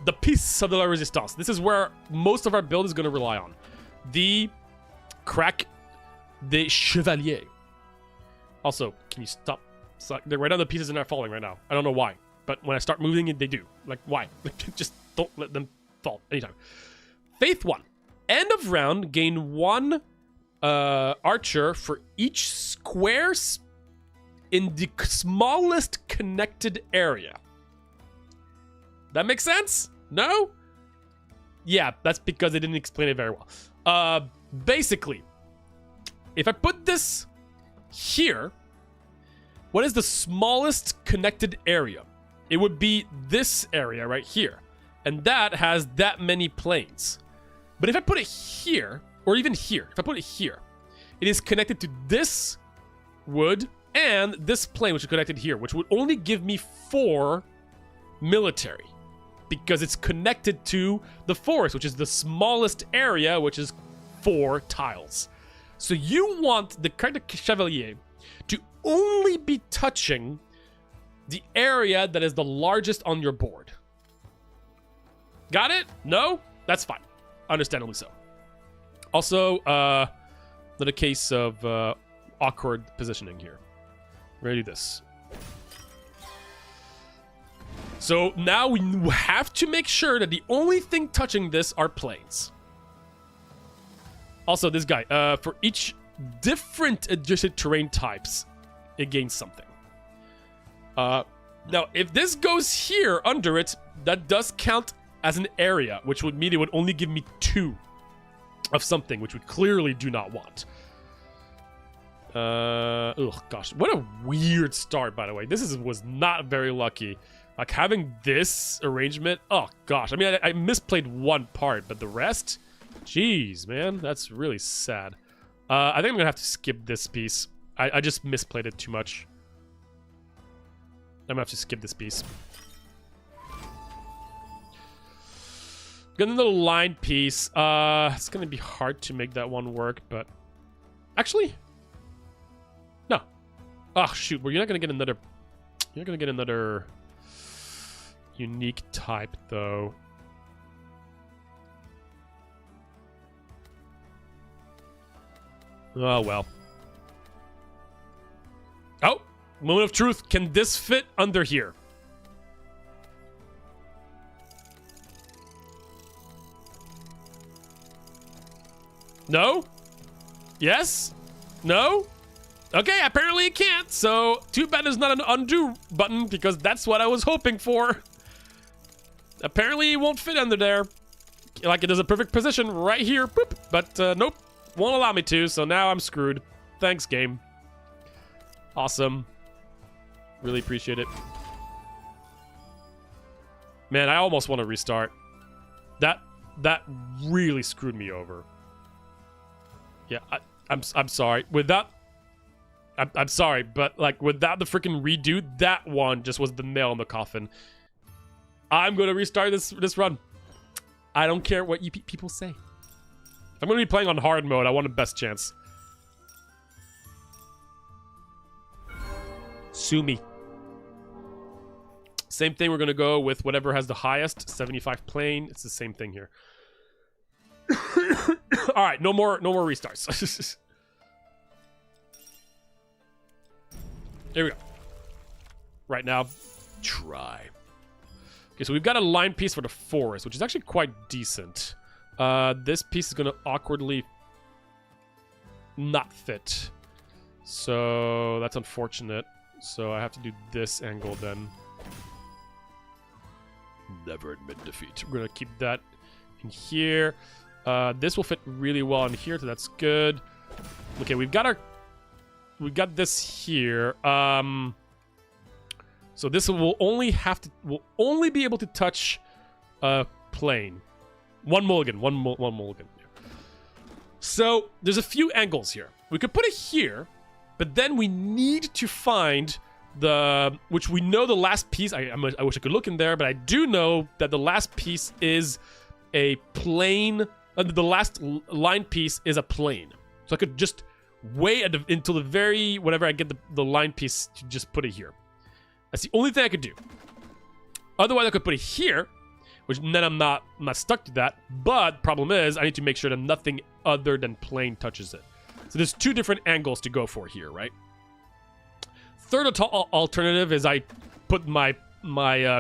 the piece of the la resistance. This is where most of our build is going to rely on. The crack des chevaliers. Also, can you stop? Right now the pieces are not falling right now. I don't know why. But when I start moving it, they do. Like, why? Just don't let them fall anytime. Faith 1. End of round, gain 1 archer for each square in the smallest connected area. That makes sense? No? Yeah, that's because they didn't explain it very well. Basically, if I put this here, what is the smallest connected area? It would be this area right here. And that has that many planes. But if I put it here, or even here, if I put it here, it is connected to this wood and this plane, which is connected here, which would only give me 4 military. Because it's connected to the forest, which is the smallest area, which is 4 tiles. So you want the carte de chevalier to only be touching the area that is the largest on your board. Got it? No? That's fine. Understandably so. Also, not a case of awkward positioning here. We're gonna do this. So now we have to make sure that the only thing touching this are planes. Also, this guy, for each different adjusted terrain types, it gains something. Now, if this goes here under it, that does count as an area, which would mean it would only give me 2 of something, which we clearly do not want. Oh gosh, what a weird start, by the way. This was not very lucky. Like, having this arrangement, oh gosh. I mean, I misplayed 1 part, but the rest? Jeez, man, that's really sad. I think I'm gonna have to skip this piece. I just misplayed it too much. I'm gonna have to skip this piece. Got another line piece. It's gonna be hard to make that one work, but... Actually? No. Oh, shoot. Well, you're not gonna get another... You're not gonna get another... unique type, though. Oh, well. Oh! Moment of truth. Can this fit under here? No? Yes? No? Okay, apparently it can't, so too bad there's not an undo button, because that's what I was hoping for. Apparently it won't fit under there. Like, it is a perfect position right here, boop, but nope. Won't allow me to, so now I'm screwed. Thanks, game. Awesome. Really appreciate it. Man, I almost want to restart. That really screwed me over. Yeah, I'm sorry. Without... I'm sorry, but like without the freaking redo, that one just was the nail in the coffin. I'm gonna restart this run. I don't care what you people say. If I'm gonna be playing on hard mode, I want the best chance. Sue me. Same thing, we're gonna go with whatever has the highest, 75 plane. It's the same thing here. Alright, no more restarts. Here we go. Right now, try. Okay, so we've got a line piece for the forest, which is actually quite decent. This piece is gonna awkwardly not fit. So that's unfortunate. So I have to do this angle then. Never admit defeat. We're gonna keep that in here. This will fit really well in here, so that's good. Okay, we got this here. So this will only be able to touch plane. One mulligan. So there's a few angles here. We could put it here, but then we need to find which we know the last piece. I wish I could look in there, but I do know that the last piece is a plane. The last line piece is a plane. So I could just wait until the very whenever I get the line piece to just put it here. That's the only thing I could do. Otherwise, I could put it here, which then I'm not stuck to that. But problem is, I need to make sure that nothing other than plane touches it. So there's two different angles to go for here, right? Third alternative is I put my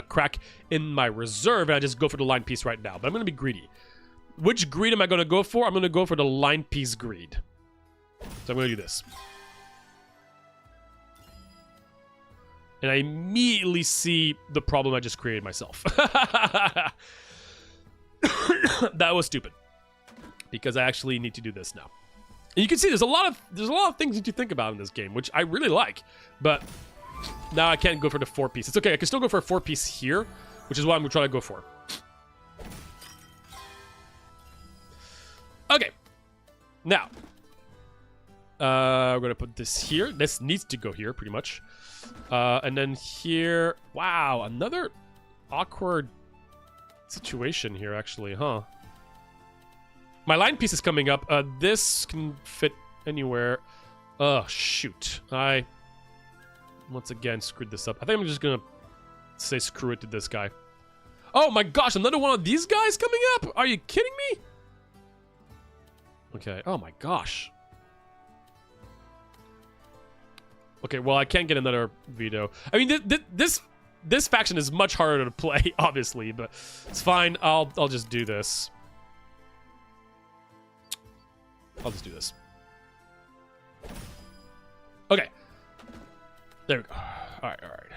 crack in my reserve and I just go for the line piece right now. But I'm going to be greedy. Which greed am I going to go for? I'm going to go for the line piece greed. So I'm going to do this. And I immediately see the problem I just created myself. That was stupid. Because I actually need to do this now. And you can see there's a lot of things to think about in this game, which I really like. But now I can't go for the 4-piece. It's okay, I can still go for a 4-piece here, which is what I'm going to try to go for. Okay. Now. We're going to put this here. This needs to go here, pretty much. And then here... Wow, another awkward situation here, actually, huh? My line piece is coming up. This can fit anywhere. Oh, shoot. I, once again, screwed this up. I think I'm just going to say screw it to this guy. Oh, my gosh, another one of these guys coming up? Are you kidding me? Okay, oh my gosh. Okay, well, I can't get another veto. I mean, this faction is much harder to play, obviously, but it's fine. I'll just do this. I'll just do this. Okay. There we go. Alright, alright.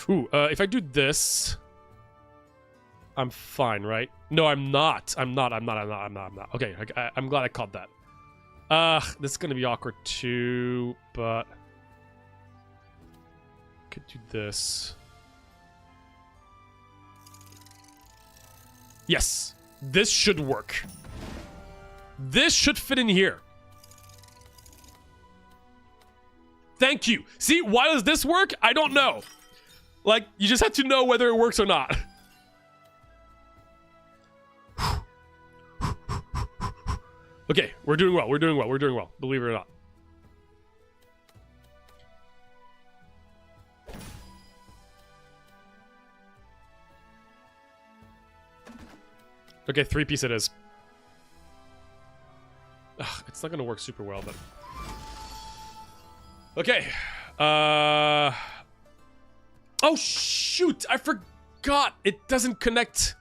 Ooh, if I do this... I'm fine, right? No, I'm not. I'm not. Okay, I'm glad I caught that. This is gonna be awkward too, but... Could do this. Yes! This should work. This should fit in here. Thank you. See, why does this work? I don't know. Like, you just have to know whether it works or not. Okay, we're doing well. We're doing well. We're doing well. Believe it or not. Okay, 3-piece it is. Ugh, it's not gonna work super well, but... Okay. Oh, shoot! I forgot! It doesn't connect...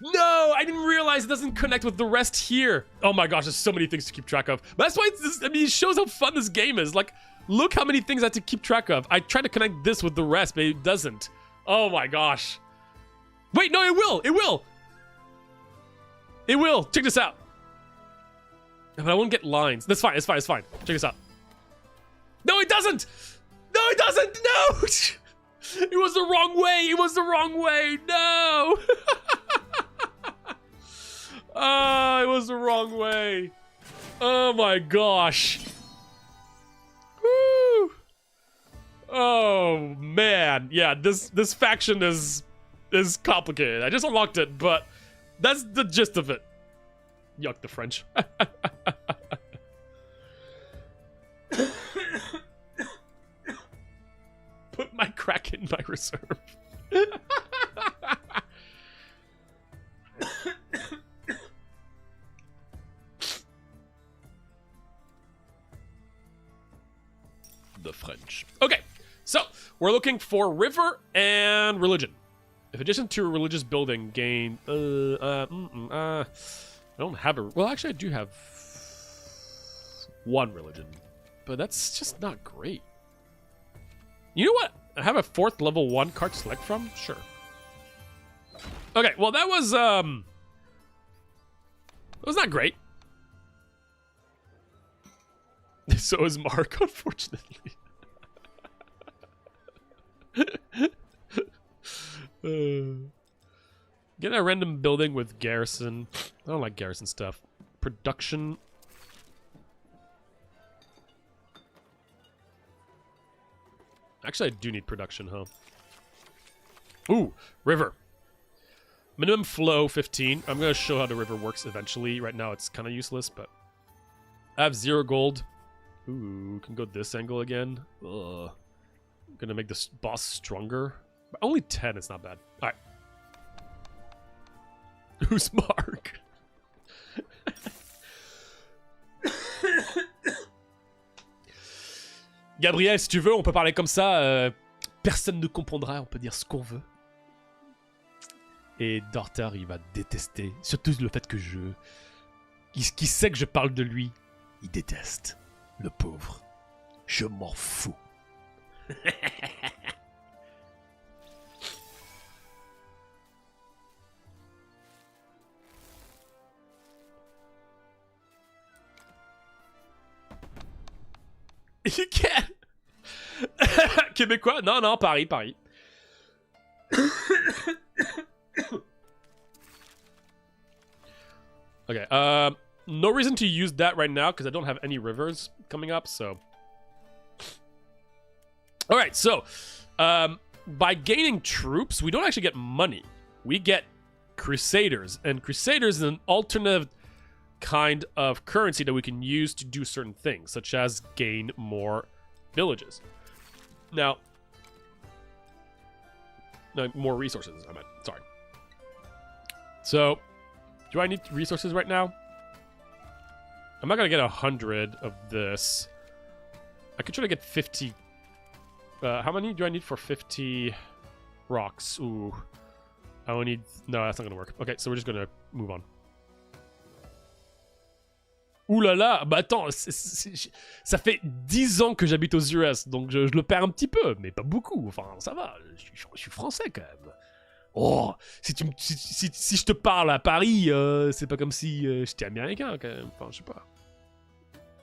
No! I didn't realize it doesn't connect with the rest here! Oh my gosh, there's so many things to keep track of. But that's why I mean, it shows how fun this game is. Like, look how many things I have to keep track of. I tried to connect this with the rest, but it doesn't. Oh my gosh. Wait, no, it will! It will! It will! Check this out! But I won't get lines. That's fine, it's fine, it's fine. Check this out. No, it doesn't! No, it doesn't! No! It was the wrong way! It was the wrong way! No! Oh, it was the wrong way. Oh my gosh. Woo! Oh man. Yeah, this faction is complicated. I just unlocked it, but that's the gist of it. Yuck, the French. Put my crack in my reserve. The French. Okay, so we're looking for river and religion. If addition to a religious building gain, I don't have a. Well, actually, I do have one religion, but that's just not great. You know what? I have a 4th level 1 card to select from. Sure. Okay, well that was not great. So is Mark, unfortunately. Get a random building with garrison. I don't like garrison stuff. Production. Actually, I do need production, huh? Ooh, river. Minimum flow 15. I'm gonna show how the river works eventually. Right now, it's kind of useless, but I have 0 gold. Ooh, can go this angle again. Ugh. I'm gonna make this boss stronger. But only 10, it's not bad. Alright. Who's Mark? Gabriel, si tu veux, on peut parler comme ça. Personne ne comprendra, on peut dire ce qu'on veut. Et Dorter, il va détester. Surtout le fait que qui sait que je parle de lui, il déteste. Le pauvre. Je m'en fous. You can't. Québécois? Non, non, Paris, Paris. Okay, no reason to use that right now because I don't have any rivers coming up, so. Alright, so, by gaining troops, we don't actually get money. We get Crusaders, and Crusaders is an alternate kind of currency that we can use to do certain things, such as gain more villages. Now, no, more resources, I meant, sorry. So, do I need resources right now? I'm not gonna get 100 of this. I could try to get 50. How many do I need for 50 rocks? Ooh. I only need... No, that's not gonna work. Okay, so we're just gonna move on. Ouh là là, bah attends, ça fait 10 ans que j'habite aux US, donc je le perds un petit peu, mais pas beaucoup, enfin ça va, je suis français quand même. Oh, si je te parle à Paris, c'est pas comme si j'étais américain quand même, enfin je sais pas.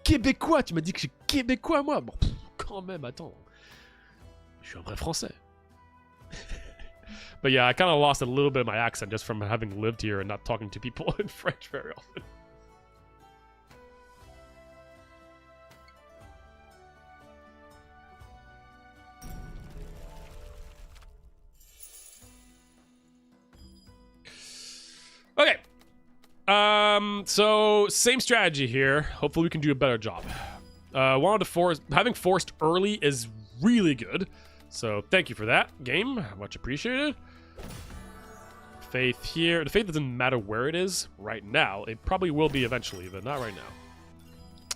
Québécois, tu m'as dit que je suis québécois moi, bon pff, quand même, attends, je suis un vrai français. But yeah, I kind of lost a little bit of my accent just from having lived here and not talking to people in French very often. Okay, so same strategy here. Hopefully we can do a better job. Having forced early is really good. So thank you for that, game. Much appreciated. Faith here. The faith doesn't matter where it is right now. It probably will be eventually, but not right now.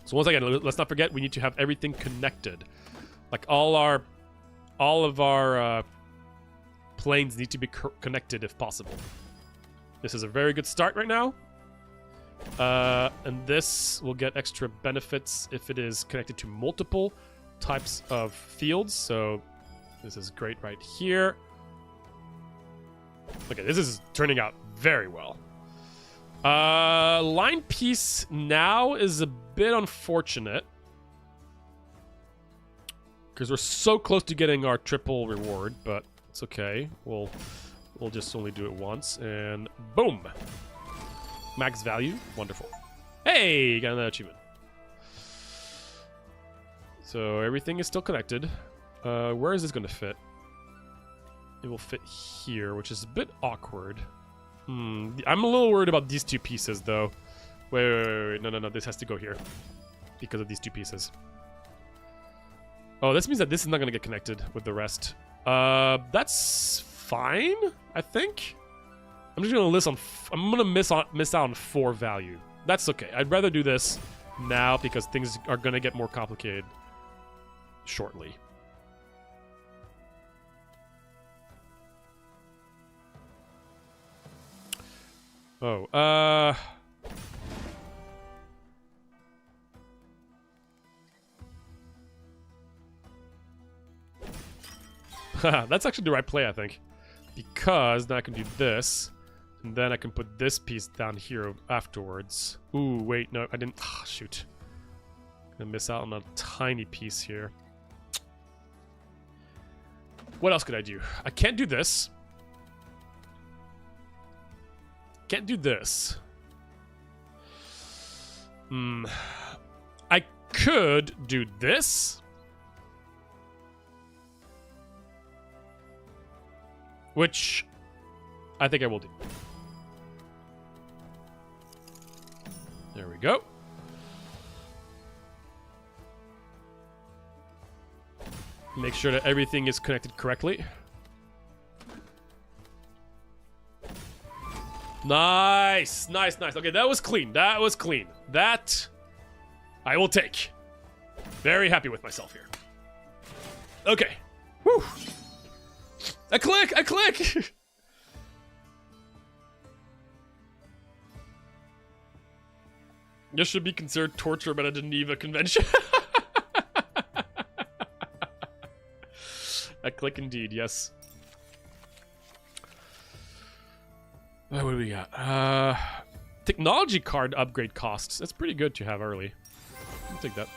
So once again, let's not forget we need to have everything connected. Like all of our planes need to be connected if possible. This is a very good start right now. And this will get extra benefits if it is connected to multiple types of fields. So this is great right here. Okay, this is turning out very well. Line piece now is a bit unfortunate. Because we're so close to getting our triple reward, but it's okay. We'll just only do it once, and boom! Max value, wonderful. Hey, got another achievement. So everything is still connected. Where is this going to fit? It will fit here, which is a bit awkward. I'm a little worried about these two pieces, though. Wait. No. This has to go here. Because of these two pieces. Oh, this means that this is not going to get connected with the rest. That's fine, I think. I'm just going to I'm going to miss out on 4 value. That's okay. I'd rather do this now because things are going to get more complicated shortly. Oh, that's actually the right play, I think. Because then I can do this, and then I can put this piece down here afterwards. Ooh, wait, no, I didn't. Oh, shoot. Gonna miss out on a tiny piece here. What else could I do? I can't do this. Can't do this. I could do this. Which I think I will do. There we go. Make sure that everything is connected correctly. Nice. Okay, that was clean. That I will take. Very happy with myself here. Okay. Whew. I click! This should be considered torture by the Geneva Convention. I click indeed, yes. What do we got? Technology card upgrade costs. That's pretty good to have early. I'll take that.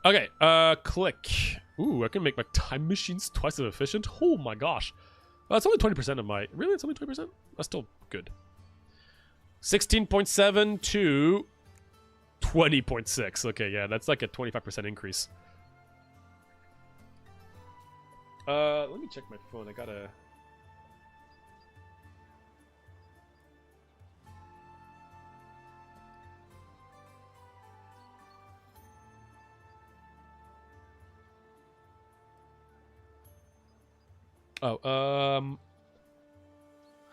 Okay, click. Ooh, I can make my time machines twice as efficient. Oh my gosh. It's only 20% of my... Really? It's only 20%? That's still good. 16.7 to 20.6. Okay, yeah, that's like a 25% increase. Let me check my phone. I gotta... Oh,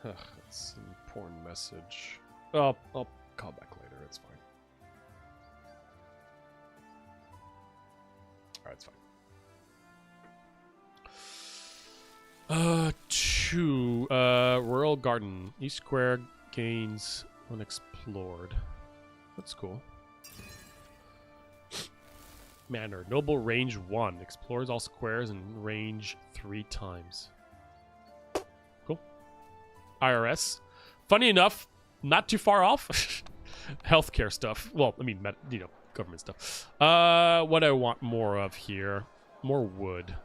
that's an important message. I'll call back later, it's fine. Alright, it's fine. Rural Garden. Each square gains unexplored. That's cool. Manor. Noble range 1. Explores all squares and range 3 times. Cool. IRS. Funny enough, not too far off. Healthcare stuff. Well, I mean, government stuff. What I want more of here. More wood.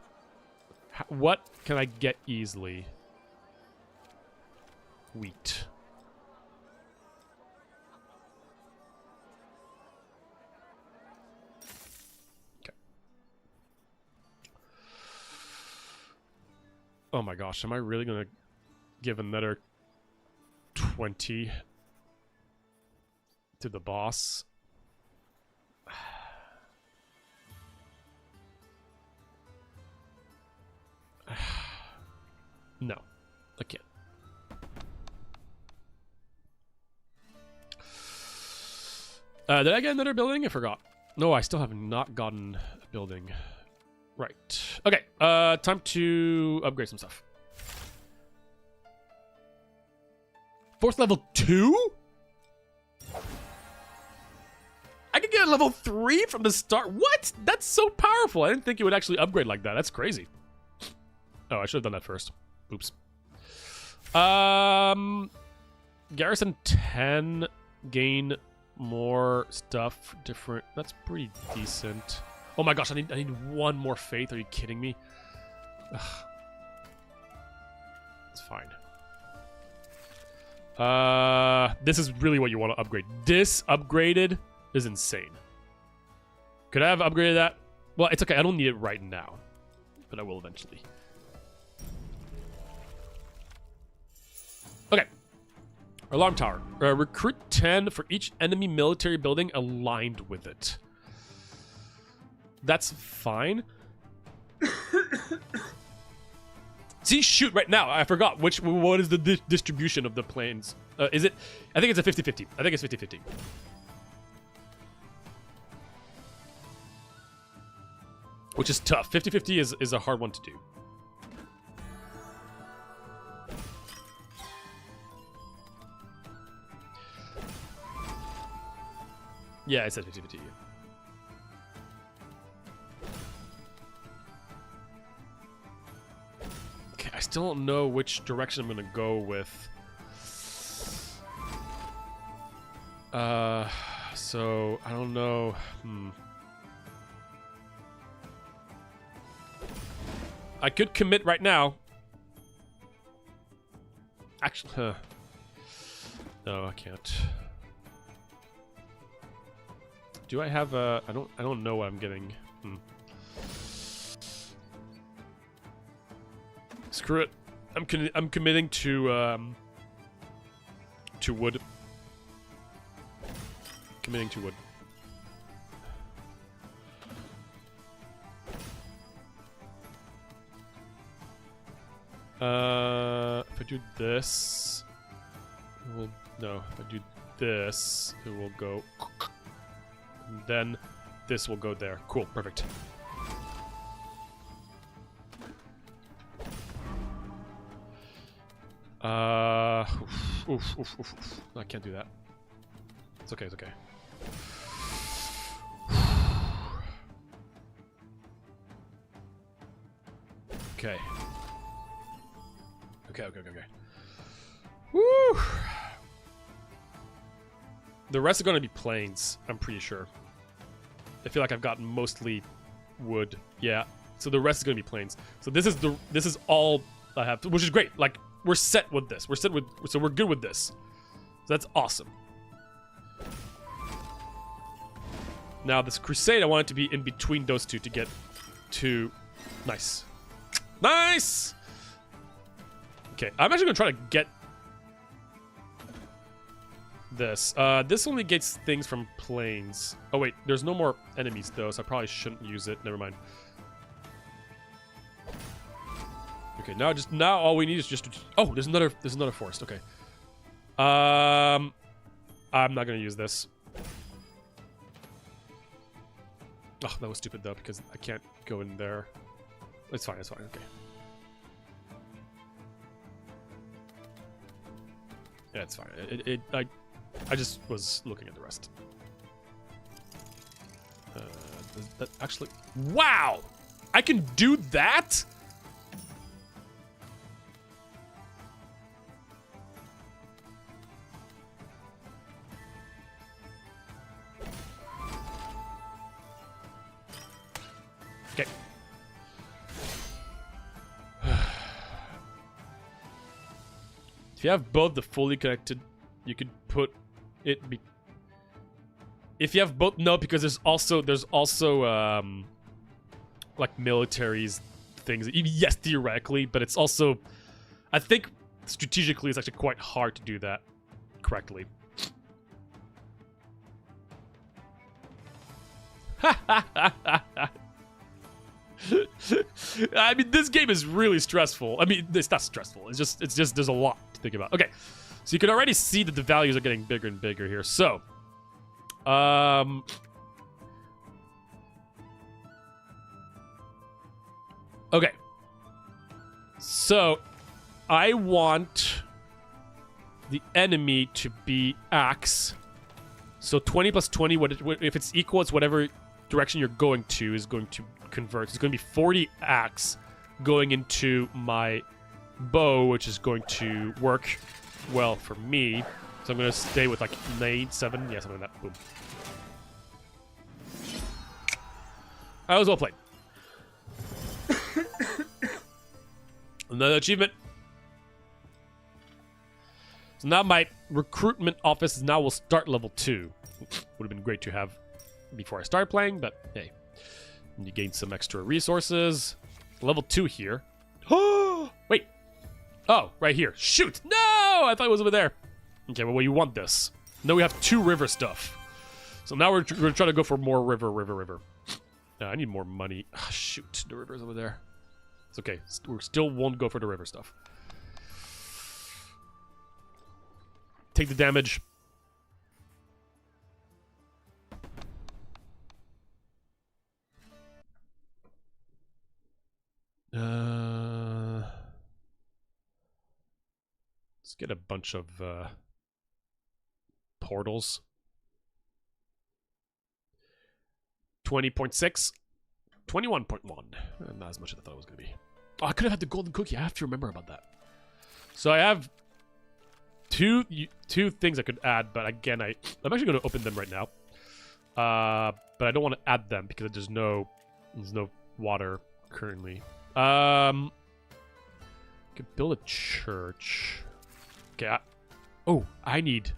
What can I get easily? Wheat. Oh my gosh, am I really gonna give another 20 to the boss? No, I can't. Did I get another building? I forgot. No, I still have not gotten a building. Right. Okay, time to upgrade some stuff. 4th level 2? I could at level 3 from the start. What? That's so powerful. I didn't think it would actually upgrade like that. That's crazy. Oh, I should have done that first. Oops. Garrison 10, gain more stuff, different. That's pretty decent. Oh my gosh, I need one more faith. Are you kidding me? Ugh. It's fine. This is really what you want to upgrade. This upgraded is insane. Could I have upgraded that? Well, it's okay. I don't need it right now, but I will eventually. Okay. Alarm tower. Recruit 10 for each enemy military building aligned with it. That's fine. See, shoot, right now. I forgot what is the distribution of the planes. Is it? I think it's a 50-50. I think it's 50-50. Which is tough. 50-50 is a hard one to do. Yeah, I said 50-50. Okay, I still don't know which direction I'm gonna go with. So I don't know. I could commit right now. Actually, no, I can't. Do I have a? I don't know what I'm getting. Screw it. I'm committing to wood. Committing to wood. If I do this, it will no. If I do this, it will go. And then this will go there. Cool, perfect. Oof. I can't do that. It's okay, it's okay. Okay. Okay. Woo! The rest are going to be plains, I'm pretty sure. I feel like I've gotten mostly wood. Yeah. So the rest is going to be plains. So this is all I have, which is great. Like, we're set with this. So we're good with this. So that's awesome. Now this crusade, I want it to be in between those two to get to nice. Nice! Okay, I'm actually gonna try to get this. This only gets things from planes. Oh wait, there's no more enemies though, so I probably shouldn't use it. Never mind. Okay, now all we need is just to, oh, there's another forest. Okay. I'm not gonna use this. Oh, that was stupid though because I can't go in there. It's fine. Okay. Yeah, it's fine. I just was looking at the rest. That actually, wow! I can do that? Okay. If you have both the fully connected, you could put it be. If you have both, no, because there's also like militaries things. Yes, theoretically, but it's also, I think strategically, it's actually quite hard to do that correctly. I mean, this game is really stressful. I mean, it's not stressful. It's just there's a lot to think about. Okay, so you can already see that the values are getting bigger and bigger here. So, okay. So, I want the enemy to be axe So 20 plus 20, if it's equal, it's whatever direction you're going to is going to convert. It's going to be 40 axe going into my bow, which is going to work well for me. So I'm going to stay with like 9, 7, yeah, something like that. Boom. That was well played. Another achievement. So now my recruitment office now will start level 2. Would have been great to have before I started playing, but hey. And you gain some extra resources. Level 2 here. Oh, wait. Oh, right here. Shoot. No, I thought it was over there. Okay, well, you want this. Now we have 2 river stuff. So now we're trying to go for more river. I need more money. Oh, shoot, the river's over there. It's okay. We still won't go for the river stuff. Take the damage. Let's get a bunch of portals. 20.6, 21.1. Not as much as I thought it was going to be. Oh, I could have had the golden cookie. I have to remember about that. So I have two things I could add, but again, I'm actually going to open them right now. But I don't want to add them because there's no water currently. Could build a church. Okay. I need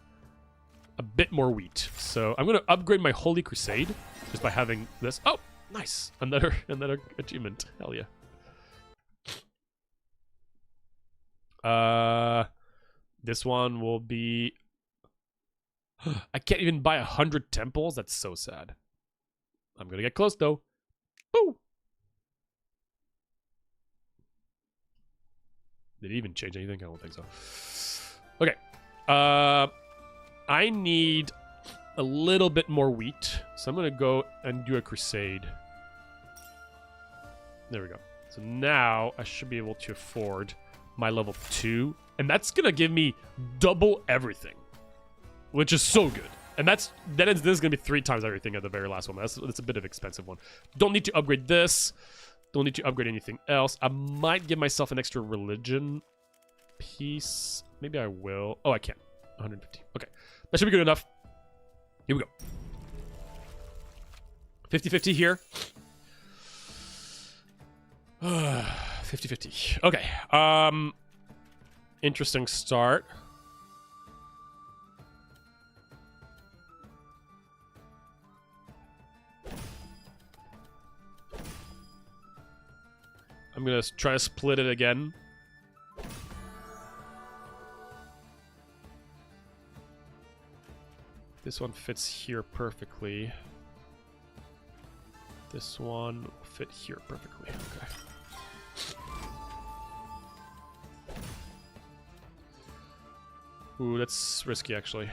a bit more wheat. So I'm going to upgrade my Holy Crusade just by having this. Oh, nice. Another achievement. Hell yeah. This one will be... I can't even buy 100 temples. That's so sad. I'm going to get close, though. Boo! Did it even change anything? I don't think so. Okay. I need a little bit more wheat. So I'm going to go and do a crusade. There we go. So now I should be able to afford my level 2. And that's going to give me double everything. Which is so good. And this is going to be 3 times everything at the very last one. That's a bit of an expensive one. Don't need to upgrade this. Don't need to upgrade anything else. I might give myself an extra religion piece. Maybe I will. Oh, I can. 150. Okay. That should be good enough. Here we go. 50-50 here. 50-50. Okay. Interesting start. I'm going to try to split it again. This one fits here perfectly. This one will fit here perfectly. Okay. Ooh, that's risky, actually.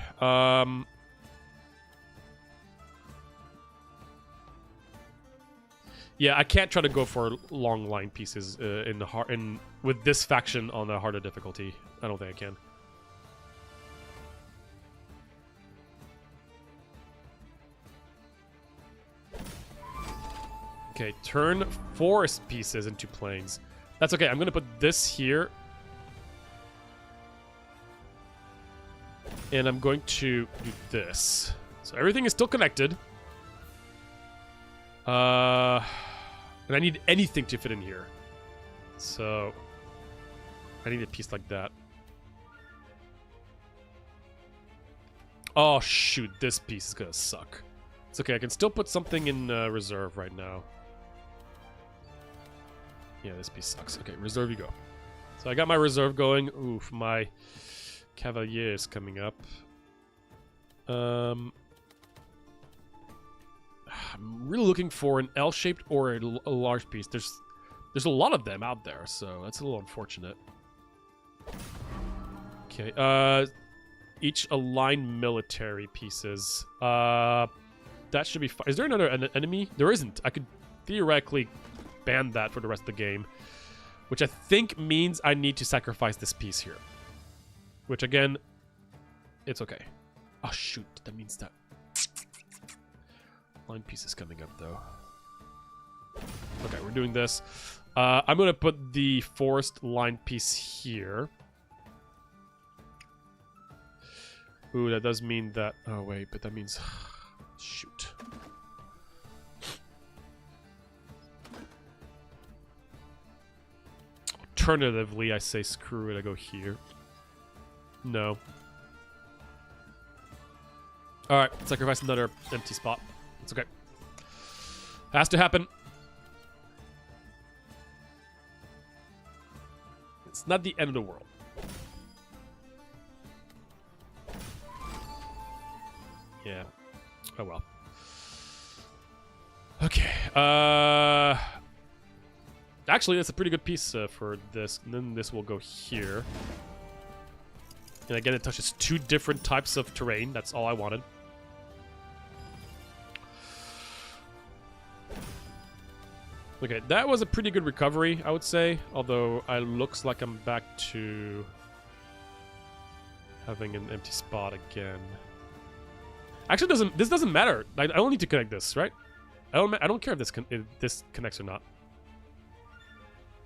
Yeah, I can't try to go for long line pieces with this faction on the harder difficulty. I don't think I can. Okay, turn forest pieces into plains. That's okay. I'm going to put this here. And I'm going to do this. So everything is still connected. And I need anything to fit in here. So I need a piece like that. Oh, shoot. This piece is going to suck. It's okay. I can still put something in reserve right now. Yeah, this piece sucks. Okay, reserve you go. So I got my reserve going. Oof, my Cavalier is coming up. I'm really looking for an L-shaped or a large piece. There's a lot of them out there, so that's a little unfortunate. Okay, each aligned military pieces. That should be fine. Is there another enemy? There isn't. I could theoretically ban that for the rest of the game, which I think means I need to sacrifice this piece here. Which again, it's okay. Oh shoot, that means that Line piece is coming up, though. Okay, we're doing this. I'm going to put the forest line piece here. Ooh, that does mean that... Oh, wait, but that means... Shoot. Alternatively, I say screw it, I go here. No. Alright, sacrifice another empty spot. It's okay. Has to happen. It's not the end of the world. Yeah. Oh well. Okay. Actually, that's a pretty good piece for this. And then this will go here. And again, it touches 2 different types of terrain. That's all I wanted. Okay, that was a pretty good recovery, I would say. Although, it looks like I'm back to having an empty spot again. Actually, this doesn't matter. I don't need to connect this, right? I don't care if this connects or not.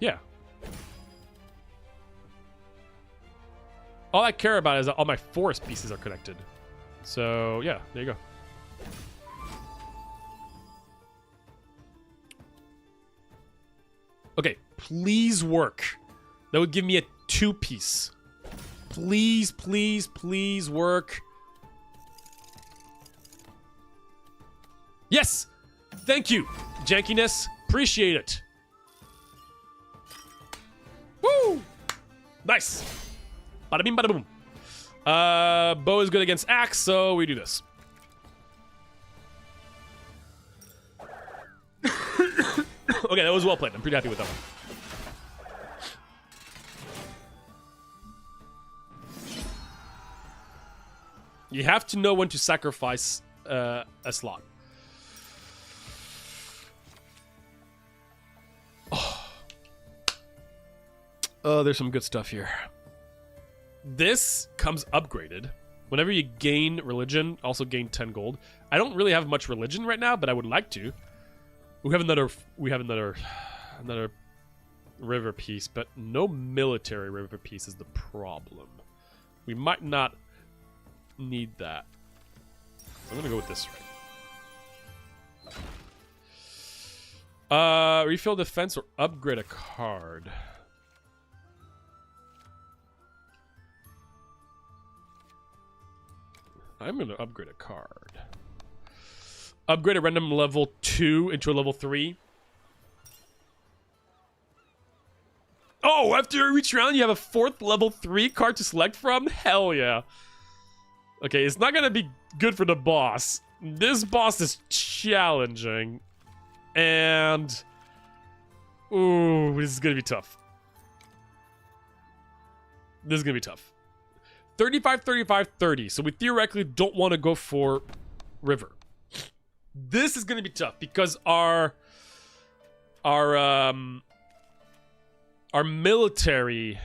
Yeah. All I care about is that all my forest pieces are connected. So, yeah, there you go. Okay, please work. That would give me a 2-piece. Please, please, please work. Yes! Thank you, jankiness. Appreciate it. Woo! Nice. Bada bing, bada boom. Bow is good against axe, so we do this. Okay, that was well played. I'm pretty happy with that one. You have to know when to sacrifice a slot. Oh, there's some good stuff here. This comes upgraded. Whenever you gain religion, also gain 10 gold. I don't really have much religion right now, but I would like to. We have another river piece, but no military river piece is the problem. We might not need that. So I'm gonna go with this right. Refill defense or upgrade a card. I'm gonna upgrade a card. Upgrade a random level 2 into a level 3. Oh, after each round you have a 4th level 3 card to select from? Hell yeah. Okay, it's not gonna be good for the boss. This boss is challenging. And... ooh, this is gonna be tough. This is gonna be tough. 35, 35, 30. So we theoretically don't want to go for river. This is going to be tough because our military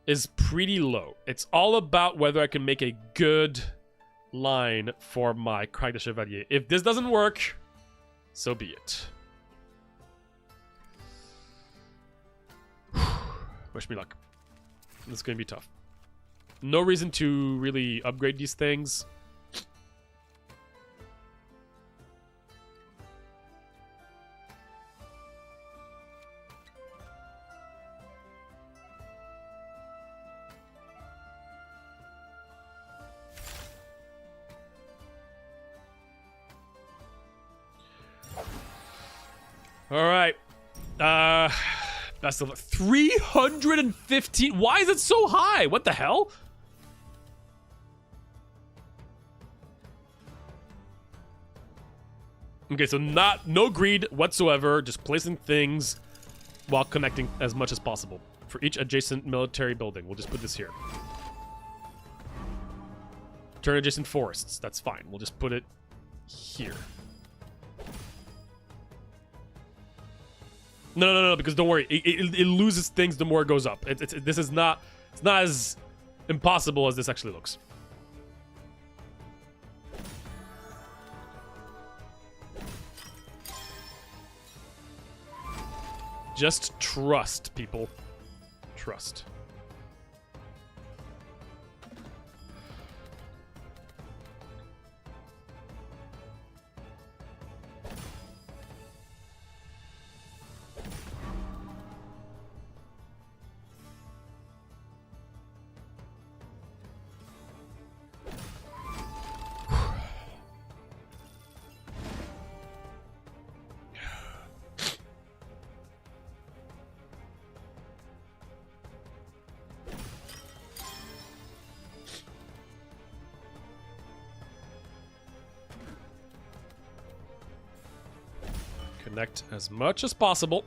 is pretty low. It's all about whether I can make a good line for my Craig de Chevalier. If this doesn't work, so be it. Wish me luck. This is going to be tough. No reason to really upgrade these things. All right. That's the 315. Why is it so high? What the hell? Okay, so no greed whatsoever, just placing things while connecting as much as possible. For each adjacent military building, we'll just put this here. Turn adjacent forests, that's fine. We'll just put it here. No, because don't worry, it loses things the more it goes up. This is not, it's not as impossible as this actually looks. Just trust, people. Trust. Connect as much as possible.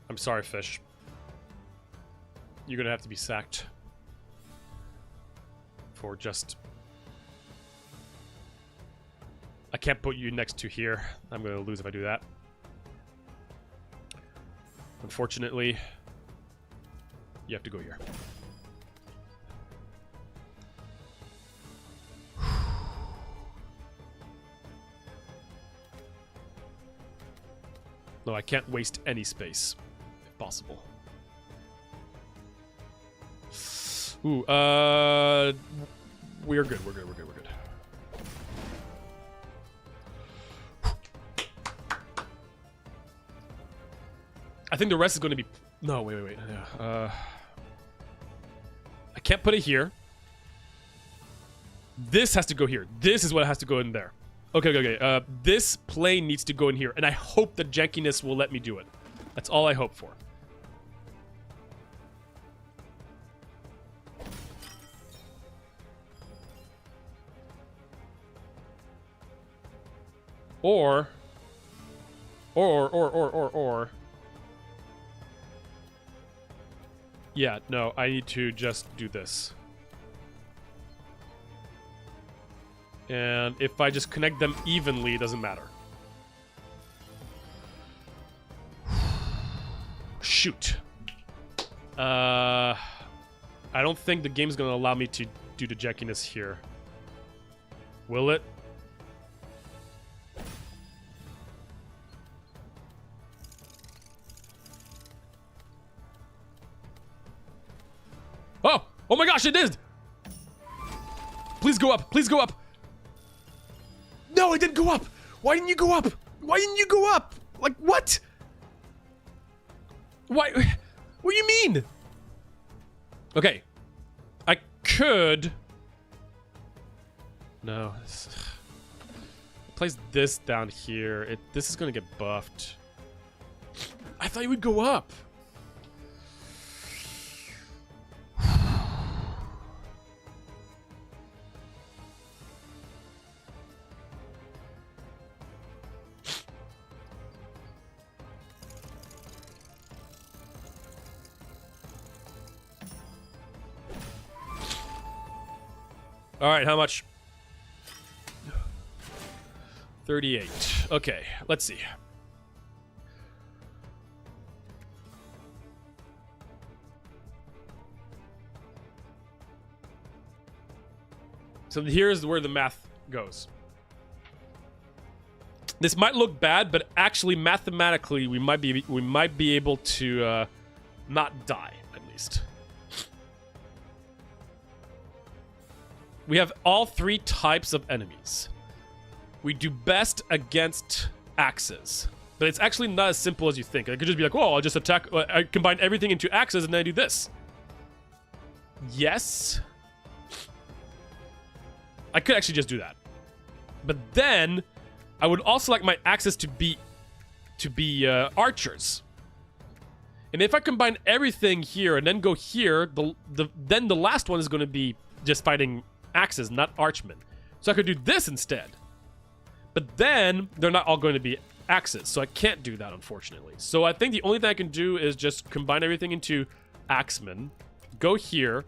I'm sorry, fish. You're gonna have to be sacked for just... I can't put you next to here. I'm gonna lose if I do that. Unfortunately, you have to go here. No, I can't waste any space, if possible. Ooh, we're good, we're good, we're good, we're good. I think the rest is going to be... No, wait. I can't put it here. This has to go here. This is what has to go in there. Okay. This plane needs to go in here, and I hope the jankiness will let me do it. That's all I hope for. Or... Yeah, no, I need to just do this. And if I just connect them evenly, it doesn't matter. Shoot. I don't think the game's gonna allow me to do the jankiness here. Will it? Oh my gosh, it is! Please go up, please go up! No, it didn't go up! Why didn't you go up? Why didn't you go up? Like, what? Why? What do you mean? Okay. I could... No. Place this down here. This is gonna get buffed. I thought you would go up. All right, how much? 38. Okay, let's see. So here's where the math goes. This might look bad, but actually mathematically we might be able to not die at least. We have all three types of enemies. We do best against axes. But it's actually not as simple as you think. I could just be like, oh, I'll just attack. I combine everything into axes and then I do this. Yes. I could actually just do that. But then, I would also like my axes to be archers. And if I combine everything here and then go here, then the last one is going to be just fighting axes, not archmen. So I could do this instead. But then they're not all going to be axes, so I can't do that, unfortunately. So I think the only thing I can do is just combine everything into axemen, go here,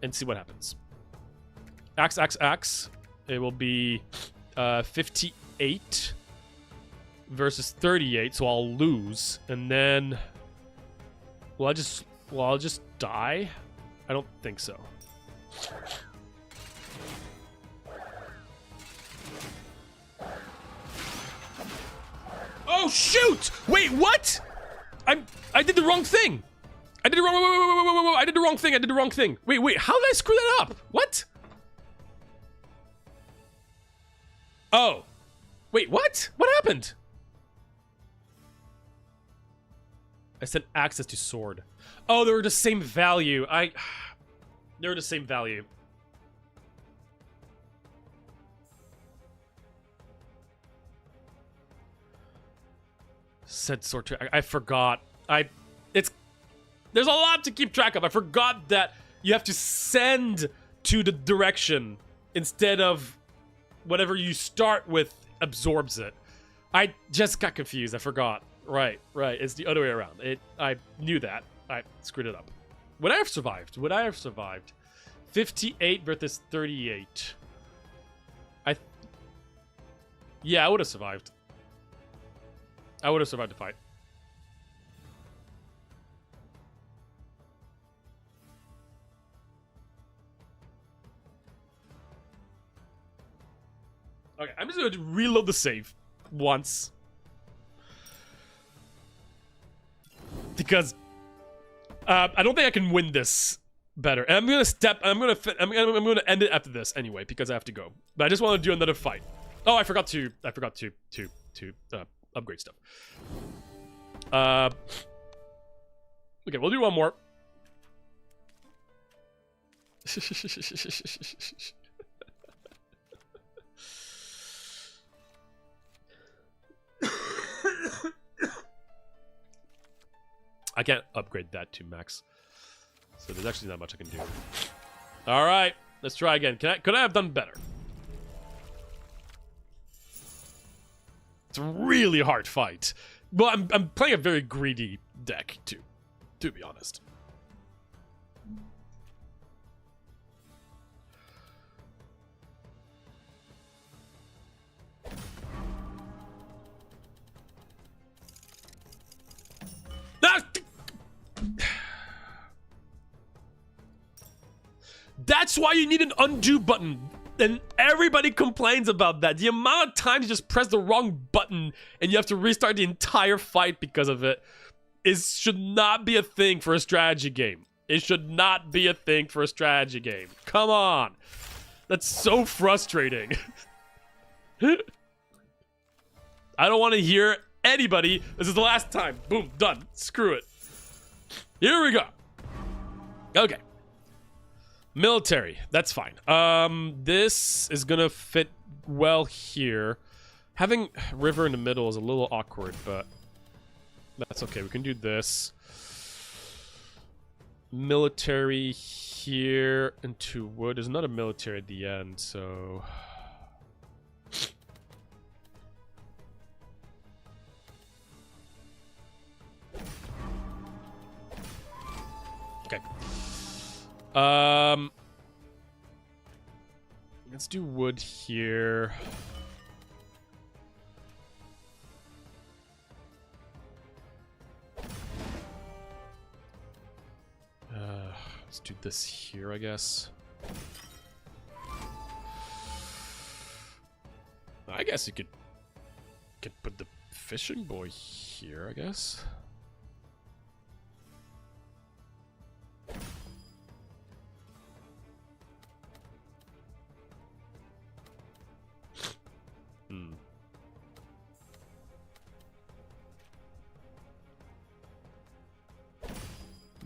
and see what happens. Axe, axe, axe. It will be 58 versus 38, so I'll lose. And then, will I'll just die? I don't think so. Oh shoot! Wait, what? I did the wrong thing. I did the wrong. Wait, I did the wrong thing. I did the wrong thing. Wait. How did I screw that up? What? Oh. Wait, what? What happened? I said access to sword. Oh, they were the same value. They were the same value. Said sword to... I forgot. There's a lot to keep track of. I forgot that you have to send to the direction instead of whatever you start with absorbs it. I just got confused. I forgot. Right. It's the other way around. I knew that. I screwed it up. Would I have survived? 58 versus 38. Yeah, I would have survived. I would have survived the fight. Okay, I'm just going to reload the save once. Because I don't think I can win this better. And I'm going to end it after this anyway because I have to go. But I just want to do another fight. Oh, I forgot to upgrade stuff. Okay, we'll do one more. I can't upgrade that to max. So there's actually not much I can do. Alright, let's try again. Could I have done better? It's a really hard fight. Well, I'm playing a very greedy deck, too. To be honest. That's why you need an undo button. And everybody complains about that. The amount of times you just press the wrong button and you have to restart the entire fight because of it should not be a thing for a strategy game. It should not be a thing for a strategy game. Come on. That's so frustrating. I don't want to hear anybody. This is the last time. Boom, done. Screw it. Here we go. Okay. Military, that's fine. This is gonna fit well here. Having river in the middle is a little awkward, but that's okay. We can do this. Military here into wood. There's another military at the end, so... Okay. Let's do wood here. Let's do this here, I guess. I guess you could put the fishing boy here, I guess.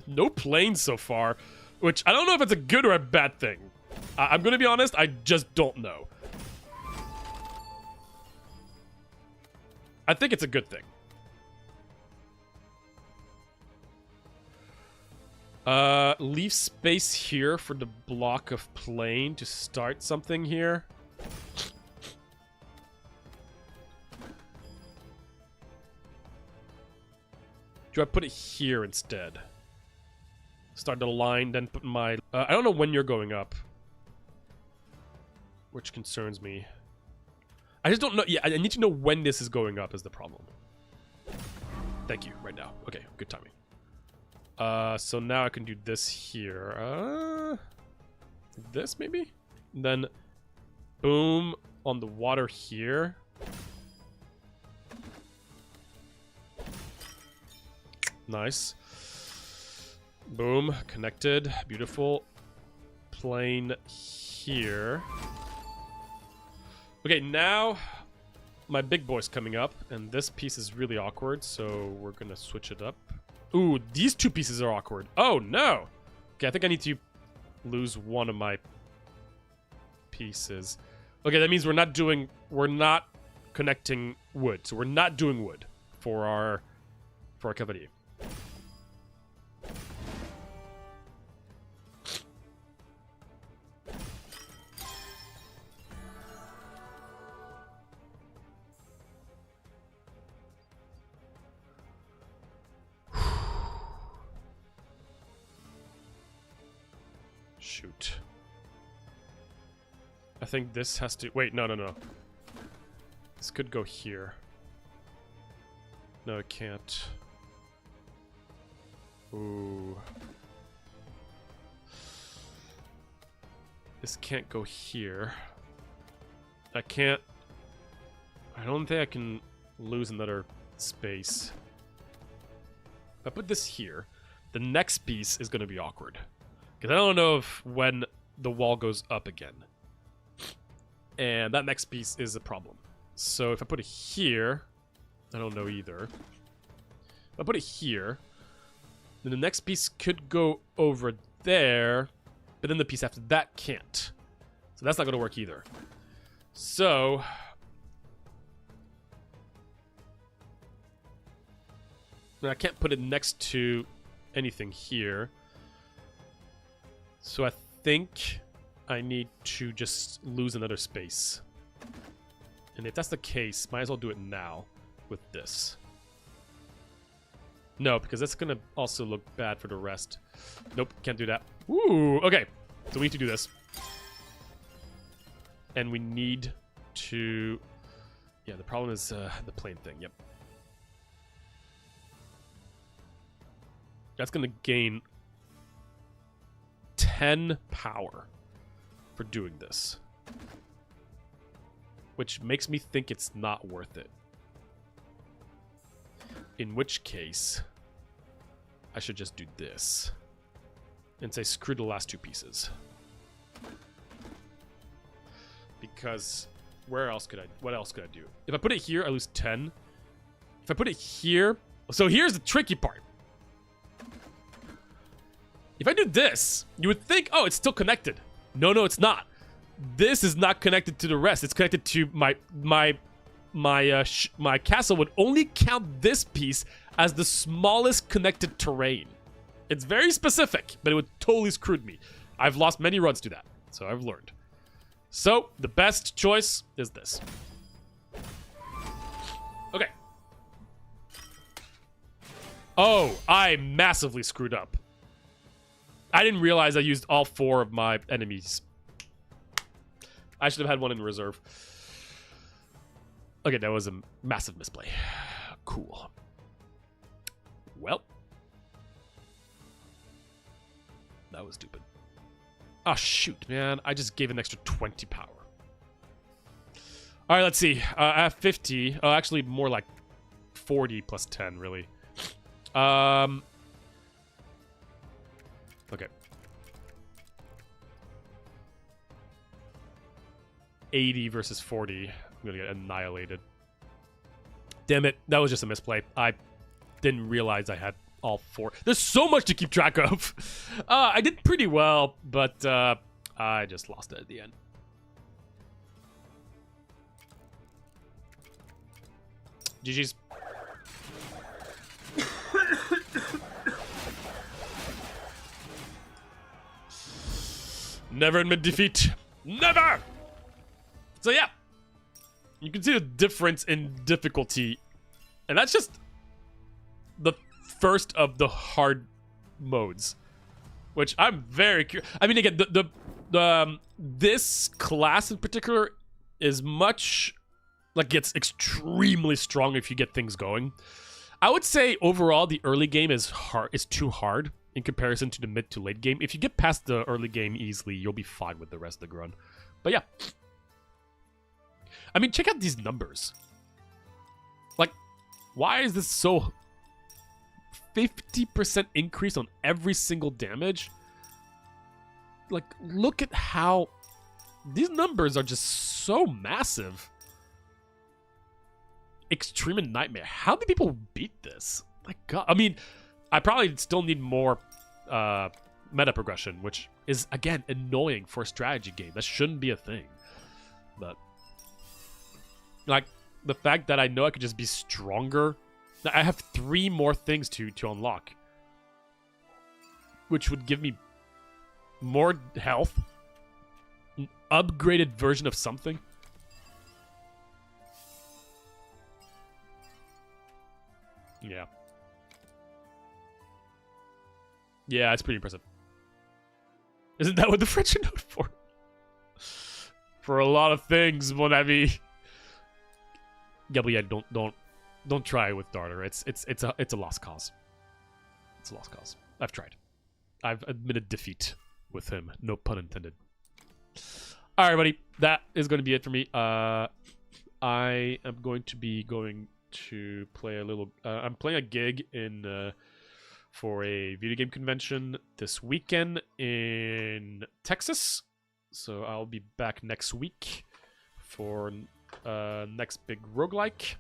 No planes so far, which I don't know if it's a good or a bad thing. I'm gonna be honest, I just don't know. I think it's a good thing. Leave space here for the block of plane to start something here. Do I put it here instead? Start the line, then put my... I don't know when you're going up. Which concerns me. I just don't know. Yeah, I need to know when this is going up is the problem. Thank you, right now. Okay, good timing. So now I can do this here. This maybe? And then, boom, on the water here. Nice. Boom, connected, beautiful. Plane here. Okay, now my big boy's coming up, and this piece is really awkward, so we're gonna switch it up. Ooh, these two pieces are awkward. Oh, no! Okay, I think I need to lose one of my pieces. Okay, that means we're not connecting wood, so we're not doing wood for our cavalier. Shoot. I think this has to... Wait, no. This could go here. No, it can't. Ooh. This can't go here. I can't... I don't think I can lose another space. If I put this here, the next piece is going to be awkward. Because I don't know if when the wall goes up again. And that next piece is a problem. So if I put it here, I don't know either. If I put it here, then the next piece could go over there, but then the piece after that can't. So that's not going to work either. So... I can't put it next to anything here. So I think I need to just lose another space. And if that's the case, might as well do it now with this. No, because that's going to also look bad for the rest. Nope, can't do that. Ooh, okay. So we need to do this. And we need to... Yeah, the problem is the plane thing, yep. That's going to gain 10 power for doing this. Which makes me think it's not worth it. In which case, I should just do this. And say screw the last two pieces. Because what else could I do? If I put it here, I lose 10. If I put it here... So here's the tricky part. If I do this, you would think, oh, it's still connected. No, it's not. This is not connected to the rest. It's connected to my castle would only count this piece as the smallest connected terrain. It's very specific, but it would totally screwed me. I've lost many runs to that, so I've learned. So the best choice is this. Okay. Oh, I massively screwed up. I didn't realize I used all 4 of my enemies. I should have had one in reserve. Okay, that was a massive misplay. Cool. Well. That was stupid. Oh, shoot, man. I just gave an extra 20 power. All right, let's see. I have 50. Oh, actually, more like 40 plus 10, really. Okay. 80 versus 40. I'm gonna get annihilated. Damn it. That was just a misplay. I didn't realize I had all 4. There's so much to keep track of. I did pretty well, but I just lost it at the end. GG's. Never admit defeat. Never! So yeah. You can see the difference in difficulty. And that's just the first of the hard modes. which I'm very curious. I mean, again, this class in particular is much like gets extremely strong if you get things going. I would say overall the early game is too hard in comparison to the mid to late game. If you get past the early game easily, you'll be fine with the rest of the grunt. But yeah, I mean, check out these numbers. Like, why is this so 50% increase on every single damage? Like, look at how these numbers are just so massive. Extreme and Nightmare. How do people beat this? My God. I mean, I probably still need more meta progression, which is, again, annoying for a strategy game. That shouldn't be a thing. But, like, the fact that I know I could just be stronger. I have 3 more things to unlock, which would give me more health, an upgraded version of something. Yeah. Yeah, it's pretty impressive. Isn't that what the French are known for? For a lot of things, mon ami. Yeah, but yeah, don't try with Darter. It's a lost cause. It's a lost cause. I've tried. I've admitted defeat with him. No pun intended. All right, buddy. That is going to be it for me. I am going to be going to play a little. I'm playing a gig in for a video game convention this weekend in Texas. So I'll be back next week for next big roguelike.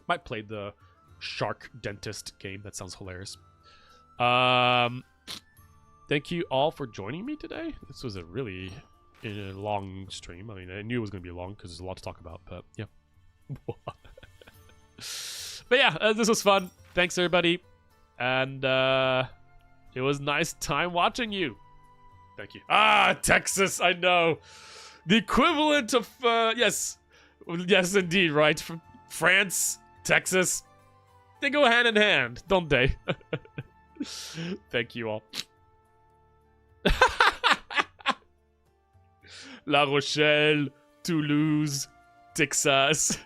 Might play the Shark Dentist game. That sounds hilarious. Thank you all for joining me today. This was a really long stream. I mean, I knew it was going to be long because there's a lot to talk about, but yeah. But yeah, this was fun. Thanks, everybody. And it was nice time watching you. Thank you. Ah, Texas, I know. The equivalent of, yes. Yes, indeed, right? From France, Texas. They go hand in hand, don't they? Thank you all. La Rochelle, Toulouse, Texas.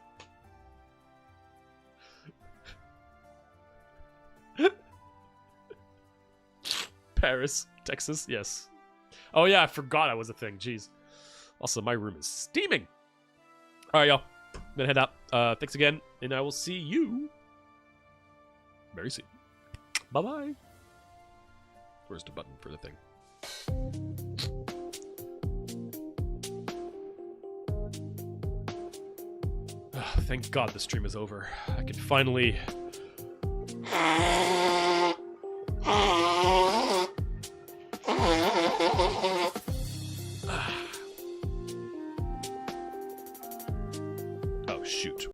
Paris, Texas, yes. Oh yeah, I forgot that was a thing, jeez. Also, my room is steaming. Alright, y'all. I'm gonna head out. Thanks again, and I will see you very soon. Bye-bye. Where's the button for the thing? Thank God the stream is over. I can finally... Oh, shoot.